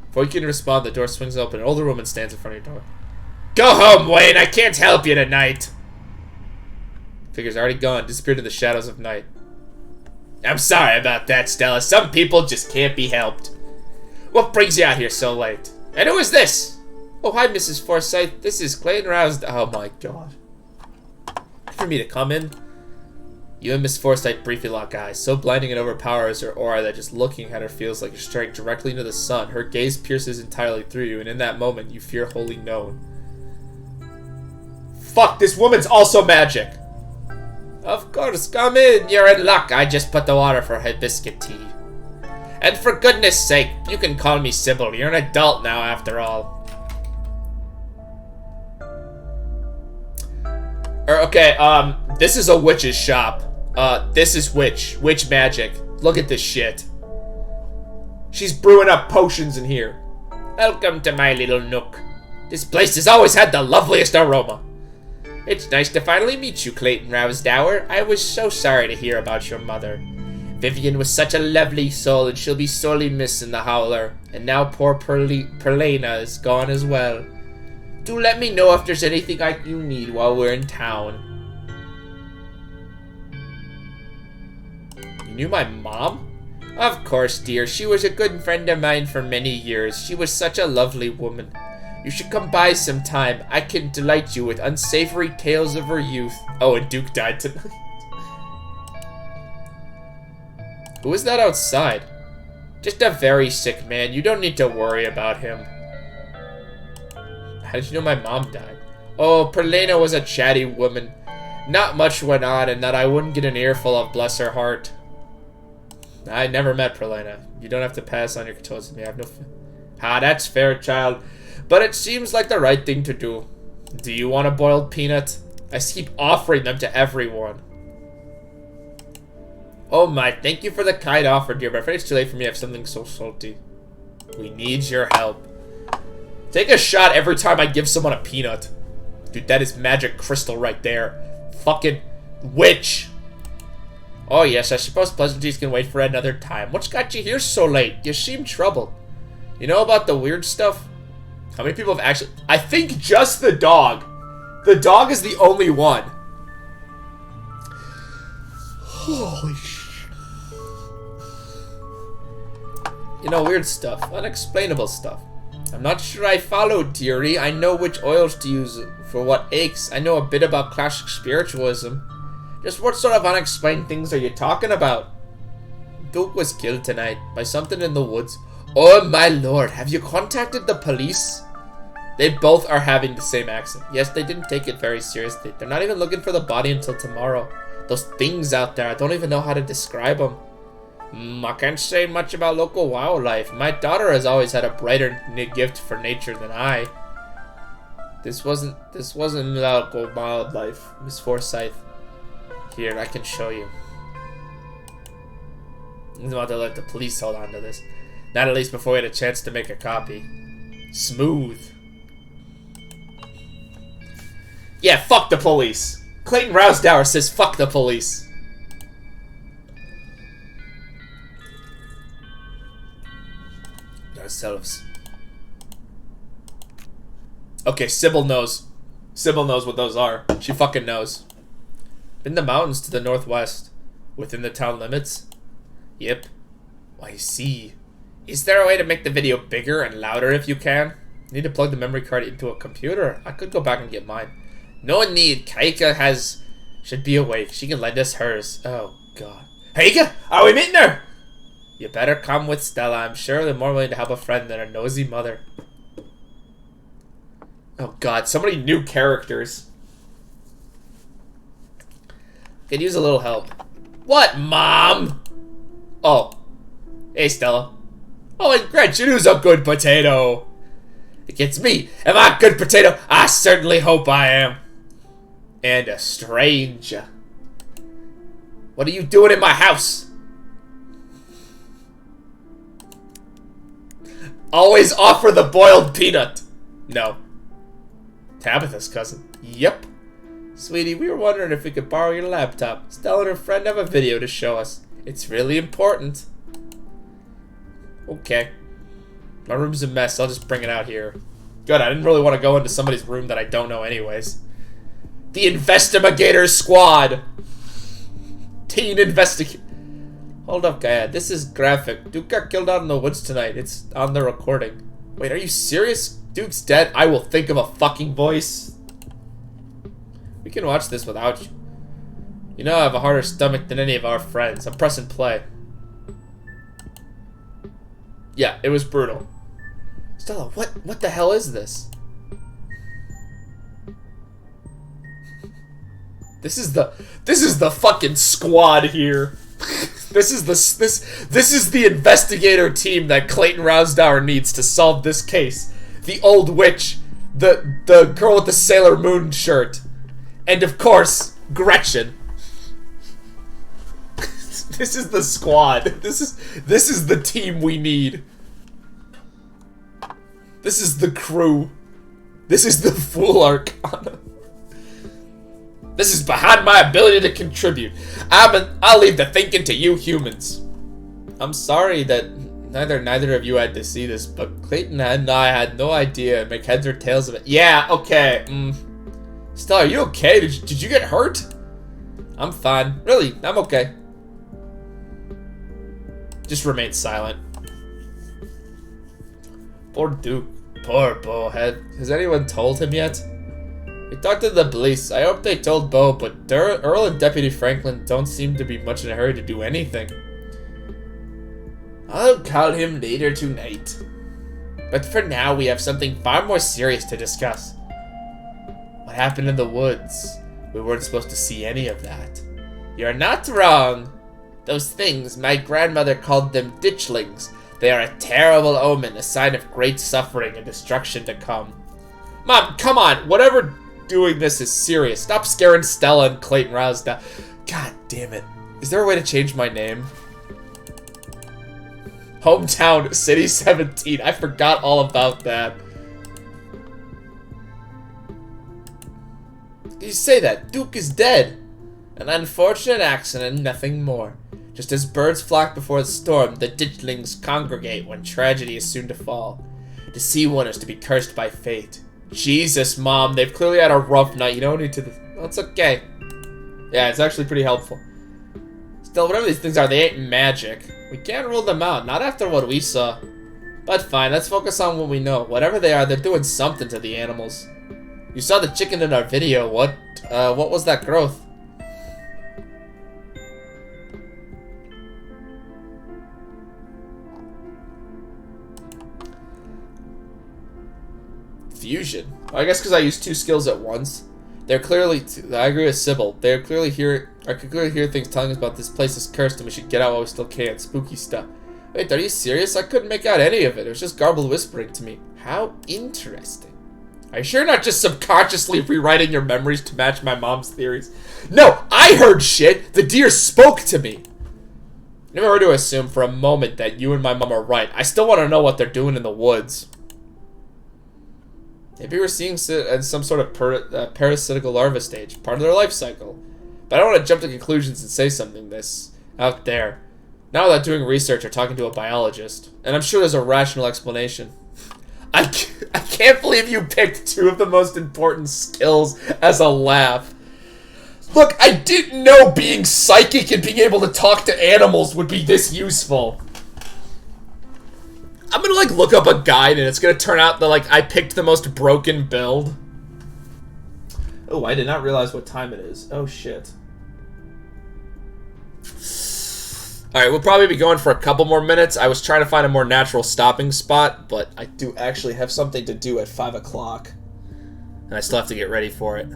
Before you can respond, the door swings open. An older woman stands in front of your door. Go home, Wayne. I can't help you tonight. Figure's already gone, disappeared in the shadows of night. I'm sorry about that, Stella. Some people just can't be helped. What brings you out here so late? And who is this? Oh, hi, Mrs. Forsythe. This is Clayton Rouse. Oh, my God. For me to come in? You and Miss Forsythe briefly lock eyes. So blinding and overpowering is her aura that just looking at her feels like you're staring directly into the sun. Her gaze pierces entirely through you, and in that moment, you fear wholly known. Fuck, this woman's also magic. Of course, come in. You're in luck. I just put the water for hibiscus tea. And for goodness sake, you can call me Sybil. You're an adult now, after all. Okay, this is a witch's shop. This is witch magic. Look at this shit. She's brewing up potions in here. Welcome to my little nook. This place has always had the loveliest aroma. It's nice to finally meet you, Clayton Rousdower. I was so sorry to hear about your mother. Vivian was such a lovely soul, and she'll be sorely missed in the Howler. And now poor Perlena is gone as well. Do let me know if there's anything you need while we're in town. You knew my mom? Of course, dear. She was a good friend of mine for many years. She was such a lovely woman. You should come by sometime. I can delight you with unsavory tales of her youth. Oh, and Duke died tonight. Who is that outside? Just a very sick man. You don't need to worry about him. How did you know my mom died? Oh, Perlena was a chatty woman. Not much went on, and that I wouldn't get an earful of, bless her heart. I never met Perlena. You don't have to pass on your toes with me. I have no... that's fair, child. But it seems like the right thing to do. Do you want a boiled peanut? I keep offering them to everyone. Oh my, thank you for the kind offer, dear, but I'm afraid it's too late for me to have something so salty. We need your help. Take a shot every time I give someone a peanut. Dude, that is magic crystal right there. Fucking witch. Oh yes, I suppose pleasantries can wait for another time. What's got you here so late? You seem troubled. You know about the weird stuff? How many people have actually... I think just the dog. The dog is the only one. Holy shit. You know, weird stuff. Unexplainable stuff. I'm not sure I followed, dearie. I know which oils to use for what aches. I know a bit about classic spiritualism. Just what sort of unexplained things are you talking about? Duke was killed tonight by something in the woods. Oh my lord, have you contacted the police? They both are having the same accent. Yes, they didn't take it very seriously. They're not even looking for the body until tomorrow. Those things out there, I don't even know how to describe them. I can't say much about local wildlife. My daughter has always had a brighter gift for nature than I. This wasn't local wildlife, Miss Forsyth. Here, I can show you. I'm about to let the police hold on to this. Not at least before we had a chance to make a copy. Smooth. Yeah, fuck the police. Clayton Rousdower says fuck the police. Ourselves. Okay, Sybil knows. Sybil knows what those are. She fucking knows. In the mountains to the northwest. Within the town limits? Yep. I see. Is there a way to make the video bigger and louder if you can? Need to plug the memory card into a computer? I could go back and get mine. No need. Kaika should be awake. She can lend us hers. Oh, God. Kaika, are we meeting her? You better come with Stella. I'm sure they're more willing to help a friend than a nosy mother. Oh, God. So many new characters. Could use a little help. What, Mom? Oh. Hey, Stella. Oh, and Gretchen, who's a good potato? It gets me. Am I a good potato? I certainly hope I am. And a stranger. What are you doing in my house? Always offer the boiled peanut. No. Tabitha's cousin. Yep. Sweetie, we were wondering if we could borrow your laptop. Stella and her friend have a video to show us. It's really important. Okay. My room's a mess. I'll just bring it out here. Good, I didn't really want to go into somebody's room that I don't know anyways. The Investigator Squad. Teen Investigator. Hold up, Gaia. This is graphic. Duke got killed out in the woods tonight. It's on the recording. Wait, are you serious? Duke's dead? I will think of a fucking voice. We can watch this without you. You know I have a harder stomach than any of our friends. I'm pressing play. Yeah, it was brutal. Stella, what the hell is this? This is the fucking squad here. This is the investigator team that Clayton Rousdower needs to solve this case. The old witch, the girl with the Sailor Moon shirt, And of course, Gretchen. This is the squad. This is the team we need. This is the crew. This is the full Arcana. This is behind my ability to contribute. I'll leave the thinking to you humans. I'm sorry that neither of you had to see this, but Clayton and I had no idea and make heads or tails of it. Yeah, okay. Stella, are you okay? Did you get hurt? I'm fine. Really, I'm okay. Just remain silent. Poor Duke. Poor Bowhead. Has anyone told him yet? We talked to the police. I hope they told Bo, but Earl and Deputy Franklin don't seem to be much in a hurry to do anything. I'll call him later tonight. But for now, we have something far more serious to discuss. What happened in the woods? We weren't supposed to see any of that. You're not wrong. Those things, my grandmother called them ditchlings. They are a terrible omen, a sign of great suffering and destruction to come. Mom, come on. Whatever doing this is serious. Stop scaring Stella and Clayton Rouse down. God damn it. Is there a way to change my name? Hometown, City 17. I forgot all about that. You say that. Duke is dead. An unfortunate accident, nothing more. Just as birds flock before the storm, the ditchlings congregate when tragedy is soon to fall. To see one is to be cursed by fate. Jesus, Mom, they've clearly had a rough night. You don't need to... Well, it's okay. Yeah, it's actually pretty helpful. Still, whatever these things are, they ain't magic. We can't rule them out, not after what we saw. But fine, let's focus on what we know. Whatever they are, they're doing something to the animals. You saw the chicken in our video. What was that growth? Fusion. I guess because I used two skills at once. They're clearly... I agree with Sybil. They're clearly here... I could clearly hear things telling us about this place is cursed and we should get out while we still can. Spooky stuff. Wait, are you serious? I couldn't make out any of it. It was just garbled whispering to me. How interesting. Are you sure you're not just subconsciously rewriting your memories to match my mom's theories? No, I heard shit! The deer spoke to me! Never were to assume for a moment that you and my mom are right. I still want to know what they're doing in the woods. Maybe we're seeing some sort of parasitical larva stage, part of their life cycle. But I don't want to jump to conclusions and say something this out there. Not without doing research or talking to a biologist. And I'm sure there's a rational explanation. I can't believe you picked two of the most important skills as a laugh. Look, I didn't know being psychic and being able to talk to animals would be this useful. I'm gonna, like, look up a guide and it's gonna turn out that, like, I picked the most broken build. Oh, I did not realize what time it is. Oh, shit. Alright, we'll probably be going for a couple more minutes. I was trying to find a more natural stopping spot, but I do actually have something to do at 5 o'clock. And I still have to get ready for it.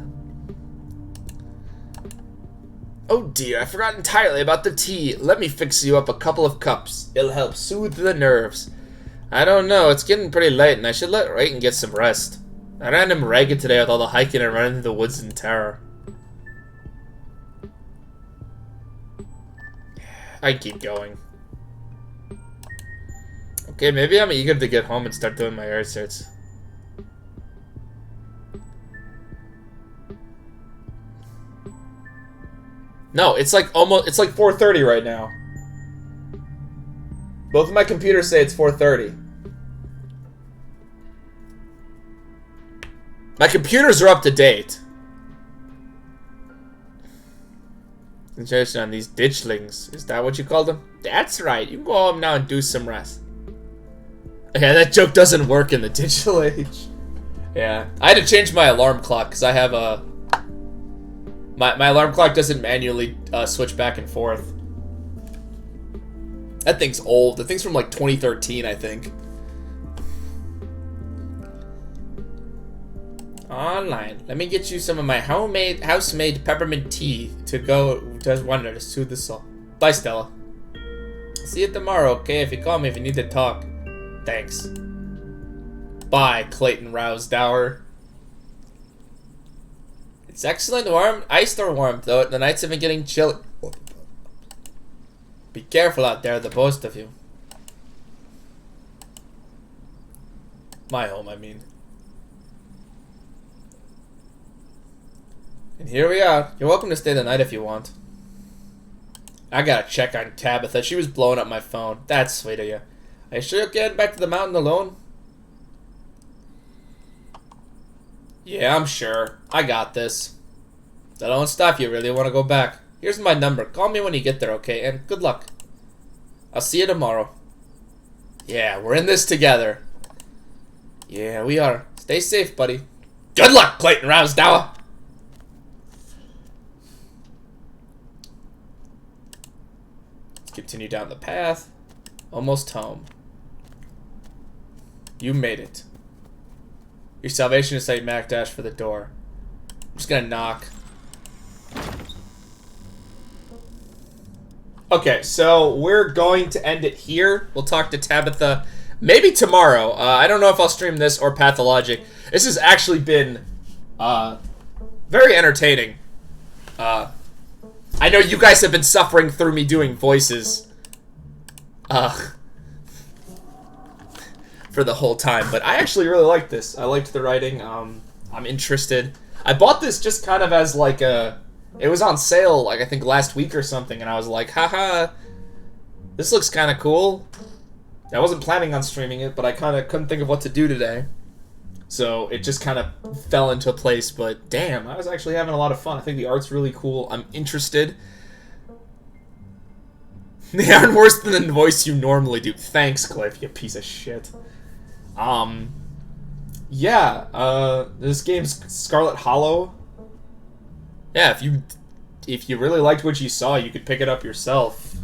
Oh dear, I forgot entirely about the tea. Let me fix you up a couple of cups. It'll help soothe the nerves. I don't know, it's getting pretty late and I should let Rayton get some rest. I ran him ragged today with all the hiking and running through the woods in terror. I keep going. Okay, maybe I'm eager to get home and start doing my research. No, it's like 4:30 right now. Both of my computers say it's 4:30. My computers are up to date. Concentration on these ditchlings. Is that what you call them? That's right. You can go home now and do some rest. Yeah, that joke doesn't work in the digital age. Yeah. I had to change my alarm clock because I have a... My alarm clock doesn't manually switch back and forth. That thing's old. The thing's from like 2013, I think. Online. Let me get you some of my house-made peppermint tea to go does wonder to soothe the soul. Bye, Stella. See you tomorrow, okay? If you call me if you need to talk. Thanks. Bye, Clayton Rousdower. It's excellent warm, iced or warm, though the nights have been getting chilly. Be careful out there, the both of you. My home, I mean. And here we are. You're welcome to stay the night if you want. I gotta check on Tabitha. She was blowing up my phone. That's sweet of you. Are you sure you're getting back to the mountain alone? Yeah, I'm sure. I got this. That don't stop you really want to go back. Here's my number. Call me when you get there, okay? And good luck. I'll see you tomorrow. Yeah, we're in this together. Yeah, we are. Stay safe, buddy. Good luck, Clayton Rousdower. Let's continue down the path. Almost home. You made it. Your salvation is say Mac Dash for the door. I'm just gonna knock. Okay, so we're going to end it here. We'll talk to Tabitha maybe tomorrow. I don't know if I'll stream this or Pathologic. This has actually been very entertaining. I know you guys have been suffering through me doing voices for the whole time, but I actually really liked this. I liked the writing. I'm interested. I bought this just kind of as like a... It was on sale, like, I think last week or something, and I was like, haha, this looks kind of cool. I wasn't planning on streaming it, but I kind of couldn't think of what to do today. So it just kind of fell into place, but damn, I was actually having a lot of fun. I think the art's really cool. I'm interested. They aren't worse than the voice you normally do. Thanks, Cliff, you piece of shit. Yeah, this game's Scarlet Hallow. Yeah, if you really liked what you saw, you could pick it up yourself.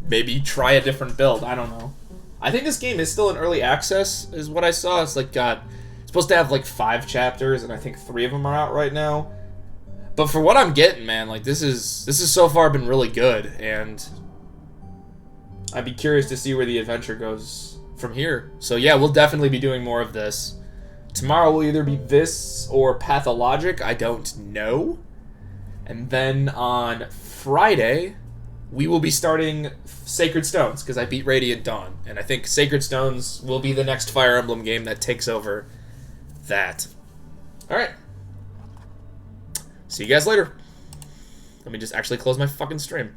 Maybe try a different build. I don't know. I think this game is still in early access, is what I saw. It's like it's supposed to have like 5 chapters, and I think 3 of them are out right now. But for what I'm getting, man, like this is so far been really good, and I'd be curious to see where the adventure goes from here. So yeah, we'll definitely be doing more of this. Tomorrow will either be this or Pathologic, I don't know. And then on Friday, we will be starting Sacred Stones, because I beat Radiant Dawn. And I think Sacred Stones will be the next Fire Emblem game that takes over that. Alright. See you guys later. Let me just actually close my fucking stream.